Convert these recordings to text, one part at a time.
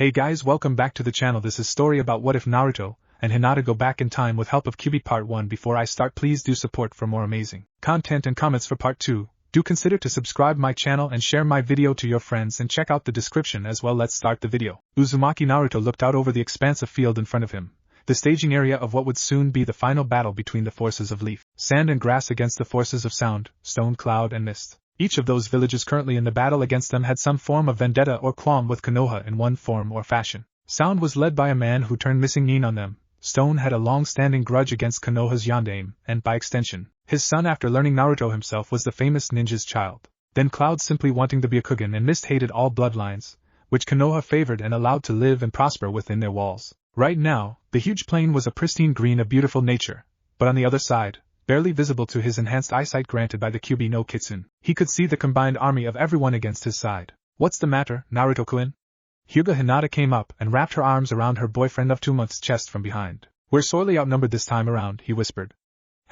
Hey guys, welcome back to the channel. This is story about what if Naruto and Hinata go back in time with help of Kyuubi part 1. Before I start, please do support for more amazing content and comments for part 2. Do consider to subscribe my channel and share my video to your friends and check out the description as well. Let's start the video. Uzumaki Naruto looked out over the expansive field in front of him, the staging area of what would soon be the final battle between the forces of leaf, sand and grass against the forces of sound, stone, cloud and mist. Each of those villages currently in the battle against them had some form of vendetta or qualm with Konoha in one form or fashion. Sound was led by a man who turned missing Nin on them. Stone had a long-standing grudge against Konoha's Yondaime, and by extension, his son after learning Naruto himself was the famous ninja's child. Then Cloud simply wanting the Byakugan, and Mist hated all bloodlines, which Konoha favored and allowed to live and prosper within their walls. Right now, the huge plain was a pristine green of beautiful nature, but on the other side, barely visible to his enhanced eyesight granted by the Kyuubi no Kitsune, he could see the combined army of everyone against his side. What's the matter, Naruto-kun? Hyuga Hinata came up and wrapped her arms around her boyfriend of 2 months' chest from behind. We're sorely outnumbered this time around, he whispered.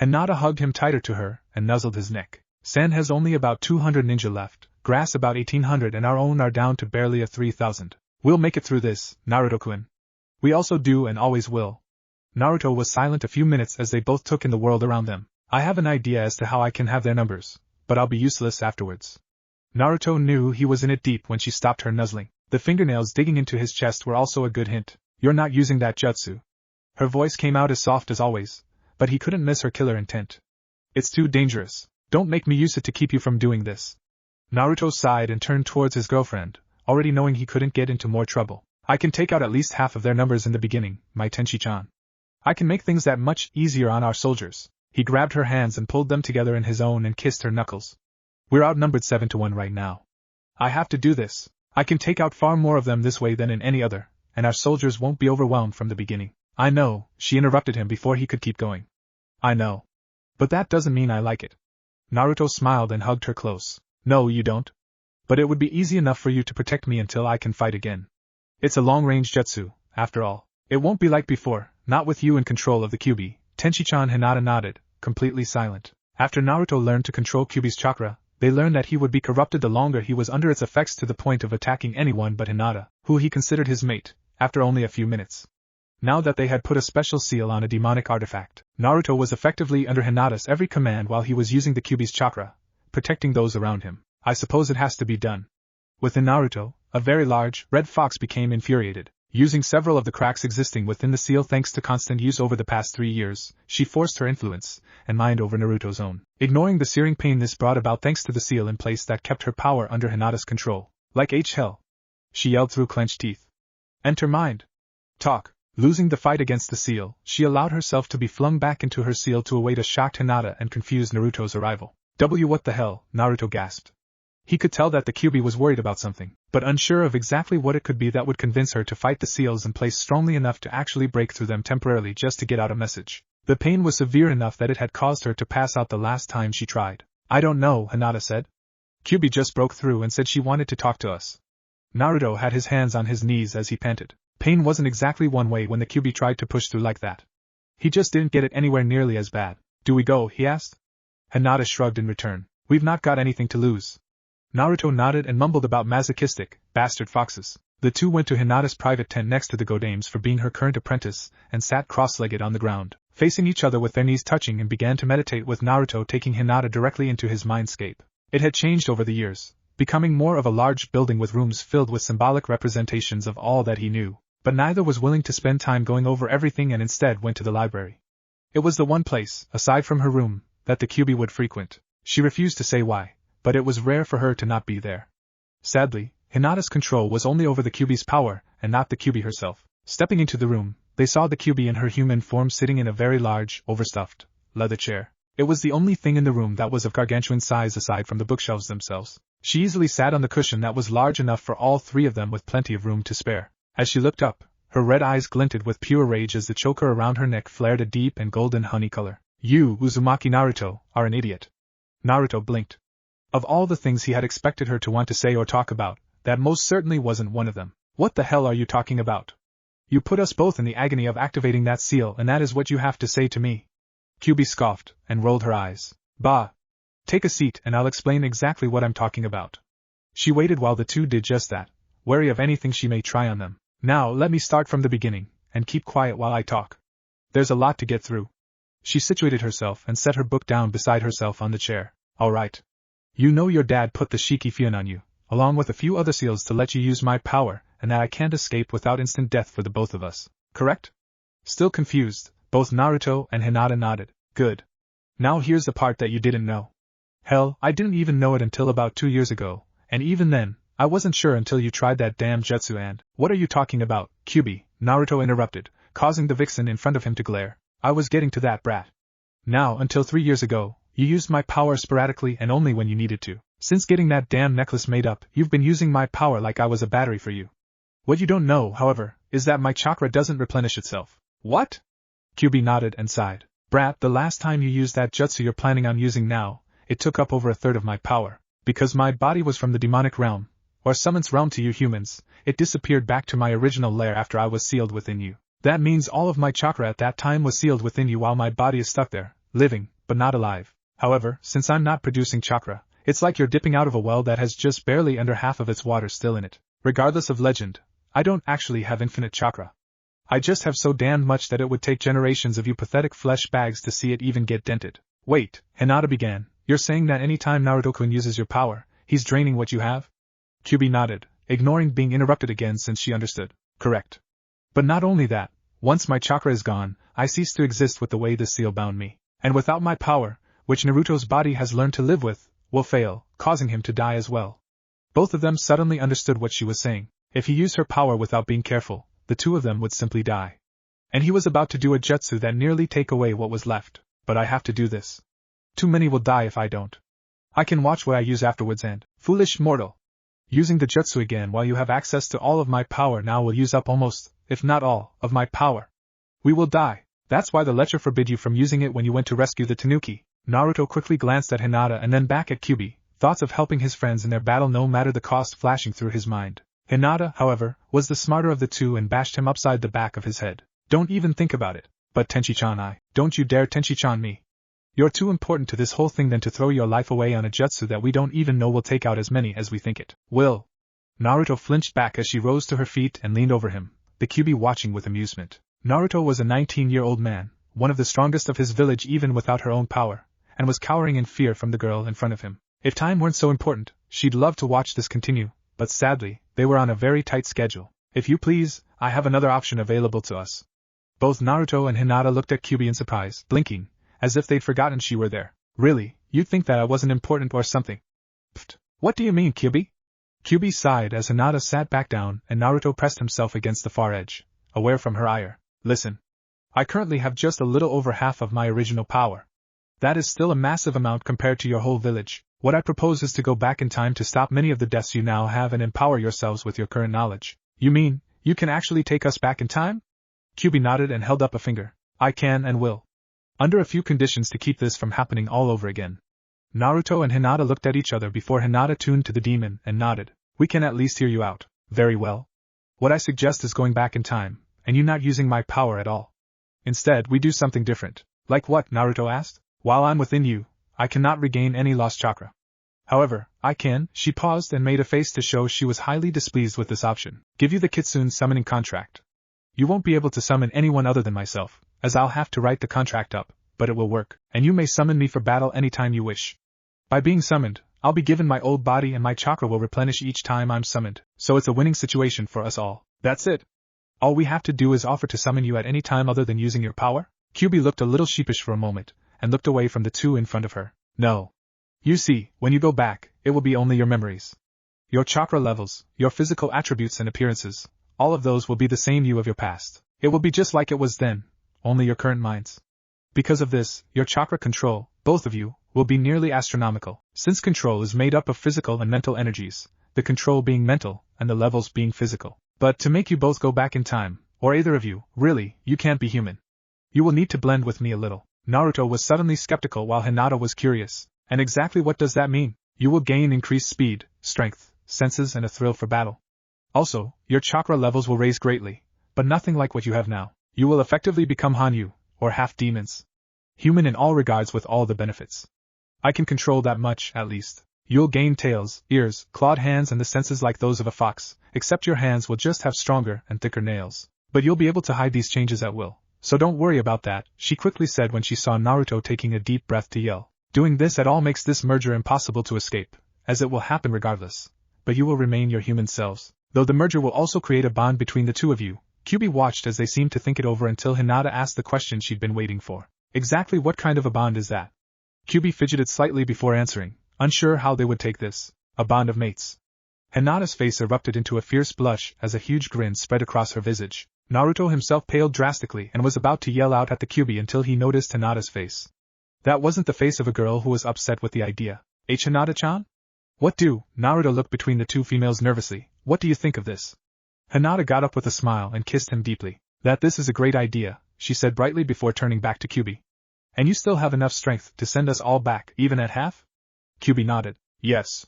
Hinata hugged him tighter to her and nuzzled his neck. Sand has only about 200 ninja left, grass about 1800, and our own are down to barely a 3000. We'll make it through this, Naruto-kun. We also do and always will. Naruto was silent a few minutes as they both took in the world around them. I have an idea as to how I can have their numbers, but I'll be useless afterwards. Naruto knew he was in it deep when she stopped her nuzzling. The fingernails digging into his chest were also a good hint. You're not using that jutsu. Her voice came out as soft as always, but he couldn't miss her killer intent. It's too dangerous. Don't make me use it to keep you from doing this. Naruto sighed and turned towards his girlfriend, already knowing he couldn't get into more trouble. I can take out at least half of their numbers in the beginning, my Tenshi-chan. I can make things that much easier on our soldiers. He grabbed her hands and pulled them together in his own and kissed her knuckles. We're outnumbered 7-1 right now. I have to do this. I can take out far more of them this way than in any other, and our soldiers won't be overwhelmed from the beginning. I know, she interrupted him before he could keep going. I know. But that doesn't mean I like it. Naruto smiled and hugged her close. No, you don't. But it would be easy enough for you to protect me until I can fight again. It's a long-range jutsu, after all. It won't be like before, not with you in control of the Kyuubi. Tenshi-chan. Hinata nodded, completely silent. After Naruto learned to control Kyuubi's chakra, they learned that he would be corrupted the longer he was under its effects, to the point of attacking anyone but Hinata, who he considered his mate, after only a few minutes. Now that they had put a special seal on a demonic artifact, Naruto was effectively under Hinata's every command while he was using the Kyuubi's chakra, protecting those around him. I suppose it has to be done. Within Naruto, a very large, red fox became infuriated. Using several of the cracks existing within the seal thanks to constant use over the past 3 years, she forced her influence and mind over Naruto's own, ignoring the searing pain this brought about thanks to the seal in place that kept her power under Hinata's control. Like hell! She yelled through clenched teeth. Enter mind. Talk. Losing the fight against the seal, she allowed herself to be flung back into her seal to await a shocked Hinata and confused Naruto's arrival. What the hell? Naruto gasped. He could tell that the Kyuubi was worried about something, but unsure of exactly what it could be that would convince her to fight the seals in place strongly enough to actually break through them temporarily just to get out a message. The pain was severe enough that it had caused her to pass out the last time she tried. I don't know, Hinata said. Kyuubi just broke through and said she wanted to talk to us. Naruto had his hands on his knees as he panted. Pain wasn't exactly one way when the Kyuubi tried to push through like that. He just didn't get it anywhere nearly as bad. Do we go? He asked. Hinata shrugged in return. We've not got anything to lose. Naruto nodded and mumbled about masochistic, bastard foxes. The two went to Hinata's private tent next to the Godaime's for being her current apprentice, and sat cross-legged on the ground, facing each other with their knees touching, and began to meditate with Naruto taking Hinata directly into his mindscape. It had changed over the years, becoming more of a large building with rooms filled with symbolic representations of all that he knew, but neither was willing to spend time going over everything and instead went to the library. It was the one place, aside from her room, that the Kyuubi would frequent. She refused to say why, but it was rare for her to not be there. Sadly, Hinata's control was only over the Kyuubi's power, and not the Kyuubi herself. Stepping into the room, they saw the Kyuubi in her human form sitting in a very large, overstuffed, leather chair. It was the only thing in the room that was of gargantuan size aside from the bookshelves themselves. She easily sat on the cushion that was large enough for all three of them with plenty of room to spare. As she looked up, her red eyes glinted with pure rage as the choker around her neck flared a deep and golden honey color. You, Uzumaki Naruto, are an idiot. Naruto blinked. Of all the things he had expected her to want to say or talk about, that most certainly wasn't one of them. What the hell are you talking about? You put us both in the agony of activating that seal, and that is what you have to say to me. Kyuubi scoffed, and rolled her eyes. Bah! Take a seat and I'll explain exactly what I'm talking about. She waited while the two did just that, wary of anything she may try on them. Now let me start from the beginning, and keep quiet while I talk. There's a lot to get through. She situated herself and set her book down beside herself on the chair. Alright. You know your dad put the Shiki Fion on you, along with a few other seals to let you use my power, and that I can't escape without instant death for the both of us, correct? Still confused, both Naruto and Hinata nodded. Good. Now here's the part that you didn't know. Hell, I didn't even know it until about 2 years ago, and even then, I wasn't sure until you tried that damn jutsu and— What are you talking about, Kyuubi? Naruto interrupted, causing the vixen in front of him to glare. I was getting to that, brat. Now, until 3 years ago, you used my power sporadically and only when you needed to. Since getting that damn necklace made up, you've been using my power like I was a battery for you. What you don't know, however, is that my chakra doesn't replenish itself. What? Kyuubi nodded and sighed. Brat, the last time you used that jutsu you're planning on using now, it took up over a third of my power. Because my body was from the demonic realm, or summon's realm to you humans, it disappeared back to my original lair after I was sealed within you. That means all of my chakra at that time was sealed within you while my body is stuck there, living, but not alive. However, since I'm not producing chakra, it's like you're dipping out of a well that has just barely under half of its water still in it. Regardless of legend, I don't actually have infinite chakra. I just have so damned much that it would take generations of you pathetic flesh bags to see it even get dented. Wait, Hinata began, you're saying that any time Naruto-kun uses your power, he's draining what you have? Kyuubi nodded, ignoring being interrupted again since she understood. Correct. But not only that, once my chakra is gone, I cease to exist with the way the seal bound me. And without my power, which Naruto's body has learned to live with, will fail, causing him to die as well. Both of them suddenly understood what she was saying. If he used her power without being careful, the two of them would simply die. And he was about to do a jutsu that nearly take away what was left. But I have to do this. Too many will die if I don't. I can watch what I use afterwards and— Foolish mortal! Using the jutsu again while you have access to all of my power now will use up almost, if not all, of my power. We will die. That's why the lecture forbid you from using it when you went to rescue the Tanuki. Naruto quickly glanced at Hinata and then back at Kyuubi, thoughts of helping his friends in their battle no matter the cost flashing through his mind. Hinata, however, was the smarter of the two and bashed him upside the back of his head. Don't even think about it. But Tenchi-chan, don't you dare Tenchi-chan me. You're too important to this whole thing than to throw your life away on a jutsu that we don't even know will take out as many as we think it will. Naruto flinched back as she rose to her feet and leaned over him, the Kyuubi watching with amusement. Naruto was a 19-year-old man, one of the strongest of his village even without her own power, and was cowering in fear from the girl in front of him. If time weren't so important, she'd love to watch this continue, but sadly, they were on a very tight schedule. If you please, I have another option available to us. Both Naruto and Hinata looked at Kyuubi in surprise, blinking, as if they'd forgotten she were there. Really, you'd think that I wasn't important or something? Pfft, what do you mean, Kyuubi? Kyuubi sighed as Hinata sat back down and Naruto pressed himself against the far edge, aware from her ire. Listen. I currently have just a little over half of my original power. That is still a massive amount compared to your whole village. What I propose is to go back in time to stop many of the deaths you now have and empower yourselves with your current knowledge. You mean, you can actually take us back in time? Kyuubi nodded and held up a finger. I can and will. Under a few conditions to keep this from happening all over again. Naruto and Hinata looked at each other before Hinata tuned to the demon and nodded. We can at least hear you out. Very well. What I suggest is going back in time, and you not using my power at all. Instead, we do something different. Like what? Naruto asked. While I'm within you, I cannot regain any lost chakra. However, I can— She paused and made a face to show she was highly displeased with this option. Give you the Kitsune summoning contract. You won't be able to summon anyone other than myself, as I'll have to write the contract up, but it will work, and you may summon me for battle anytime you wish. By being summoned, I'll be given my old body and my chakra will replenish each time I'm summoned, so it's a winning situation for us all. That's it. All we have to do is offer to summon you at any time other than using your power? Kyuubi looked a little sheepish for a moment, and looked away from the two in front of her. No. You see, when you go back, it will be only your memories. Your chakra levels, your physical attributes and appearances, all of those will be the same you of your past. It will be just like it was then, only your current minds. Because of this, your chakra control, both of you, will be nearly astronomical, since control is made up of physical and mental energies, the control being mental, and the levels being physical. But to make you both go back in time, or either of you, really, you can't be human. You will need to blend with me a little. Naruto was suddenly skeptical while Hinata was curious. And exactly what does that mean? You will gain increased speed, strength, senses and a thrill for battle. Also, your chakra levels will raise greatly, but nothing like what you have now. You will effectively become Hanyu, or half-demons. Human in all regards with all the benefits. I can control that much, at least. You'll gain tails, ears, clawed hands and the senses like those of a fox, except your hands will just have stronger and thicker nails. But you'll be able to hide these changes at will, so don't worry about that, she quickly said when she saw Naruto taking a deep breath to yell. Doing this at all makes this merger impossible to escape, as it will happen regardless. But you will remain your human selves, though the merger will also create a bond between the two of you. Kyuubi watched as they seemed to think it over until Hinata asked the question she'd been waiting for. Exactly what kind of a bond is that? Kyuubi fidgeted slightly before answering, unsure how they would take this. A bond of mates. Hinata's face erupted into a fierce blush as a huge grin spread across her visage. Naruto himself paled drastically and was about to yell out at the Kyuubi until he noticed Hinata's face. That wasn't the face of a girl who was upset with the idea. Hinata-chan? What do? Naruto looked between the two females nervously. What do you think of this? Hinata got up with a smile and kissed him deeply. That this is a great idea, she said brightly before turning back to Kyuubi. And you still have enough strength to send us all back, even at half? Kyuubi nodded. Yes.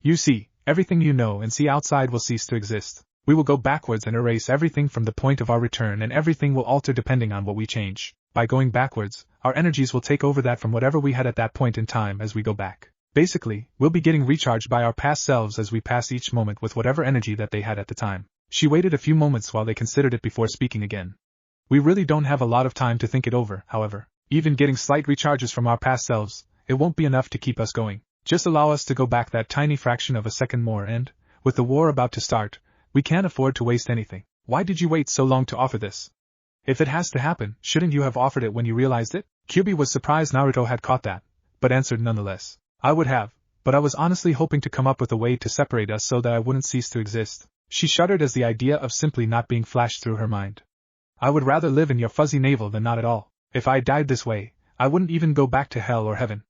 You see, everything you know and see outside will cease to exist. We will go backwards and erase everything from the point of our return, and everything will alter depending on what we change. By going backwards, our energies will take over that from whatever we had at that point in time as we go back. Basically, we'll be getting recharged by our past selves as we pass each moment with whatever energy that they had at the time. She waited a few moments while they considered it before speaking again. We really don't have a lot of time to think it over, however. Even getting slight recharges from our past selves, it won't be enough to keep us going. Just allow us to go back that tiny fraction of a second more and, with the war about to start, we can't afford to waste anything. Why did you wait so long to offer this? If it has to happen, shouldn't you have offered it when you realized it? Kyuubi was surprised Naruto had caught that, but answered nonetheless. I would have, but I was honestly hoping to come up with a way to separate us so that I wouldn't cease to exist. She shuddered as the idea of simply not being flashed through her mind. I would rather live in your fuzzy navel than not at all. If I died this way, I wouldn't even go back to hell or heaven.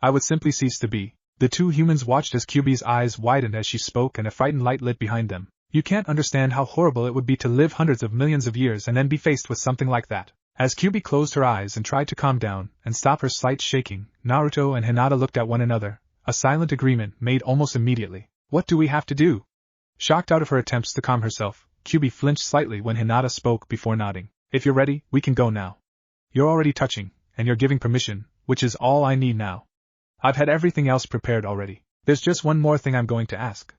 I would simply cease to be. The two humans watched as Kyuubi's eyes widened as she spoke and a frightened light lit behind them. You can't understand how horrible it would be to live hundreds of millions of years and then be faced with something like that. As Kyuubi closed her eyes and tried to calm down and stop her slight shaking, Naruto and Hinata looked at one another, a silent agreement made almost immediately. What do we have to do? Shocked out of her attempts to calm herself, Kyuubi flinched slightly when Hinata spoke before nodding. If you're ready, we can go now. You're already touching, and you're giving permission, which is all I need now. I've had everything else prepared already. There's just one more thing I'm going to ask.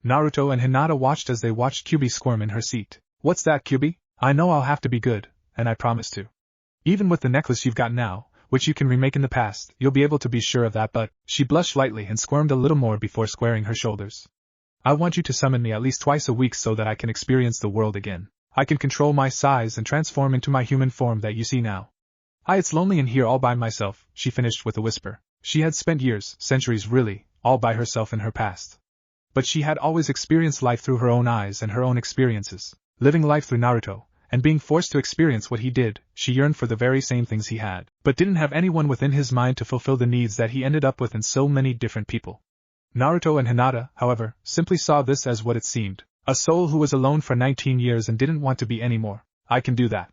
Naruto and Hinata watched as they watched Kyuubi squirm in her seat. What's that, Kyuubi? I know I'll have to be good, and I promise to. Even with the necklace you've got now, which you can remake in the past, you'll be able to be sure of that, but she blushed lightly and squirmed a little more before squaring her shoulders. I want you to summon me at least twice a week so that I can experience the world again. I can control my size and transform into my human form that you see now. It's lonely in here all by myself, she finished with a whisper. She had spent years, centuries really, all by herself in her past. But she had always experienced life through her own eyes and her own experiences. Living life through Naruto, and being forced to experience what he did, she yearned for the very same things he had, but didn't have anyone within his mind to fulfill the needs that he ended up with in so many different people. Naruto and Hinata, however, simply saw this as what it seemed. A soul who was alone for 19 years and didn't want to be anymore. I can do that.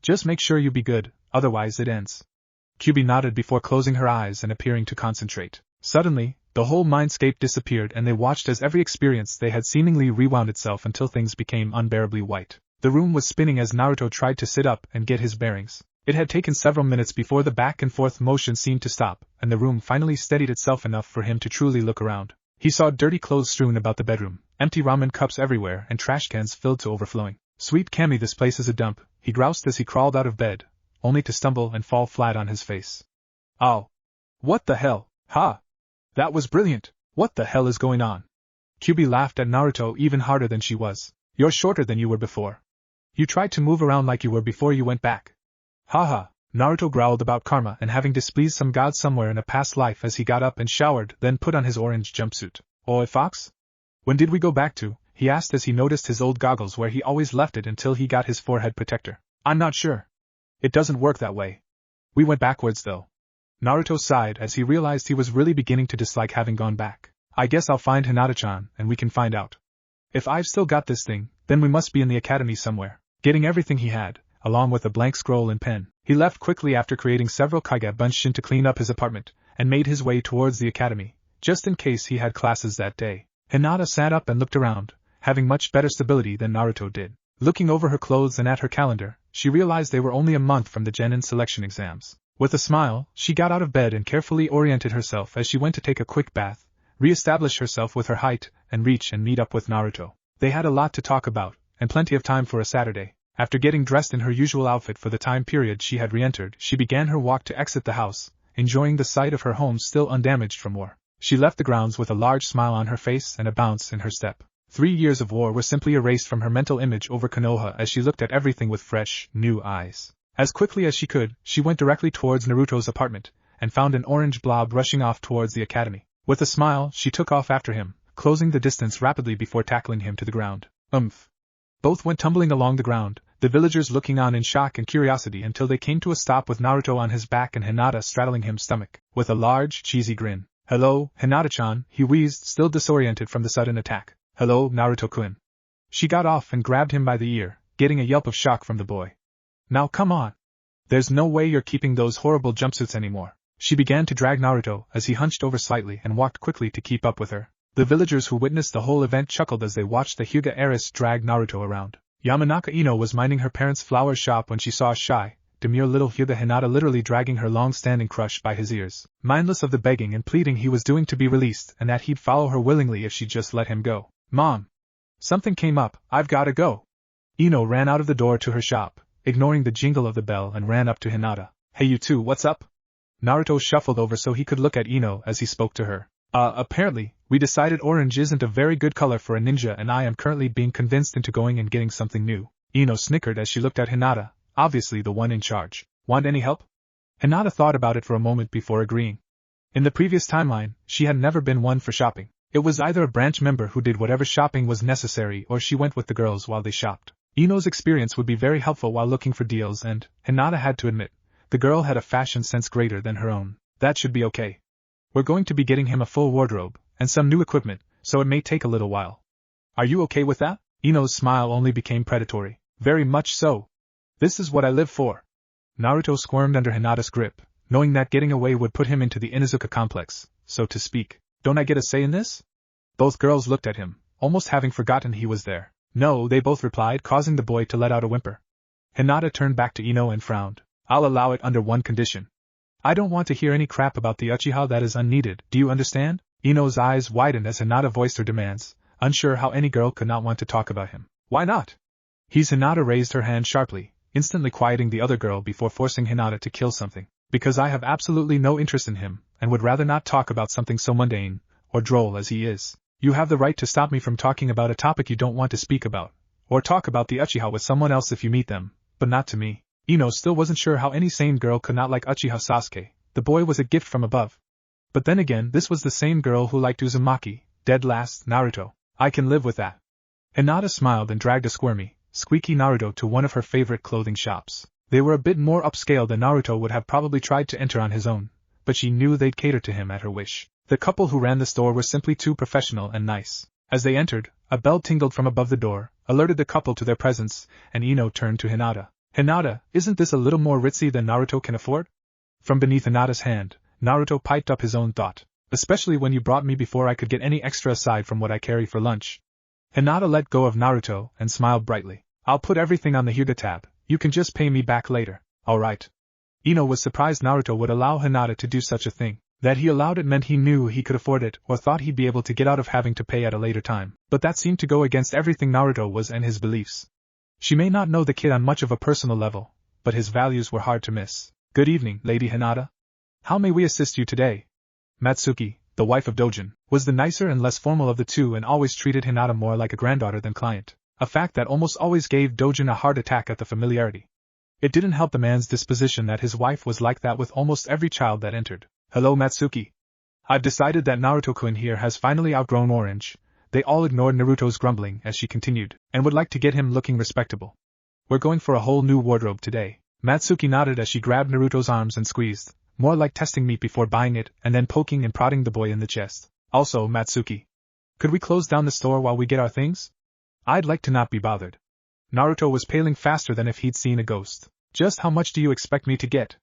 Just make sure you be good, otherwise it ends. Kyuubi nodded before closing her eyes and appearing to concentrate. Suddenly, the whole mindscape disappeared and they watched as every experience they had seemingly rewound itself until things became unbearably white. The room was spinning as Naruto tried to sit up and get his bearings. It had taken several minutes before the back and forth motion seemed to stop, and the room finally steadied itself enough for him to truly look around. He saw dirty clothes strewn about the bedroom, empty ramen cups everywhere and trash cans filled to overflowing. Sweet Kami, this place is a dump, he groused as he crawled out of bed, only to stumble and fall flat on his face. Ow! What the hell? Ha! That was brilliant! What the hell is going on? Kyuubi laughed at Naruto even harder than she was. You're shorter than you were before. You tried to move around like you were before you went back. Haha! Naruto growled about karma and having displeased some god somewhere in a past life as he got up and showered, then put on his orange jumpsuit. Oi, Fox? When did we go back to? He asked as he noticed his old goggles where he always left it until he got his forehead protector. I'm not sure. It doesn't work that way. We went backwards though. Naruto sighed as he realized he was really beginning to dislike having gone back. I guess I'll find Hinata-chan and we can find out. If I've still got this thing, then we must be in the academy somewhere. Getting everything he had, along with a blank scroll and pen, he left quickly after creating several Kage Bunshin to clean up his apartment, and made his way towards the academy, just in case he had classes that day. Hinata sat up and looked around, having much better stability than Naruto did. Looking over her clothes and at her calendar, she realized they were only a month from the Genin selection exams. With a smile, she got out of bed and carefully oriented herself as she went to take a quick bath, re-establish herself with her height, and reach and meet up with Naruto. They had a lot to talk about, and plenty of time for a Saturday. After getting dressed in her usual outfit for the time period she had re-entered, she began her walk to exit the house, enjoying the sight of her home still undamaged from war. She left the grounds with a large smile on her face and a bounce in her step. 3 years of war were simply erased from her mental image over Konoha as she looked at everything with fresh, new eyes. As quickly as she could, she went directly towards Naruto's apartment, and found an orange blob rushing off towards the academy. With a smile, she took off after him, closing the distance rapidly before tackling him to the ground. Both went tumbling along the ground, the villagers looking on in shock and curiosity until they came to a stop with Naruto on his back and Hinata straddling his stomach, with a large, cheesy grin. "Hello, Hinata-chan," he wheezed, still disoriented from the sudden attack. "Hello, Naruto-kun." She got off and grabbed him by the ear, getting a yelp of shock from the boy. "Now come on. There's no way you're keeping those horrible jumpsuits anymore." She began to drag Naruto as he hunched over slightly and walked quickly to keep up with her. The villagers who witnessed the whole event chuckled as they watched the Hyuga heiress drag Naruto around. Yamanaka Ino was minding her parents' flower shop when she saw a shy, demure little Hyuga Hinata literally dragging her long-standing crush by his ears, mindless of the begging and pleading he was doing to be released and that he'd follow her willingly if she'd just let him go. "Mom! Something came up, I've gotta go." Ino ran out of the door to her shop, ignoring the jingle of the bell, and ran up to Hinata. "Hey you two, what's up?" Naruto shuffled over so he could look at Ino as he spoke to her. Apparently, we decided orange isn't a very good color for a ninja and I am currently being convinced into going and getting something new." Ino snickered as she looked at Hinata, obviously the one in charge. "Want any help?" Hinata thought about it for a moment before agreeing. In the previous timeline, she had never been one for shopping. It was either a branch member who did whatever shopping was necessary or she went with the girls while they shopped. Ino's experience would be very helpful while looking for deals and, Hinata had to admit, the girl had a fashion sense greater than her own. That should be okay. We're going to be getting him a full wardrobe, and some new equipment, so it may take a little while. Are you okay with that? Ino's smile only became predatory. Very much so. This is what I live for. Naruto squirmed under Hinata's grip, knowing that getting away would put him into the Inuzuka complex, so to speak. Don't I get a say in this? Both girls looked at him, almost having forgotten he was there. No, they both replied, causing the boy to let out a whimper. Hinata turned back to Ino and frowned. I'll allow it under one condition. I don't want to hear any crap about the Uchiha that is unneeded, do you understand? Ino's eyes widened as Hinata voiced her demands, unsure how any girl could not want to talk about him. Why not? Hinata raised her hand sharply, instantly quieting the other girl before forcing Hinata to kill something. Because I have absolutely no interest in him, and would rather not talk about something so mundane, or droll as he is. You have the right to stop me from talking about a topic you don't want to speak about, or talk about the Uchiha with someone else if you meet them, but not to me. Ino still wasn't sure how any sane girl could not like Uchiha Sasuke. The boy was a gift from above. But then again, this was the same girl who liked Uzumaki, dead last, Naruto. I can live with that. Hinata smiled and dragged a squirmy, squeaky Naruto to one of her favorite clothing shops. They were a bit more upscale than Naruto would have probably tried to enter on his own, but she knew they'd cater to him at her wish. The couple who ran the store were simply too professional and nice. As they entered, a bell tingled from above the door, alerted the couple to their presence, and Ino turned to Hinata. Hinata, isn't this a little more ritzy than Naruto can afford? From beneath Hinata's hand, Naruto piped up his own thought. Especially when you brought me before I could get any extra aside from what I carry for lunch. Hinata let go of Naruto and smiled brightly. I'll put everything on the Hyuga tab. You can just pay me back later. Alright. Ino was surprised Naruto would allow Hinata to do such a thing. That he allowed it meant he knew he could afford it or thought he'd be able to get out of having to pay at a later time. But that seemed to go against everything Naruto was and his beliefs. She may not know the kid on much of a personal level, but his values were hard to miss. Good evening, Lady Hinata. How may we assist you today? Matsuki, the wife of Dojin, was the nicer and less formal of the two and always treated Hinata more like a granddaughter than client, a fact that almost always gave Dojin a heart attack at the familiarity. It didn't help the man's disposition that his wife was like that with almost every child that entered. Hello Matsuki. I've decided that Naruto-kun here has finally outgrown orange. They all ignored Naruto's grumbling as she continued, and would like to get him looking respectable. We're going for a whole new wardrobe today. Matsuki nodded as she grabbed Naruto's arms and squeezed, more like testing meat before buying it, and then poking and prodding the boy in the chest. Also, Matsuki, could we close down the store while we get our things? I'd like to not be bothered. Naruto was paling faster than if he'd seen a ghost. Just how much do you expect me to get?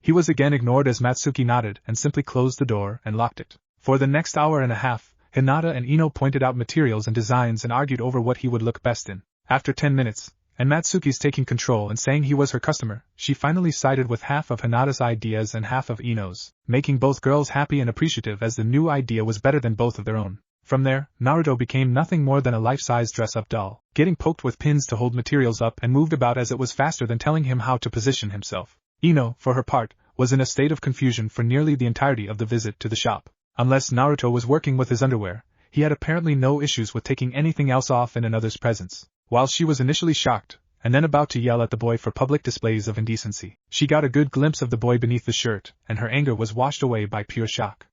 He was again ignored as Matsuki nodded and simply closed the door and locked it. For the next hour and a half, Hinata and Ino pointed out materials and designs and argued over what he would look best in. After 10 minutes, and Matsuki's taking control and saying he was her customer, she finally sided with half of Hinata's ideas and half of Ino's, making both girls happy and appreciative as the new idea was better than both of their own. From there, Naruto became nothing more than a life-size dress-up doll, getting poked with pins to hold materials up and moved about as it was faster than telling him how to position himself. Ino, for her part, was in a state of confusion for nearly the entirety of the visit to the shop. Unless Naruto was working with his underwear, he had apparently no issues with taking anything else off in another's presence. While she was initially shocked, and then about to yell at the boy for public displays of indecency, she got a good glimpse of the boy beneath the shirt, and her anger was washed away by pure shock.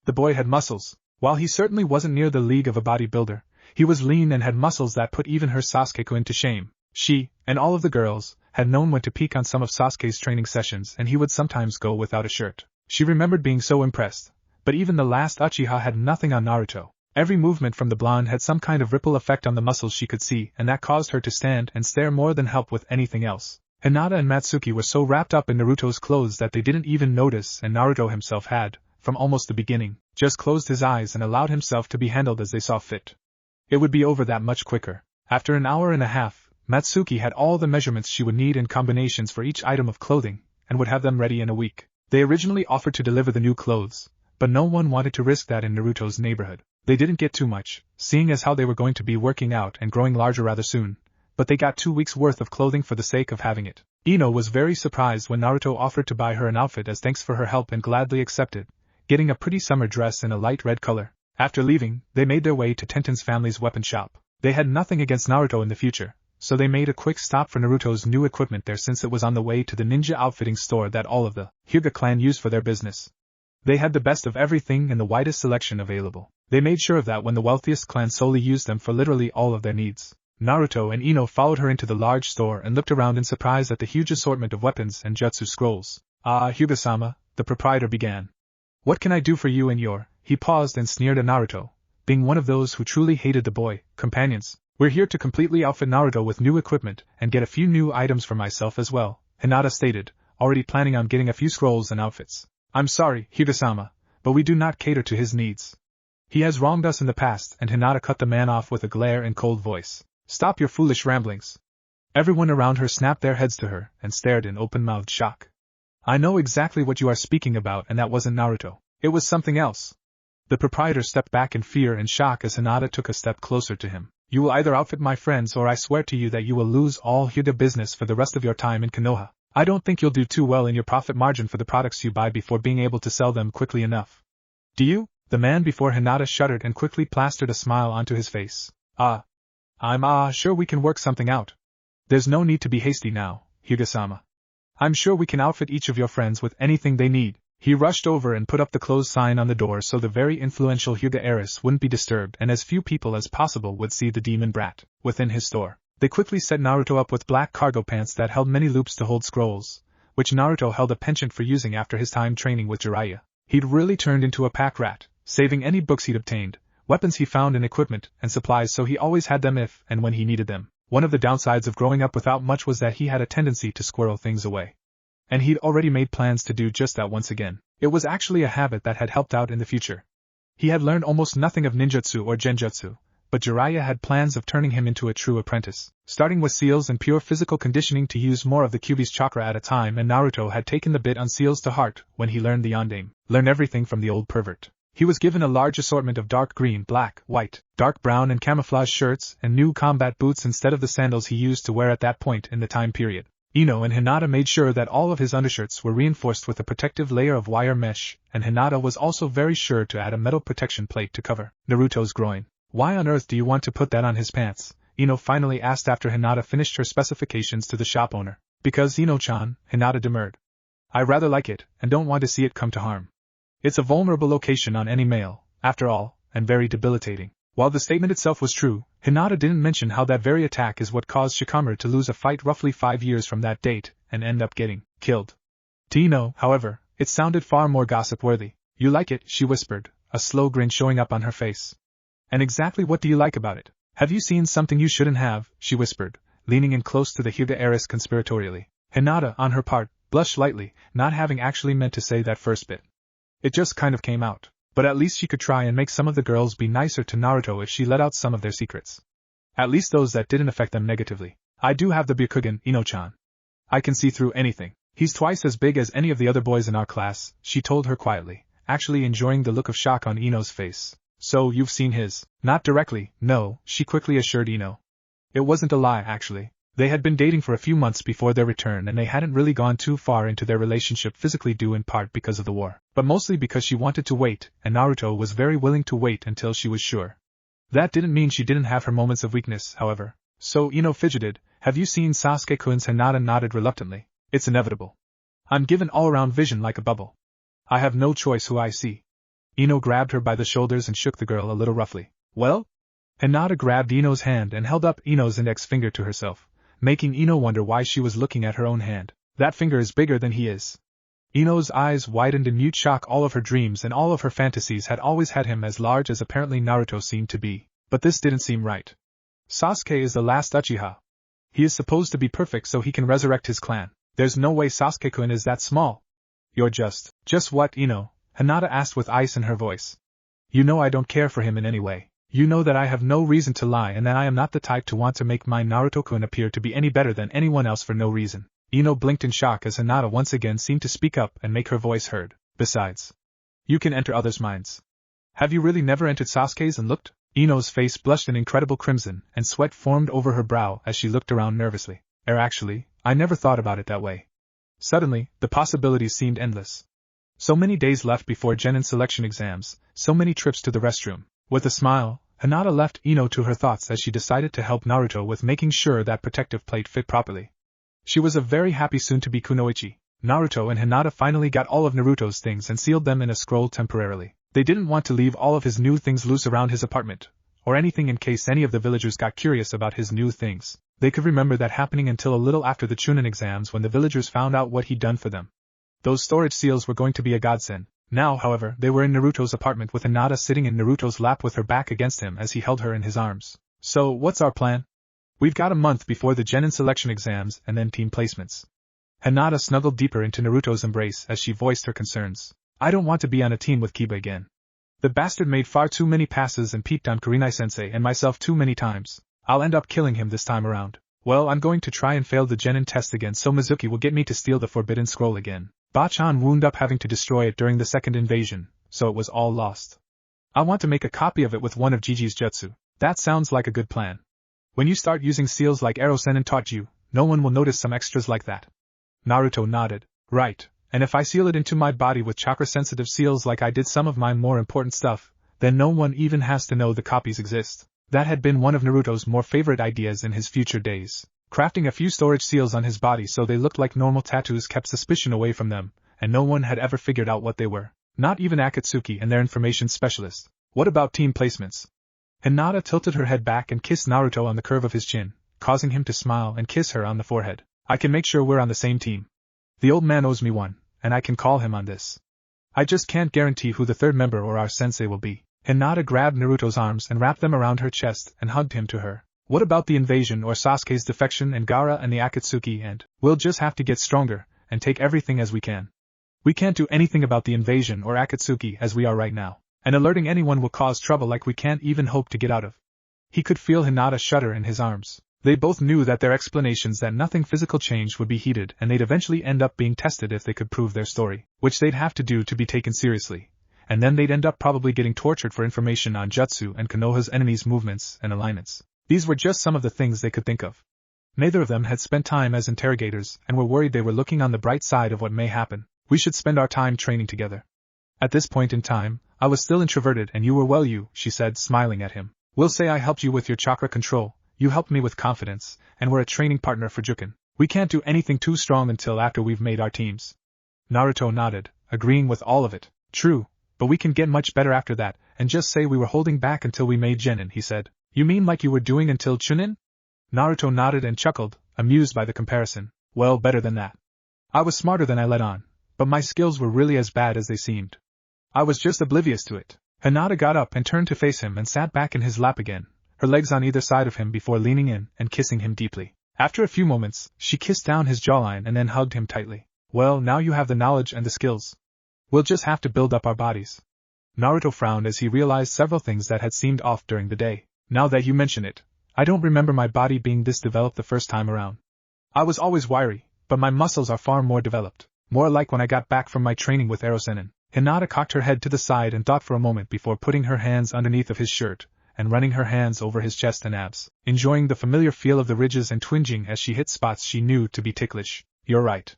The boy had muscles. While he certainly wasn't near the league of a bodybuilder, he was lean and had muscles that put even her Sasuke-kun to shame. She, and all of the girls, had known when to peek on some of Sasuke's training sessions, and he would sometimes go without a shirt. She remembered being so impressed, but even the last Uchiha had nothing on Naruto. Every movement from the blonde had some kind of ripple effect on the muscles she could see, and that caused her to stand and stare more than help with anything else. Hinata and Matsuki were so wrapped up in Naruto's clothes that they didn't even notice, and Naruto himself had, from almost the beginning, just closed his eyes and allowed himself to be handled as they saw fit. It would be over that much quicker. After an hour and a half, Matsuki had all the measurements she would need and combinations for each item of clothing, and would have them ready in a week. They originally offered to deliver the new clothes, but no one wanted to risk that in Naruto's neighborhood. They didn't get too much, seeing as how they were going to be working out and growing larger rather soon, but they got 2 weeks' worth of clothing for the sake of having it. Ino was very surprised when Naruto offered to buy her an outfit as thanks for her help and gladly accepted, getting a pretty summer dress in a light red color. After leaving, they made their way to Tenten's family's weapon shop. They had nothing against Naruto in the future, so they made a quick stop for Naruto's new equipment there since it was on the way to the ninja outfitting store that all of the Hyuga clan used for their business. They had the best of everything and the widest selection available. They made sure of that when the wealthiest clan solely used them for literally all of their needs. Naruto and Ino followed her into the large store and looked around in surprise at the huge assortment of weapons and jutsu scrolls. "Ah, Hyuga-sama," the proprietor began. "What can I do for you and your—" He paused and sneered at Naruto, being one of those who truly hated the boy companions. "We're here to completely outfit Naruto with new equipment and get a few new items for myself as well," Hinata stated, already planning on getting a few scrolls and outfits. "I'm sorry, Hyuga-sama, but we do not cater to his needs. He has wronged us in the past," and Hinata cut the man off with a glare and cold voice. "Stop your foolish ramblings." Everyone around her snapped their heads to her and stared in open-mouthed shock. "I know exactly what you are speaking about, and that wasn't Naruto. It was something else." The proprietor stepped back in fear and shock as Hinata took a step closer to him. "You will either outfit my friends or I swear to you that you will lose all Hyuga business for the rest of your time in Konoha. I don't think you'll do too well in your profit margin for the products you buy before being able to sell them quickly enough." "Do you?" The man before Hinata shuddered and quickly plastered a smile onto his face. I'm sure we can work something out. There's no need to be hasty now, Hyuga-sama. I'm sure we can outfit each of your friends with anything they need." He rushed over and put up the closed sign on the door so the very influential Hyuga heiress wouldn't be disturbed and as few people as possible would see the demon brat within his store. They quickly set Naruto up with black cargo pants that held many loops to hold scrolls, which Naruto held a penchant for using after his time training with Jiraiya. He'd really turned into a pack rat, saving any books he'd obtained, weapons he found in equipment, and supplies so he always had them if and when he needed them. One of the downsides of growing up without much was that he had a tendency to squirrel things away. And he'd already made plans to do just that once again. It was actually a habit that had helped out in the future. He had learned almost nothing of ninjutsu or genjutsu, but Jiraiya had plans of turning him into a true apprentice, starting with seals and pure physical conditioning to use more of the Kyuubi's chakra at a time, and Naruto had taken the bit on seals to heart when he learned the yondaime, learn everything from the old pervert. He was given a large assortment of dark green, black, white, dark brown and camouflage shirts and new combat boots instead of the sandals he used to wear at that point in the time period. Ino and Hinata made sure that all of his undershirts were reinforced with a protective layer of wire mesh, and Hinata was also very sure to add a metal protection plate to cover Naruto's groin. "Why on earth do you want to put that on his pants?" Ino finally asked after Hinata finished her specifications to the shop owner. "Because Ino-chan," Hinata demurred. "I rather like it, and don't want to see it come to harm. It's a vulnerable location on any male, after all, and very debilitating." While the statement itself was true, Hinata didn't mention how that very attack is what caused Shikamaru to lose a fight roughly 5 years from that date, and end up getting killed. To Ino, however, it sounded far more gossip-worthy. "You like it," she whispered, a slow grin showing up on her face. "And exactly what do you like about it? Have you seen something you shouldn't have?" she whispered, leaning in close to the Hyuga heiress conspiratorially. Hinata, on her part, blushed slightly, not having actually meant to say that first bit. It just kind of came out. But at least she could try and make some of the girls be nicer to Naruto if she let out some of their secrets. At least those that didn't affect them negatively. I do have the Byakugan, Ino-chan. I can see through anything. He's twice as big as any of the other boys in our class, she told her quietly, actually enjoying the look of shock on Ino's face. So you've seen his? Not directly, no, she quickly assured Ino. It wasn't a lie, actually. They had been dating for a few months before their return and they hadn't really gone too far into their relationship physically due in part because of the war, but mostly because she wanted to wait, and Naruto was very willing to wait until she was sure. That didn't mean she didn't have her moments of weakness, however. So Ino fidgeted. Have you seen Sasuke-kun's? Hinata nodded reluctantly. It's inevitable. I'm given all-around vision like a bubble. I have no choice who I see. Ino grabbed her by the shoulders and shook the girl a little roughly. Well? Hinata grabbed Ino's hand and held up Ino's index finger to herself, making Ino wonder why she was looking at her own hand. That finger is bigger than he is. Ino's eyes widened in mute shock. All of her dreams and all of her fantasies had always had him as large as apparently Naruto seemed to be, but this didn't seem right. Sasuke is the last Uchiha. He is supposed to be perfect so he can resurrect his clan. There's no way Sasuke-kun is that small. You're just what, Ino? Hinata asked with ice in her voice. You know I don't care for him in any way. You know that I have no reason to lie and that I am not the type to want to make my Naruto-kun appear to be any better than anyone else for no reason. Ino blinked in shock as Hinata once again seemed to speak up and make her voice heard. Besides, you can enter others' minds. Have you really never entered Sasuke's and looked? Ino's face blushed an incredible crimson, and sweat formed over her brow as she looked around nervously. Actually, I never thought about it that way. Suddenly, the possibilities seemed endless. So many days left before Genin selection exams, so many trips to the restroom. With a smile, Hinata left Ino to her thoughts as she decided to help Naruto with making sure that protective plate fit properly. She was a very happy soon-to-be kunoichi. Naruto and Hinata finally got all of Naruto's things and sealed them in a scroll temporarily. They didn't want to leave all of his new things loose around his apartment, or anything in case any of the villagers got curious about his new things. They could remember that happening until a little after the Chunin exams when the villagers found out what he'd done for them. Those storage seals were going to be a godsend. Now, however, they were in Naruto's apartment with Hinata sitting in Naruto's lap with her back against him as he held her in his arms. So, what's our plan? We've got a month before the Genin selection exams and then team placements. Hinata snuggled deeper into Naruto's embrace as she voiced her concerns. I don't want to be on a team with Kiba again. The bastard made far too many passes and peeped on Kurenai-sensei and myself too many times. I'll end up killing him this time around. Well, I'm going to try and fail the Genin test again so Mizuki will get me to steal the Forbidden Scroll again. Bachan wound up having to destroy it during the second invasion, so it was all lost. I want to make a copy of it with one of Jiji's jutsu. That sounds like a good plan. When you start using seals like Ero-Senin taught you, no one will notice some extras like that. Naruto nodded. Right, and if I seal it into my body with chakra-sensitive seals like I did some of my more important stuff, then no one even has to know the copies exist. That had been one of Naruto's more favorite ideas in his future days. Crafting a few storage seals on his body so they looked like normal tattoos kept suspicion away from them, and no one had ever figured out what they were. Not even Akatsuki and their information specialist. What about team placements? Hinata tilted her head back and kissed Naruto on the curve of his chin, causing him to smile and kiss her on the forehead. I can make sure we're on the same team. The old man owes me one, and I can call him on this. I just can't guarantee who the third member or our sensei will be. Hinata grabbed Naruto's arms and wrapped them around her chest and hugged him to her. What about the invasion or Sasuke's defection and Gaara and the Akatsuki and, we'll just have to get stronger, and take everything as we can. We can't do anything about the invasion or Akatsuki as we are right now, and alerting anyone will cause trouble like we can't even hope to get out of. He could feel Hinata shudder in his arms. They both knew that their explanations that nothing physical changed would be heeded and they'd eventually end up being tested if they could prove their story, which they'd have to do to be taken seriously. And then they'd end up probably getting tortured for information on Jutsu and Konoha's enemies' movements and alignments. These were just some of the things they could think of. Neither of them had spent time as interrogators and were worried they were looking on the bright side of what may happen. We should spend our time training together. At this point in time, I was still introverted and you were she said, smiling at him. We'll say I helped you with your chakra control, you helped me with confidence, and we're a training partner for Juken. We can't do anything too strong until after we've made our teams. Naruto nodded, agreeing with all of it. True, but we can get much better after that, and just say we were holding back until we made Genin, he said. You mean like you were doing until Chunin? Naruto nodded and chuckled, amused by the comparison. Well, better than that. I was smarter than I let on, but my skills were really as bad as they seemed. I was just oblivious to it. Hinata got up and turned to face him and sat back in his lap again, her legs on either side of him before leaning in and kissing him deeply. After a few moments, she kissed down his jawline and then hugged him tightly. Well, now you have the knowledge and the skills. We'll just have to build up our bodies. Naruto frowned as he realized several things that had seemed off during the day. Now that you mention it, I don't remember my body being this developed the first time around. I was always wiry, but my muscles are far more developed, more like when I got back from my training with Erosenin. Hinata cocked her head to the side and thought for a moment before putting her hands underneath of his shirt, and running her hands over his chest and abs, enjoying the familiar feel of the ridges and twinging as she hit spots she knew to be ticklish. You're right.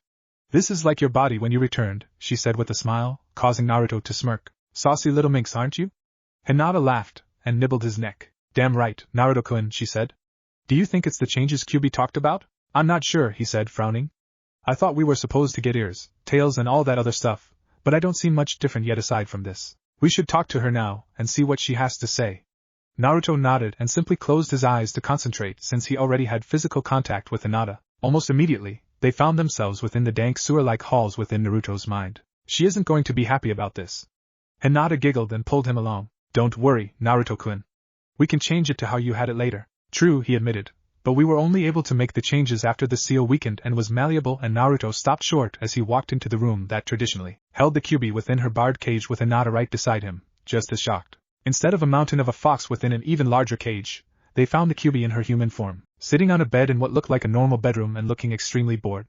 This is like your body when you returned, she said with a smile, causing Naruto to smirk. Saucy little minx, aren't you? Hinata laughed, and nibbled his neck. Damn right, Naruto-kun, she said. Do you think it's the changes Kyuubi talked about? I'm not sure, he said, frowning. I thought we were supposed to get ears, tails and all that other stuff, but I don't see much different yet aside from this. We should talk to her now, and see what she has to say. Naruto nodded and simply closed his eyes to concentrate since he already had physical contact with Hinata. Almost immediately, they found themselves within the dank sewer-like halls within Naruto's mind. She isn't going to be happy about this. Hinata giggled and pulled him along. Don't worry, Naruto-kun. We can change it to how you had it later. True, he admitted, but we were only able to make the changes after the seal weakened and was malleable, and Naruto stopped short as he walked into the room that traditionally held the Kyuubi within her barred cage with Hinata right beside him, just as shocked. Instead of a mountain of a fox within an even larger cage, they found the Kyuubi in her human form, sitting on a bed in what looked like a normal bedroom and looking extremely bored.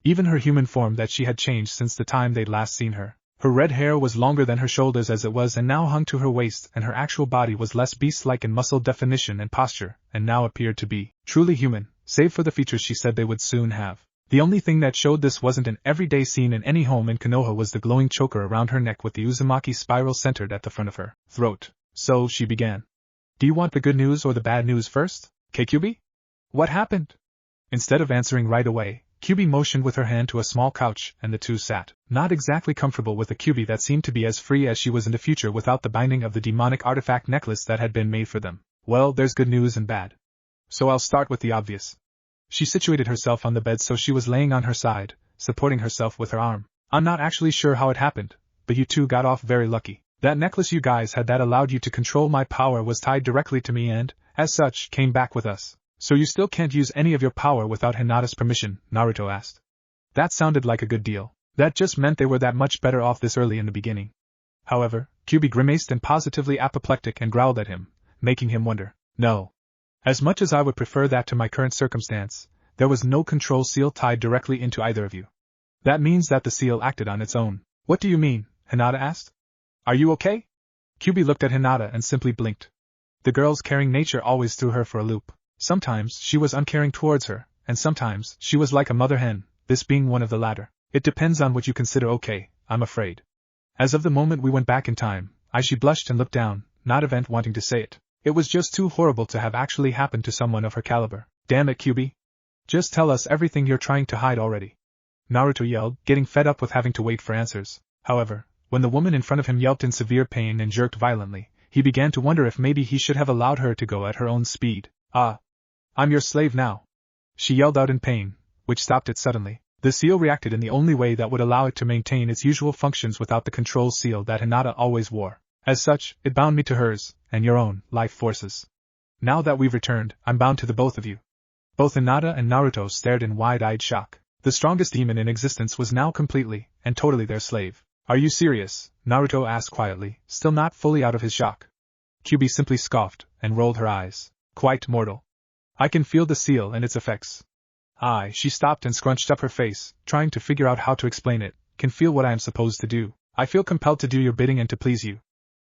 Even her human form that she had changed since the time they'd last seen her. Her red hair was longer than her shoulders as it was and now hung to her waist, and her actual body was less beast-like in muscle definition and posture, and now appeared to be truly human, save for the features she said they would soon have. The only thing that showed this wasn't an everyday scene in any home in Konoha was the glowing choker around her neck with the Uzumaki spiral centered at the front of her throat. So she began. Do you want the good news or the bad news first, Kyuubi? What happened? Instead of answering right away, Kyuubi motioned with her hand to a small couch, and the two sat, not exactly comfortable with a Kyuubi that seemed to be as free as she was in the future without the binding of the demonic artifact necklace that had been made for them. Well, there's good news and bad. So I'll start with the obvious. She situated herself on the bed so she was laying on her side, supporting herself with her arm. I'm not actually sure how it happened, but you two got off very lucky. That necklace you guys had that allowed you to control my power was tied directly to me and, as such, came back with us. So you still can't use any of your power without Hinata's permission, Naruto asked. That sounded like a good deal. That just meant they were that much better off this early in the beginning. However, Kyuubi grimaced and positively apoplectic and growled at him, making him wonder. No. As much as I would prefer that to my current circumstance, there was no control seal tied directly into either of you. That means that the seal acted on its own. What do you mean? Hinata asked. Are you okay? Kyuubi looked at Hinata and simply blinked. The girl's caring nature always threw her for a loop. Sometimes she was uncaring towards her, and sometimes she was like a mother hen, this being one of the latter. It depends on what you consider okay, I'm afraid. As of the moment we went back in time, she blushed and looked down, not event wanting to say it. It was just too horrible to have actually happened to someone of her caliber. Damn it, Kyuubi. Just tell us everything you're trying to hide already. Naruto yelled, getting fed up with having to wait for answers. However, when the woman in front of him yelped in severe pain and jerked violently, he began to wonder if maybe he should have allowed her to go at her own speed. I'm your slave now. She yelled out in pain, which stopped it suddenly. The seal reacted in the only way that would allow it to maintain its usual functions without the control seal that Hinata always wore. As such, it bound me to hers, and your own, life forces. Now that we've returned, I'm bound to the both of you. Both Hinata and Naruto stared in wide-eyed shock. The strongest demon in existence was now completely and totally their slave. Are you serious? Naruto asked quietly, still not fully out of his shock. Kyuubi simply scoffed, and rolled her eyes. Quite mortal. I can feel the seal and its effects. She stopped and scrunched up her face, trying to figure out how to explain it. Can feel what I am supposed to do. I feel compelled to do your bidding and to please you.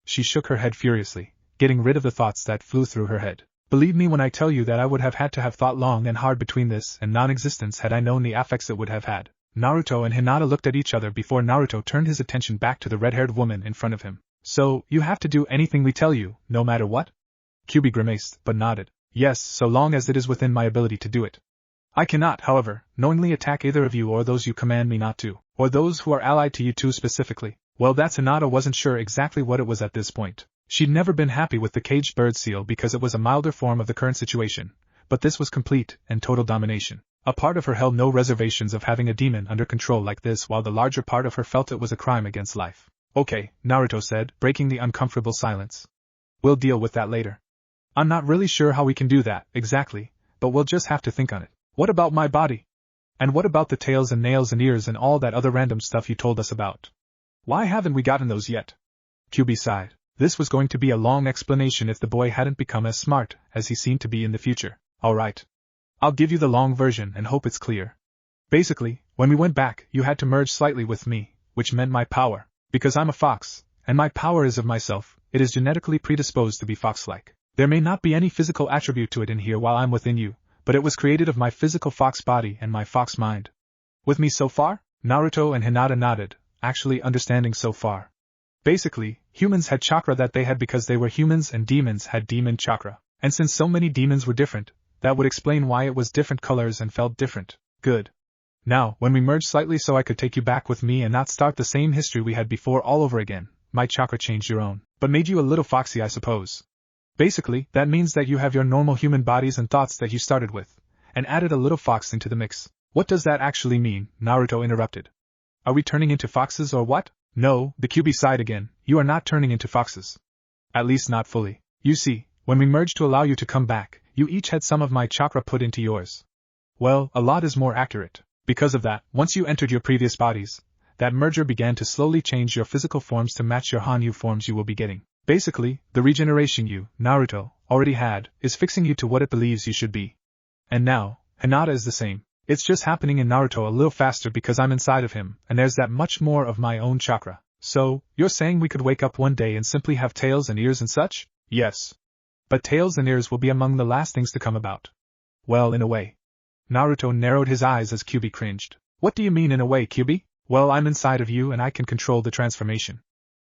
She shook her head furiously, getting rid of the thoughts that flew through her head. Believe me when I tell you that I would have had to have thought long and hard between this and non-existence had I known the affects it would have had. Naruto and Hinata looked at each other before Naruto turned his attention back to the red-haired woman in front of him. So, you have to do anything we tell you, no matter what? Kyuubi grimaced, but nodded. Yes, so long as it is within my ability to do it. I cannot, however, knowingly attack either of you or those you command me not to, or those who are allied to you two specifically. Well, that's Hinata wasn't sure exactly what it was at this point. She'd never been happy with the caged bird seal because it was a milder form of the current situation, but this was complete and total domination. A part of her held no reservations of having a demon under control like this, while the larger part of her felt it was a crime against life. Okay, Naruto said, breaking the uncomfortable silence. We'll deal with that later. I'm not really sure how we can do that, exactly, but we'll just have to think on it. What about my body? And what about the tails and nails and ears and all that other random stuff you told us about? Why haven't we gotten those yet? Kyuubi sighed. This was going to be a long explanation if the boy hadn't become as smart as he seemed to be in the future. Alright. I'll give you the long version and hope it's clear. Basically, when we went back, you had to merge slightly with me, which meant my power. Because I'm a fox, and my power is of myself, it is genetically predisposed to be fox-like. There may not be any physical attribute to it in here while I'm within you, but it was created of my physical fox body and my fox mind. With me so far? Naruto and Hinata nodded, actually understanding so far. Basically, humans had chakra that they had because they were humans and demons had demon chakra. And since so many demons were different, that would explain why it was different colors and felt different. Good. Now, when we merged slightly so I could take you back with me and not start the same history we had before all over again, my chakra changed your own, but made you a little foxy, I suppose. Basically, that means that you have your normal human bodies and thoughts that you started with, and added a little fox into the mix. What does that actually mean? Naruto interrupted. Are we turning into foxes or what? No, the Kyuubi sighed again, you are not turning into foxes. At least not fully. You see, when we merged to allow you to come back, you each had some of my chakra put into yours. Well, a lot is more accurate. Because of that, once you entered your previous bodies, that merger began to slowly change your physical forms to match your Hanyu forms you will be getting. Basically, the regeneration you, Naruto, already had, is fixing you to what it believes you should be. And now, Hinata is the same. It's just happening in Naruto a little faster because I'm inside of him, and there's that much more of my own chakra. So, you're saying we could wake up one day and simply have tails and ears and such? Yes. But tails and ears will be among the last things to come about. Well, in a way. Naruto narrowed his eyes as Kyuubi cringed. What do you mean in a way, Kyuubi? Well, I'm inside of you and I can control the transformation.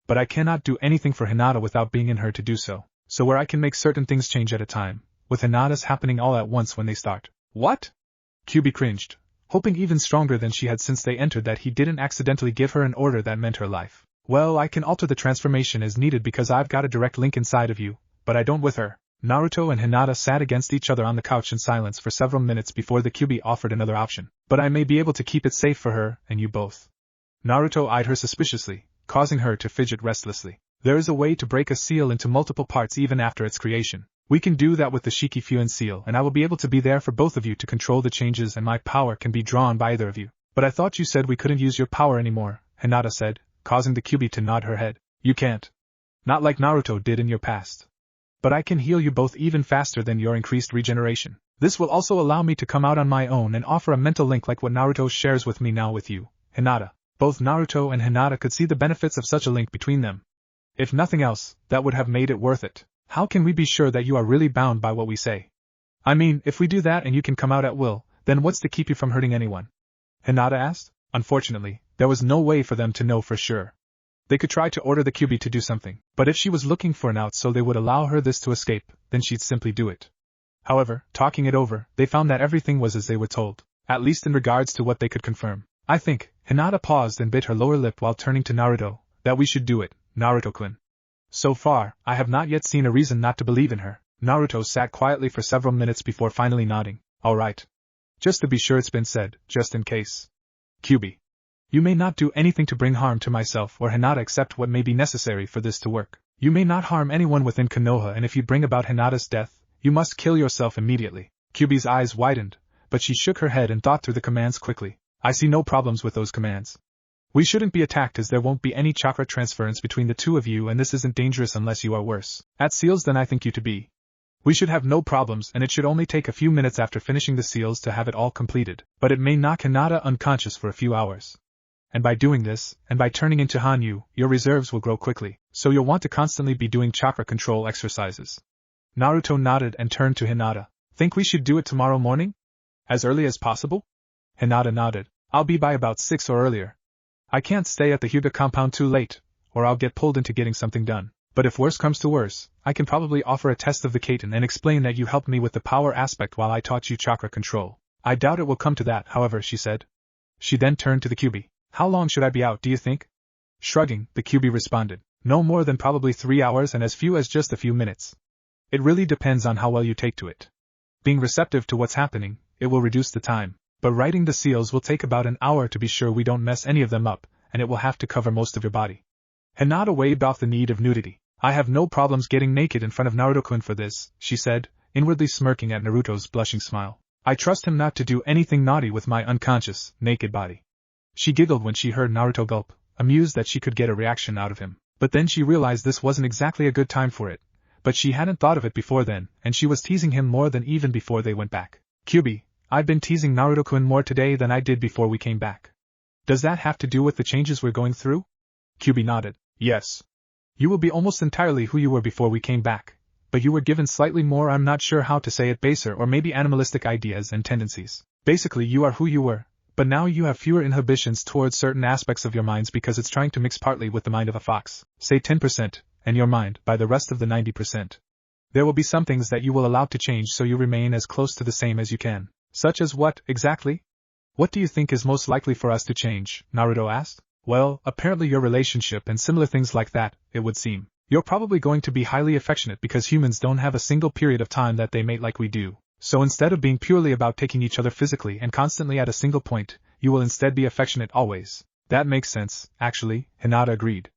But I cannot do anything for Hinata without being in her to do so. So where I can make certain things change at a time, with Hinata's happening all at once when they start. What? Kyuubi cringed, hoping even stronger than she had since they entered that he didn't accidentally give her an order that meant her life. Well, I can alter the transformation as needed because I've got a direct link inside of you, but I don't with her. Naruto and Hinata sat against each other on the couch in silence for several minutes before the Kyuubi offered another option. But I may be able to keep it safe for her and you both. Naruto eyed her suspiciously, causing her to fidget restlessly. There is a way to break a seal into multiple parts even after its creation. We can do that with the Shiki-Fuin seal and I will be able to be there for both of you to control the changes and my power can be drawn by either of you. But I thought you said we couldn't use your power anymore, Hinata said, causing the Kyuubi to nod her head. You can't. Not like Naruto did in your past. But I can heal you both even faster than your increased regeneration. This will also allow me to come out on my own and offer a mental link like what Naruto shares with me now with you, Hinata. Both Naruto and Hinata could see the benefits of such a link between them. If nothing else, that would have made it worth it. How can we be sure that you are really bound by what we say? I mean, if we do that and you can come out at will, then what's to keep you from hurting anyone? Hinata asked. Unfortunately, there was no way for them to know for sure. They could try to order the Kyuubi to do something, but if she was looking for an out so they would allow her this to escape, then she'd simply do it. However, talking it over, they found that everything was as they were told, at least in regards to what they could confirm. I think, Hinata paused and bit her lower lip while turning to Naruto, that we should do it, Naruto-kun. So far, I have not yet seen a reason not to believe in her. Naruto sat quietly for several minutes before finally nodding. All right. Just to be sure it's been said, just in case. Kyuubi. You may not do anything to bring harm to myself or Hinata except what may be necessary for this to work. You may not harm anyone within Konoha and if you bring about Hinata's death, you must kill yourself immediately. Kyuubi's eyes widened, but she shook her head and thought through the commands quickly. I see no problems with those commands. We shouldn't be attacked as there won't be any chakra transference between the two of you and this isn't dangerous unless you are worse at seals than I think you to be. We should have no problems and it should only take a few minutes after finishing the seals to have it all completed, but it may knock Hinata unconscious for a few hours. And by doing this, and by turning into Hanyu, your reserves will grow quickly, so you'll want to constantly be doing chakra control exercises. Naruto nodded and turned to Hinata. Think we should do it tomorrow morning? As early as possible? Hinata nodded. I'll be by about 6 or earlier. I can't stay at the Hyuga compound too late, or I'll get pulled into getting something done. But if worse comes to worse, I can probably offer a test of the Kaiten and explain that you helped me with the power aspect while I taught you chakra control. I doubt it will come to that, however, she said. She then turned to the Kyuubi. How long should I be out, do you think? Shrugging, the Kyuubi responded. No more than probably 3 hours and as few as just a few minutes. It really depends on how well you take to it. Being receptive to what's happening, it will reduce the time. But writing the seals will take about an hour to be sure we don't mess any of them up, and it will have to cover most of your body. Hinata waved off the need of nudity. I have no problems getting naked in front of Naruto-kun for this, she said, inwardly smirking at Naruto's blushing smile. I trust him not to do anything naughty with my unconscious, naked body. She giggled when she heard Naruto gulp, amused that she could get a reaction out of him. But then she realized this wasn't exactly a good time for it. But she hadn't thought of it before then, and she was teasing him more than even before they went back. Kyuubi, I've been teasing Naruto-kun more today than I did before we came back. Does that have to do with the changes we're going through? Kyuubi nodded. Yes. You will be almost entirely who you were before we came back, but you were given slightly more, I'm not sure how to say it, baser or maybe animalistic ideas and tendencies. Basically you are who you were, but now you have fewer inhibitions towards certain aspects of your minds because it's trying to mix partly with the mind of a fox, say 10%, and your mind by the rest of the 90%. There will be some things that you will allow to change so you remain as close to the same as you can. Such as what, exactly? What do you think is most likely for us to change? Naruto asked. Well, apparently your relationship and similar things like that, it would seem. You're probably going to be highly affectionate because humans don't have a single period of time that they mate like we do. So instead of being purely about taking each other physically and constantly at a single point, you will instead be affectionate always. That makes sense, actually, Hinata agreed.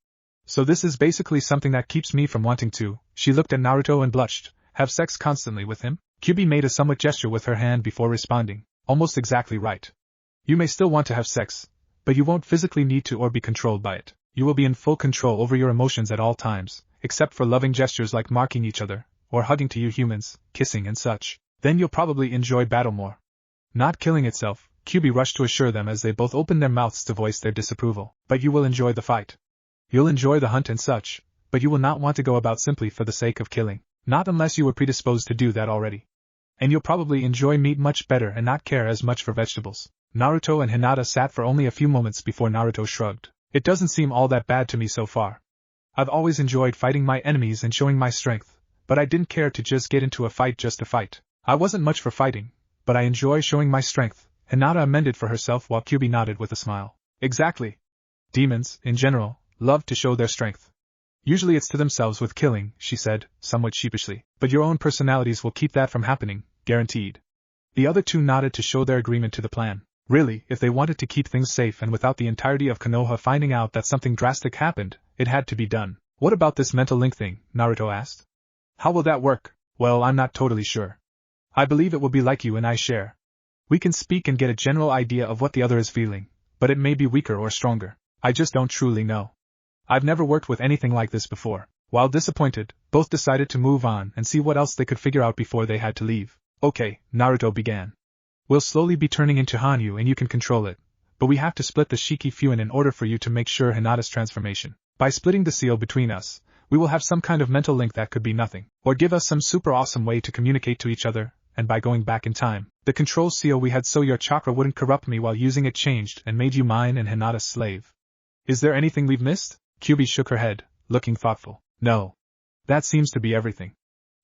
So this is basically something that keeps me from wanting to, she looked at Naruto and blushed, have sex constantly with him? Kyuubi made a somewhat gesture with her hand before responding. Almost exactly right. You may still want to have sex, but you won't physically need to or be controlled by it. You will be in full control over your emotions at all times, except for loving gestures like marking each other, or hugging to you humans, kissing and such. Then you'll probably enjoy battle more. Not killing itself, Kyuubi rushed to assure them as they both opened their mouths to voice their disapproval. But you will enjoy the fight. You'll enjoy the hunt and such, but you will not want to go about simply for the sake of killing. Not unless you were predisposed to do that already. And you'll probably enjoy meat much better and not care as much for vegetables. Naruto and Hinata sat for only a few moments before Naruto shrugged. It doesn't seem all that bad to me so far. I've always enjoyed fighting my enemies and showing my strength, but I didn't care to just get into a fight just to fight. I wasn't much for fighting, but I enjoy showing my strength, Hinata amended for herself while Kyuubi nodded with a smile. Exactly. Demons, in general, love to show their strength. Usually it's to themselves with killing, she said, somewhat sheepishly, but your own personalities will keep that from happening, guaranteed. The other two nodded to show their agreement to the plan. Really, if they wanted to keep things safe and without the entirety of Konoha finding out that something drastic happened, it had to be done. What about this mental link thing? Naruto asked. How will that work? Well, I'm not totally sure. I believe it will be like you and I share. We can speak and get a general idea of what the other is feeling, but it may be weaker or stronger. I just don't truly know. I've never worked with anything like this before. While disappointed, both decided to move on and see what else they could figure out before they had to leave. Okay, Naruto began. We'll slowly be turning into Hanyu and you can control it, but we have to split the Shiki Fuin in order for you to make sure Hinata's transformation. By splitting the seal between us, we will have some kind of mental link that could be nothing, or give us some super awesome way to communicate to each other, and by going back in time, the control seal we had so your chakra wouldn't corrupt me while using it changed and made you mine and Hinata's slave. Is there anything we've missed? Kyuubi shook her head, looking thoughtful. No. That seems to be everything.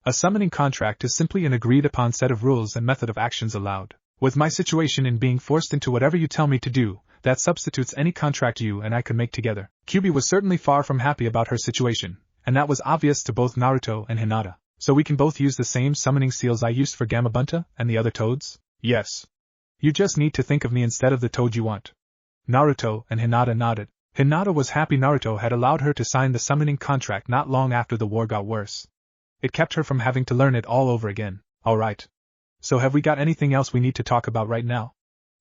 A summoning contract is simply an agreed-upon set of rules and method of actions allowed. With my situation in being forced into whatever you tell me to do, that substitutes any contract you and I could make together. Kyuubi was certainly far from happy about her situation, and that was obvious to both Naruto and Hinata. So we can both use the same summoning seals I used for Gamabunta and the other toads? Yes. You just need to think of me instead of the toad you want. Naruto and Hinata nodded. Hinata was happy Naruto had allowed her to sign the summoning contract not long after the war got worse. It kept her from having to learn it all over again. Alright. So have we got anything else we need to talk about right now?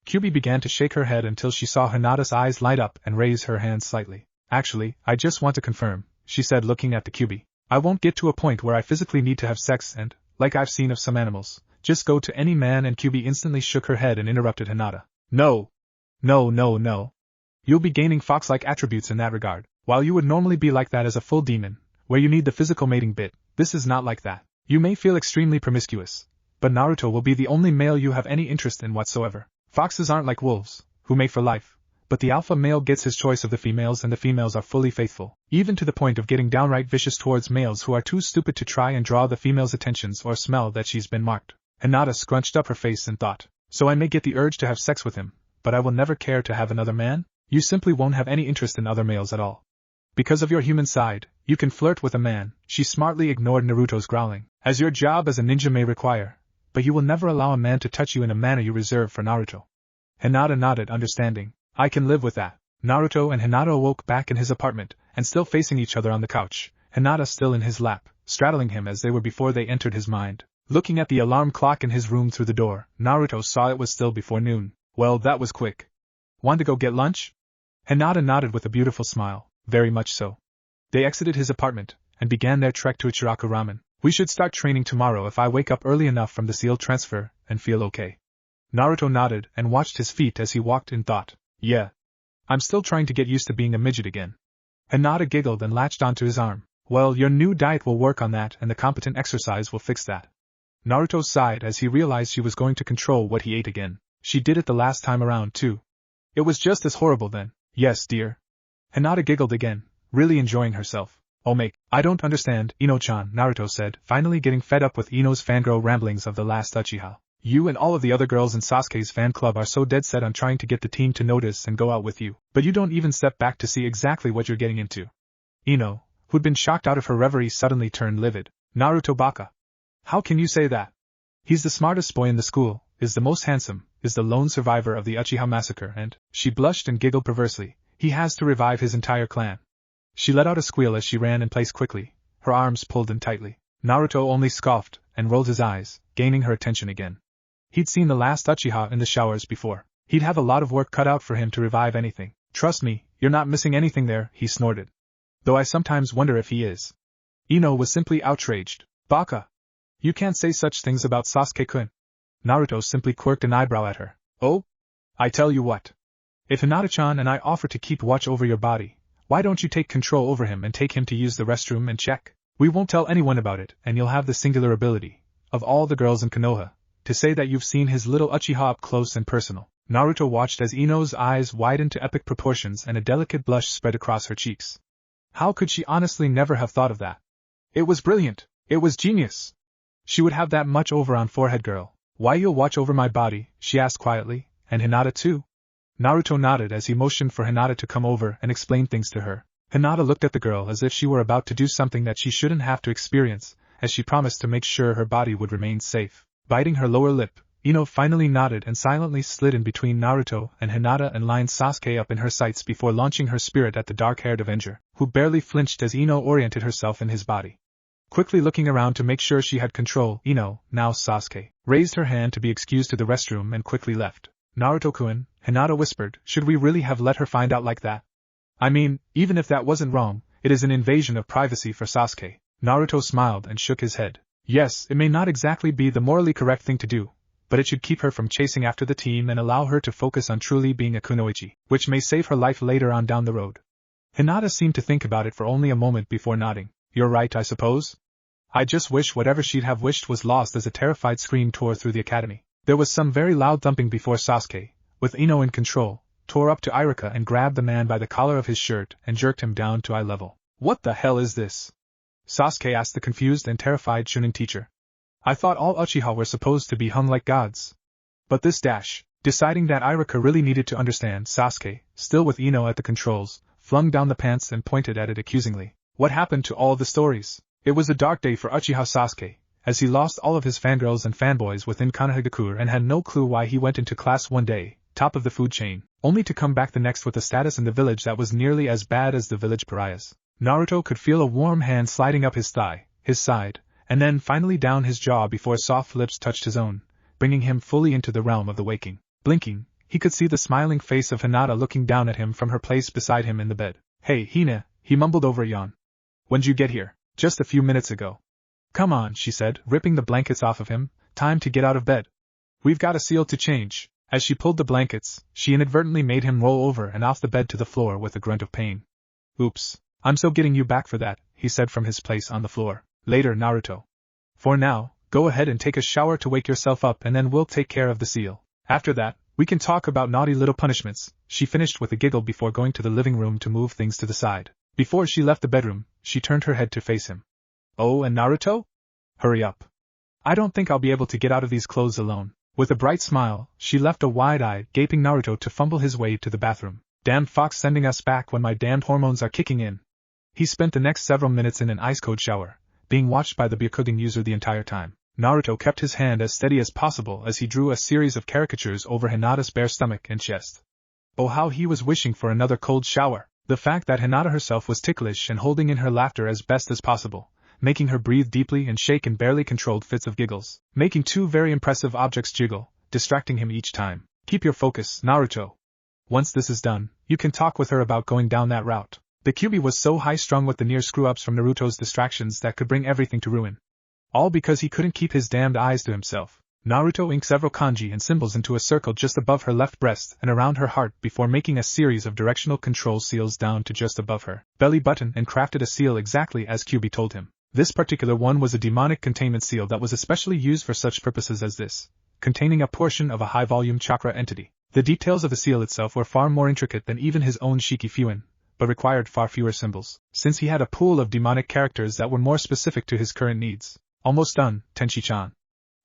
Kyuubi began to shake her head until she saw Hinata's eyes light up and raise her hands slightly. Actually, I just want to confirm, she said looking at the Kyuubi. I won't get to a point where I physically need to have sex and, like I've seen of some animals, just go to any man and Kyuubi instantly shook her head and interrupted Hinata. No. No. You'll be gaining fox-like attributes in that regard. While you would normally be like that as a full demon, where you need the physical mating bit, this is not like that. You may feel extremely promiscuous, but Naruto will be the only male you have any interest in whatsoever. Foxes aren't like wolves, who mate for life, but the alpha male gets his choice of the females and the females are fully faithful, even to the point of getting downright vicious towards males who are too stupid to try and draw the female's attentions or smell that she's been marked. Hinata scrunched up her face and thought, so I may get the urge to have sex with him, but I will never care to have another man? You simply won't have any interest in other males at all. Because of your human side, you can flirt with a man, she smartly ignored Naruto's growling, as your job as a ninja may require, but you will never allow a man to touch you in a manner you reserve for Naruto. Hinata nodded, understanding. I can live with that. Naruto and Hinata awoke back in his apartment, and still facing each other on the couch, Hinata still in his lap, straddling him as they were before they entered his mind. Looking at the alarm clock in his room through the door, Naruto saw it was still before noon. Well, that was quick. Want to go get lunch? Hinata nodded with a beautiful smile. Very much so. They exited his apartment, and began their trek to Ichiraku Ramen. We should start training tomorrow if I wake up early enough from the sealed transfer, and feel okay. Naruto nodded and watched his feet as he walked in thought. Yeah. I'm still trying to get used to being a midget again. Hinata giggled and latched onto his arm. Well, your new diet will work on that and the competent exercise will fix that. Naruto sighed as he realized she was going to control what he ate again. She did it the last time around too. It was just as horrible then. Yes, dear. Hinata giggled again, really enjoying herself. Oh I don't understand, Ino-chan, Naruto said, finally getting fed up with Ino's fangirl ramblings of the last Uchiha. You and all of the other girls in Sasuke's fan club are so dead set on trying to get the team to notice and go out with you, but you don't even step back to see exactly what you're getting into. Ino, who'd been shocked out of her reverie, suddenly turned livid. Naruto baka. How can you say that? He's the smartest boy in the school, is the most handsome, is the lone survivor of the Uchiha massacre, and, she blushed and giggled perversely, he has to revive his entire clan. She let out a squeal as she ran in place quickly, her arms pulled in tightly. Naruto only scoffed and rolled his eyes, gaining her attention again. He'd seen the last Uchiha in the showers before. He'd have a lot of work cut out for him to revive anything. Trust me, you're not missing anything there, he snorted. Though I sometimes wonder if he is. Ino was simply outraged. Baka! You can't say such things about Sasuke-kun. Naruto simply quirked an eyebrow at her. Oh? I tell you what. If Hinata-chan and I offer to keep watch over your body, why don't you take control over him and take him to use the restroom and check? We won't tell anyone about it, and you'll have the singular ability, of all the girls in Konoha, to say that you've seen his little Uchiha up close and personal. Naruto watched as Ino's eyes widened to epic proportions and a delicate blush spread across her cheeks. How could she honestly never have thought of that? It was brilliant. It was genius. She would have that much over on forehead girl. Why you'll watch over my body, she asked quietly, and Hinata too? Naruto nodded as he motioned for Hinata to come over and explain things to her. Hinata looked at the girl as if she were about to do something that she shouldn't have to experience, as she promised to make sure her body would remain safe. Biting her lower lip, Ino finally nodded and silently slid in between Naruto and Hinata and lined Sasuke up in her sights before launching her spirit at the dark-haired Avenger, who barely flinched as Ino oriented herself in his body. Quickly looking around to make sure she had control, Ino, now Sasuke, raised her hand to be excused to the restroom and quickly left. Naruto-kun, Hinata whispered, should we really have let her find out like that? I mean, even if that wasn't wrong, it is an invasion of privacy for Sasuke. Naruto smiled and shook his head. Yes, it may not exactly be the morally correct thing to do, but it should keep her from chasing after the team and allow her to focus on truly being a kunoichi, which may save her life later on down the road. Hinata seemed to think about it for only a moment before nodding. You're right, I suppose? I just wish whatever she'd have wished was lost as a terrified scream tore through the academy. There was some very loud thumping before Sasuke, with Ino in control, tore up to Irika and grabbed the man by the collar of his shirt and jerked him down to eye level. What the hell is this? Sasuke asked the confused and terrified Chunin teacher. I thought all Uchiha were supposed to be hung like gods. But this dash, deciding that Irika really needed to understand, Sasuke, still with Ino at the controls, flung down the pants and pointed at it accusingly. What happened to all the stories? It was a dark day for Uchiha Sasuke, as he lost all of his fangirls and fanboys within Konohagakure and had no clue why he went into class one day, top of the food chain, only to come back the next with a status in the village that was nearly as bad as the village pariahs. Naruto could feel a warm hand sliding up his thigh, his side, and then finally down his jaw before soft lips touched his own, bringing him fully into the realm of the waking. Blinking, he could see the smiling face of Hinata looking down at him from her place beside him in the bed. Hey, Hina, he mumbled over a yawn. When'd you get here? Just a few minutes ago. Come on, she said, ripping the blankets off of him, time to get out of bed. We've got a seal to change. As she pulled the blankets, she inadvertently made him roll over and off the bed to the floor with a grunt of pain. Oops, I'm so getting you back for that, he said from his place on the floor. Later, Naruto. For now, go ahead and take a shower to wake yourself up and then we'll take care of the seal. After that, we can talk about naughty little punishments, she finished with a giggle before going to the living room to move things to the side. Before she left the bedroom, she turned her head to face him. Oh, and Naruto? Hurry up. I don't think I'll be able to get out of these clothes alone. With a bright smile, she left a wide-eyed, gaping Naruto to fumble his way to the bathroom. Damn fox sending us back when my damned hormones are kicking in. He spent the next several minutes in an ice-cold shower, being watched by the Byakugan user the entire time. Naruto kept his hand as steady as possible as he drew a series of caricatures over Hinata's bare stomach and chest. Oh, how he was wishing for another cold shower. The fact that Hinata herself was ticklish and holding in her laughter as best as possible, making her breathe deeply and shake in barely controlled fits of giggles, making two very impressive objects jiggle, distracting him each time. Keep your focus, Naruto. Once this is done, you can talk with her about going down that route. The Kyuubi was so high-strung with the near screw-ups from Naruto's distractions that could bring everything to ruin. All because he couldn't keep his damned eyes to himself. Naruto inked several kanji and symbols into a circle just above her left breast and around her heart before making a series of directional control seals down to just above her belly button and crafted a seal exactly as Kyuubi told him. This particular one was a demonic containment seal that was especially used for such purposes as this, containing a portion of a high-volume chakra entity. The details of the seal itself were far more intricate than even his own Shiki Fuin, but required far fewer symbols, since he had a pool of demonic characters that were more specific to his current needs. Almost done, Tenshi-chan.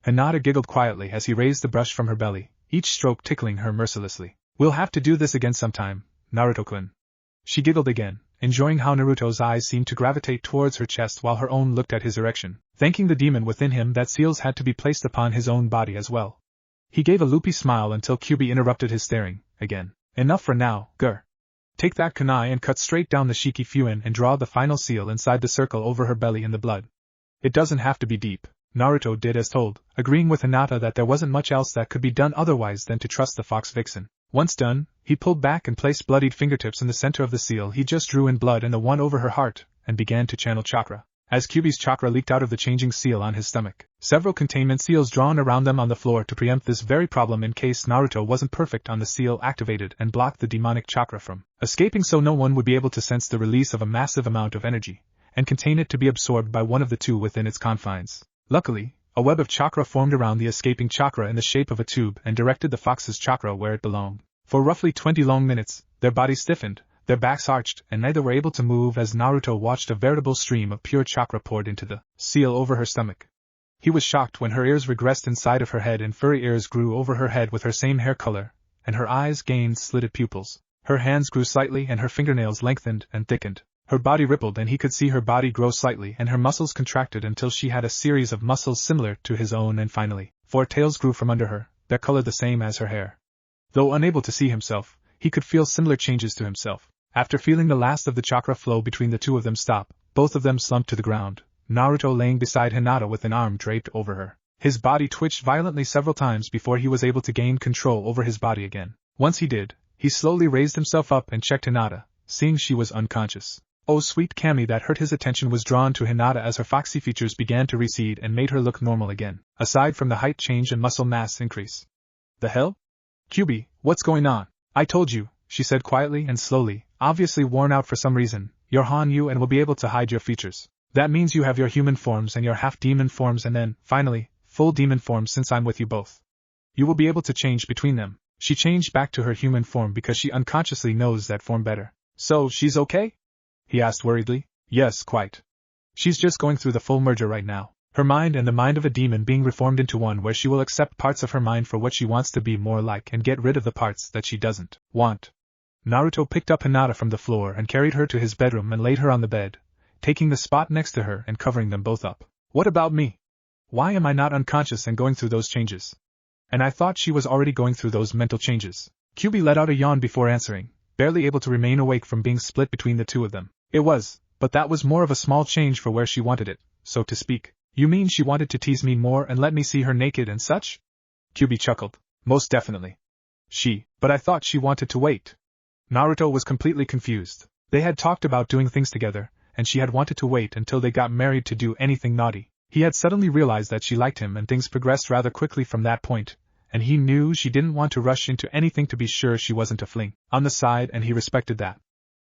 Hinata giggled quietly as he raised the brush from her belly, each stroke tickling her mercilessly. We'll have to do this again sometime, Naruto-kun. She giggled again, enjoying how Naruto's eyes seemed to gravitate towards her chest while her own looked at his erection, thanking the demon within him that seals had to be placed upon his own body as well. He gave a loopy smile until Kyuubi interrupted his staring, again. Enough for now, Gur. Take that kunai and cut straight down the Shiki Fuin and draw the final seal inside the circle over her belly in the blood. It doesn't have to be deep. Naruto did as told, agreeing with Hinata that there wasn't much else that could be done otherwise than to trust the fox vixen. Once done, he pulled back and placed bloodied fingertips in the center of the seal he just drew in blood and the one over her heart, and began to channel chakra. As Kyuubi's chakra leaked out of the changing seal on his stomach, several containment seals drawn around them on the floor to preempt this very problem in case Naruto wasn't perfect on the seal activated and blocked the demonic chakra from escaping so no one would be able to sense the release of a massive amount of energy, and contain it to be absorbed by one of the two within its confines. Luckily, a web of chakra formed around the escaping chakra in the shape of a tube and directed the fox's chakra where it belonged. For roughly 20 long minutes, their bodies stiffened, their backs arched, and neither were able to move as Naruto watched a veritable stream of pure chakra poured into the seal over her stomach. He was shocked when her ears regressed inside of her head and furry ears grew over her head with her same hair color, and her eyes gained slitted pupils. Her hands grew slightly and her fingernails lengthened and thickened. Her body rippled and he could see her body grow slightly and her muscles contracted until she had a series of muscles similar to his own and finally, 4 tails grew from under her, their color the same as her hair. Though unable to see himself, he could feel similar changes to himself. After feeling the last of the chakra flow between the two of them stop, both of them slumped to the ground, Naruto laying beside Hinata with an arm draped over her. His body twitched violently several times before he was able to gain control over his body again. Once he did, he slowly raised himself up and checked Hinata, seeing she was unconscious. Oh sweet Kami that hurt his attention was drawn to Hinata as her foxy features began to recede and made her look normal again, aside from the height change and muscle mass increase. The hell? Kyuubi, what's going on? I told you, she said quietly and slowly, obviously worn out for some reason, you're Han-Yu and will be able to hide your features. That means you have your human forms and your half-demon forms and then, finally, full demon forms since I'm with you both. You will be able to change between them. She changed back to her human form because she unconsciously knows that form better. So, she's okay? He asked worriedly. Yes, quite. She's just going through the full merger right now. Her mind and the mind of a demon being reformed into one where she will accept parts of her mind for what she wants to be more like and get rid of the parts that she doesn't want. Naruto picked up Hinata from the floor and carried her to his bedroom and laid her on the bed, taking the spot next to her and covering them both up. What about me? Why am I not unconscious and going through those changes? And I thought she was already going through those mental changes. Kyuubi let out a yawn before answering, barely able to remain awake from being split between the two of them. It was, but that was more of a small change for where she wanted it, so to speak. You mean she wanted to tease me more and let me see her naked and such? Kyuubi chuckled. Most definitely. But I thought she wanted to wait. Naruto was completely confused. They had talked about doing things together, and she had wanted to wait until they got married to do anything naughty. He had suddenly realized that she liked him and things progressed rather quickly from that point, and he knew she didn't want to rush into anything to be sure she wasn't a fling on the side and he respected that.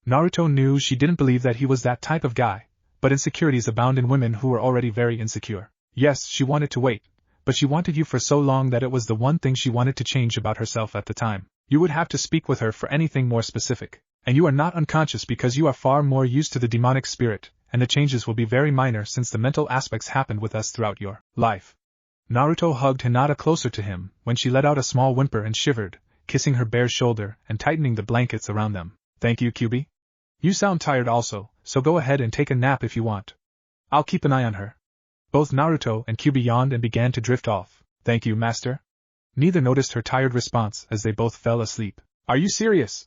Naruto knew she didn't believe that he was that type of guy, but insecurities abound in women who were already very insecure. Yes, she wanted to wait, but she wanted you for so long that it was the one thing she wanted to change about herself at the time. You would have to speak with her for anything more specific, and you are not unconscious because you are far more used to the demonic spirit, and the changes will be very minor since the mental aspects happened with us throughout your life. Naruto hugged Hinata closer to him when she let out a small whimper and shivered, kissing her bare shoulder and tightening the blankets around them. Thank you, Kyuubi. You sound tired also, so go ahead and take a nap if you want. I'll keep an eye on her. Both Naruto and Kyuubi yawned and began to drift off. Thank you, master. Neither noticed her tired response as they both fell asleep. Are you serious?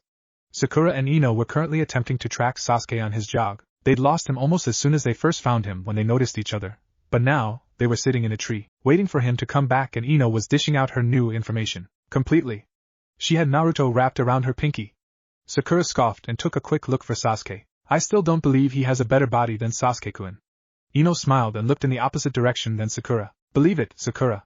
Sakura and Ino were currently attempting to track Sasuke on his jog. They'd lost him almost as soon as they first found him when they noticed each other, but now, they were sitting in a tree, waiting for him to come back and Ino was dishing out her new information. Completely. She had Naruto wrapped around her pinky. Sakura scoffed and took a quick look for Sasuke. I still don't believe he has a better body than Sasuke-kun. Ino smiled and looked in the opposite direction than Sakura. Believe it, Sakura.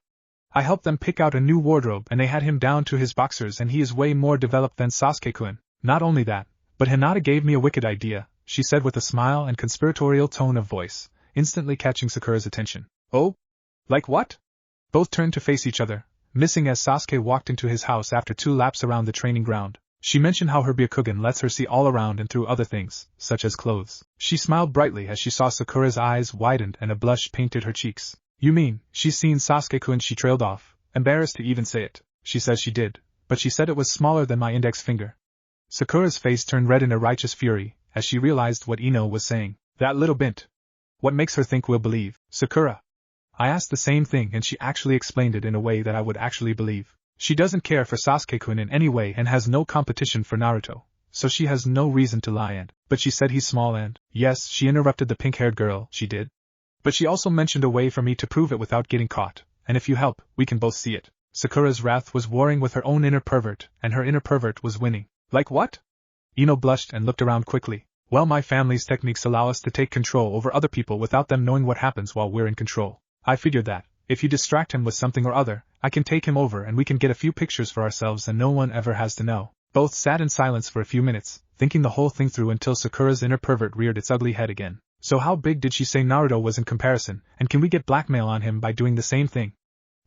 I helped them pick out a new wardrobe and they had him down to his boxers and he is way more developed than Sasuke-kun. Not only that, but Hinata gave me a wicked idea, she said with a smile and conspiratorial tone of voice, instantly catching Sakura's attention. Oh? Like what? Both turned to face each other, missing as Sasuke walked into his house after 2 laps around the training ground. She mentioned how her Byakugan lets her see all around and through other things, such as clothes. She smiled brightly as she saw Sakura's eyes widened and a blush painted her cheeks. You mean, she's seen Sasuke-kun? She trailed off, embarrassed to even say it. She says she did, but she said it was smaller than my index finger. Sakura's face turned red in a righteous fury, as she realized what Ino was saying. That little bint. What makes her think we'll believe? Sakura. I asked the same thing and she actually explained it in a way that I would actually believe. She doesn't care for Sasuke-kun in any way and has no competition for Naruto, so she has no reason to lie and, but she said he's small and, yes, she interrupted the pink-haired girl, she did. But she also mentioned a way for me to prove it without getting caught, and if you help, we can both see it. Sakura's wrath was warring with her own inner pervert, and her inner pervert was winning. Like what? Ino blushed and looked around quickly. Well, my family's techniques allow us to take control over other people without them knowing what happens while we're in control. I figured that, if you distract him with something or other, I can take him over and we can get a few pictures for ourselves and no one ever has to know. Both sat in silence for a few minutes, thinking the whole thing through until Sakura's inner pervert reared its ugly head again. So how big did she say Naruto was in comparison, and can we get blackmail on him by doing the same thing?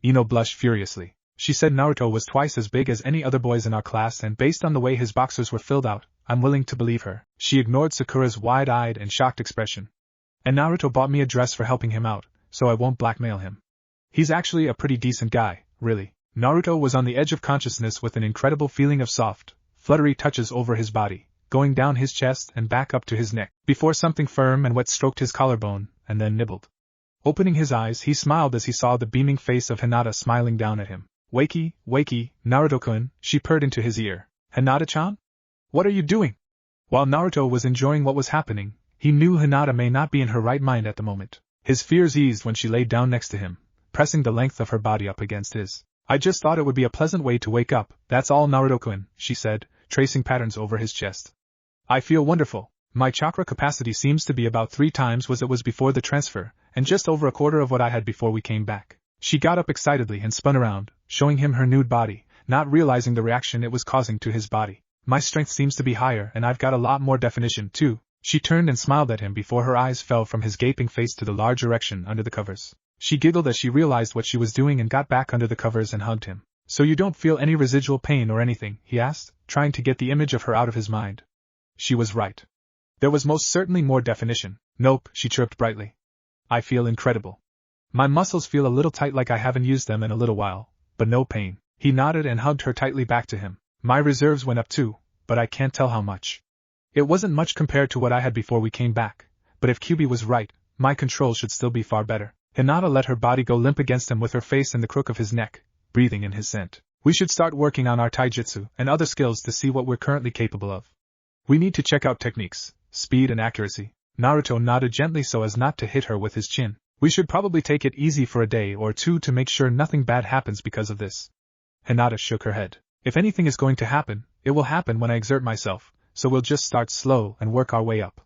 Ino blushed furiously. She said Naruto was twice as big as any other boys in our class and based on the way his boxers were filled out, I'm willing to believe her. She ignored Sakura's wide-eyed and shocked expression. And Naruto bought me a dress for helping him out, so I won't blackmail him. He's actually a pretty decent guy, really. Naruto was on the edge of consciousness with an incredible feeling of soft, fluttery touches over his body, going down his chest and back up to his neck, before something firm and wet stroked his collarbone, and then nibbled. Opening his eyes, he smiled as he saw the beaming face of Hinata smiling down at him. Wakey, Naruto-kun, she purred into his ear. Hinata-chan? What are you doing? While Naruto was enjoying what was happening, he knew Hinata may not be in her right mind at the moment. His fears eased when she laid down next to him, pressing the length of her body up against his. I just thought it would be a pleasant way to wake up, that's all Naruto-kun, she said, tracing patterns over his chest. I feel wonderful. My chakra capacity seems to be about 3 times what it was before the transfer, and just over a quarter of what I had before we came back. She got up excitedly and spun around, showing him her nude body, not realizing the reaction it was causing to his body. My strength seems to be higher and I've got a lot more definition, too. She turned and smiled at him before her eyes fell from his gaping face to the large erection under the covers. She giggled as she realized what she was doing and got back under the covers and hugged him. So you don't feel any residual pain or anything, he asked, trying to get the image of her out of his mind. She was right. There was most certainly more definition. Nope, she chirped brightly. I feel incredible. My muscles feel a little tight like I haven't used them in a little while, but no pain. He nodded and hugged her tightly back to him. My reserves went up too, but I can't tell how much. It wasn't much compared to what I had before we came back, but if Kyuubi was right, my control should still be far better. Hinata let her body go limp against him with her face in the crook of his neck, breathing in his scent. We should start working on our taijutsu and other skills to see what we're currently capable of. We need to check out techniques, speed and accuracy. Naruto nodded gently so as not to hit her with his chin. We should probably take it easy for a day or two to make sure nothing bad happens because of this. Hinata shook her head. If anything is going to happen, it will happen when I exert myself, so we'll just start slow and work our way up.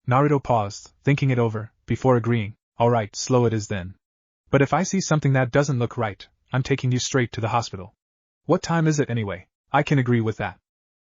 Naruto paused, thinking it over, before agreeing. Alright, slow it is then. But if I see something that doesn't look right, I'm taking you straight to the hospital. What time is it anyway? I can agree with that.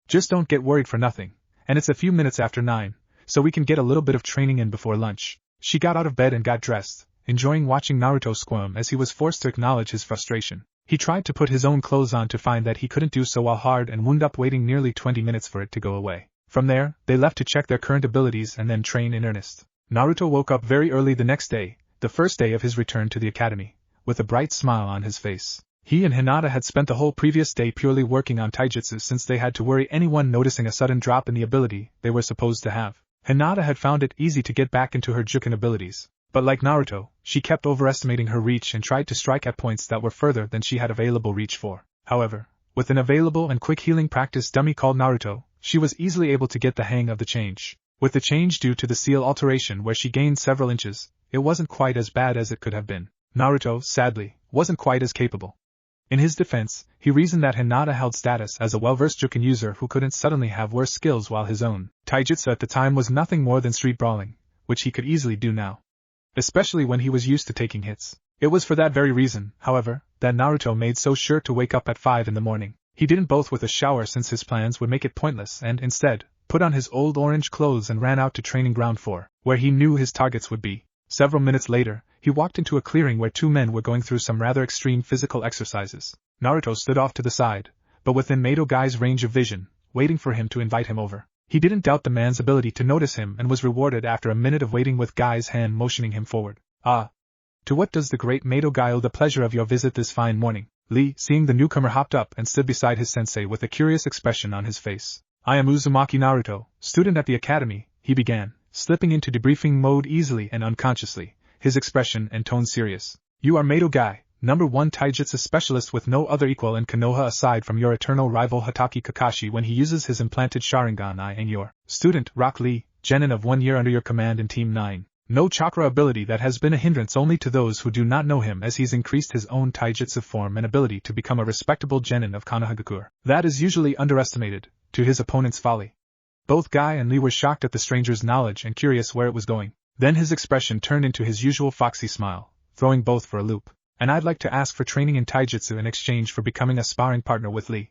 Just don't get worried for nothing, and it's a few minutes after 9, so we can get a little bit of training in before lunch. She got out of bed and got dressed, enjoying watching Naruto squirm as he was forced to acknowledge his frustration. He tried to put his own clothes on to find that he couldn't do so while hard and wound up waiting nearly 20 minutes for it to go away. From there, they left to check their current abilities and then train in earnest. Naruto woke up very early the next day, the first day of his return to the academy, with a bright smile on his face. He and Hinata had spent the whole previous day purely working on taijutsu since they had to worry anyone noticing a sudden drop in the ability they were supposed to have. Hinata had found it easy to get back into her Juken abilities, but like Naruto, she kept overestimating her reach and tried to strike at points that were further than she had available reach for. However, with an available and quick healing practice dummy called Naruto, she was easily able to get the hang of the change. With the change due to the seal alteration where she gained several inches, it wasn't quite as bad as it could have been. Naruto, sadly, wasn't quite as capable. In his defense, he reasoned that Hinata held status as a well-versed Juken user who couldn't suddenly have worse skills, while his own taijutsu at the time was nothing more than street brawling, which he could easily do now. Especially when he was used to taking hits. It was for that very reason, however, that Naruto made so sure to wake up at 5 in the morning. He didn't bother with a shower since his plans would make it pointless, and instead, put on his old orange clothes and ran out to training ground 4, where he knew his targets would be. Several minutes later, he walked into a clearing where 2 men were going through some rather extreme physical exercises. Naruto stood off to the side, but within Mato Guy's range of vision, waiting for him to invite him over. He didn't doubt the man's ability to notice him and was rewarded after a minute of waiting with Guy's hand motioning him forward. "Ah. To what does the great Mato Guy owe the pleasure of your visit this fine morning?" Lee, seeing the newcomer, hopped up and stood beside his sensei with a curious expression on his face. "I am Uzumaki Naruto, student at the academy," he began, slipping into debriefing mode easily and unconsciously, his expression and tone serious. "You are Mato Guy, #1 taijutsu specialist with no other equal in Konoha aside from your eternal rival Hokage Kakashi when he uses his implanted Sharingan. I am your student, Rock Lee, genin of 1 year under your command in Team 9. No chakra ability that has been a hindrance only to those who do not know him, as he's increased his own taijutsu form and ability to become a respectable genin of Konohagakure. That is usually underestimated, to his opponent's folly." Both Guy and Lee were shocked at the stranger's knowledge and curious where it was going. Then his expression turned into his usual foxy smile, throwing both for a loop. "And I'd like to ask for training in taijutsu in exchange for becoming a sparring partner with Lee."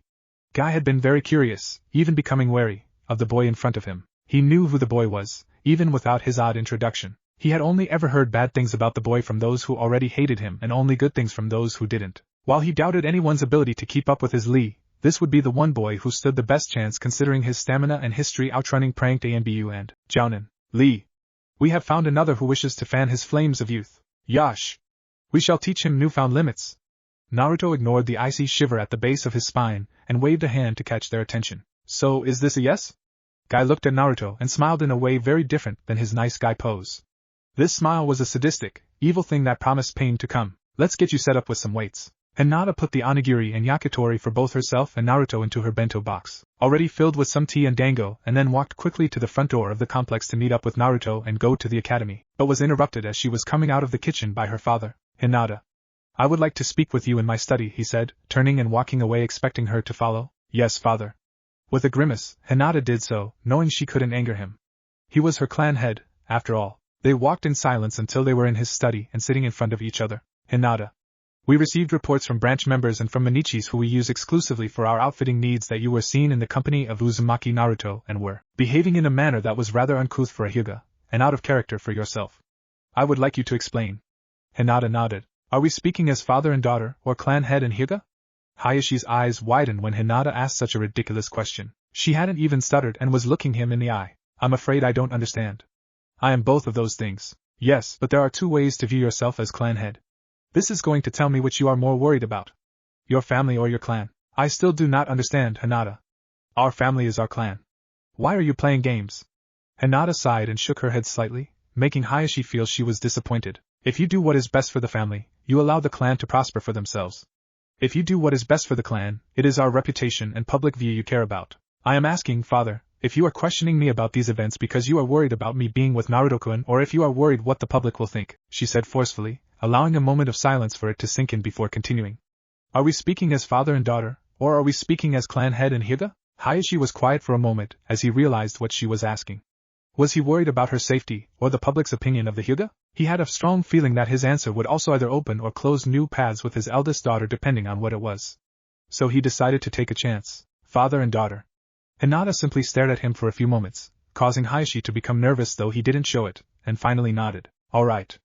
Guy had been very curious, even becoming wary, of the boy in front of him. He knew who the boy was, even without his odd introduction. He had only ever heard bad things about the boy from those who already hated him and only good things from those who didn't. While he doubted anyone's ability to keep up with his Lee, this would be the one boy who stood the best chance considering his stamina and history outrunning pranked ANBU and Jounin. "Lee. We have found another who wishes to fan his flames of youth. Yash. We shall teach him newfound limits." Naruto ignored the icy shiver at the base of his spine and waved a hand to catch their attention. "So is this a yes?" Guy looked at Naruto and smiled in a way very different than his nice guy pose. This smile was a sadistic, evil thing that promised pain to come. "Let's get you set up with some weights." Hinata put the onigiri and yakitori for both herself and Naruto into her bento box, already filled with some tea and dango, and then walked quickly to the front door of the complex to meet up with Naruto and go to the academy, but was interrupted as she was coming out of the kitchen by her father. "Hinata. I would like to speak with you in my study," he said, turning and walking away expecting her to follow. "Yes, father." With a grimace, Hinata did so, knowing she couldn't anger him. He was her clan head, after all. They walked in silence until they were in his study and sitting in front of each other. "Hinata. We received reports from branch members and from Minichis who we use exclusively for our outfitting needs that you were seen in the company of Uzumaki Naruto and were behaving in a manner that was rather uncouth for a Hyuga, and out of character for yourself. I would like you to explain." Hinata nodded. "Are we speaking as father and daughter, or clan head and Hyuga?" Hayashi's eyes widened when Hinata asked such a ridiculous question. She hadn't even stuttered and was looking him in the eye. "I'm afraid I don't understand." "I am both of those things." "Yes, but there are 2 ways to view yourself as clan head. This is going to tell me which you are more worried about. Your family or your clan." "I still do not understand, Hinata." "Our family is our clan. Why are you playing games?" Hinata sighed and shook her head slightly, making Hayashi feel she was disappointed. "If you do what is best for the family, you allow the clan to prosper for themselves. If you do what is best for the clan, it is our reputation and public view you care about. I am asking, father, if you are questioning me about these events because you are worried about me being with Naruto-kun or if you are worried what the public will think," she said forcefully, allowing a moment of silence for it to sink in before continuing. "Are we speaking as father and daughter, or are we speaking as clan head and Hyuga?" Hayashi was quiet for a moment as he realized what she was asking. Was he worried about her safety, or the public's opinion of the Hyuga? He had a strong feeling that his answer would also either open or close new paths with his eldest daughter depending on what it was. So he decided to take a chance. "Father and daughter." Hinata simply stared at him for a few moments, causing Hayashi to become nervous though he didn't show it, and finally nodded. "All right."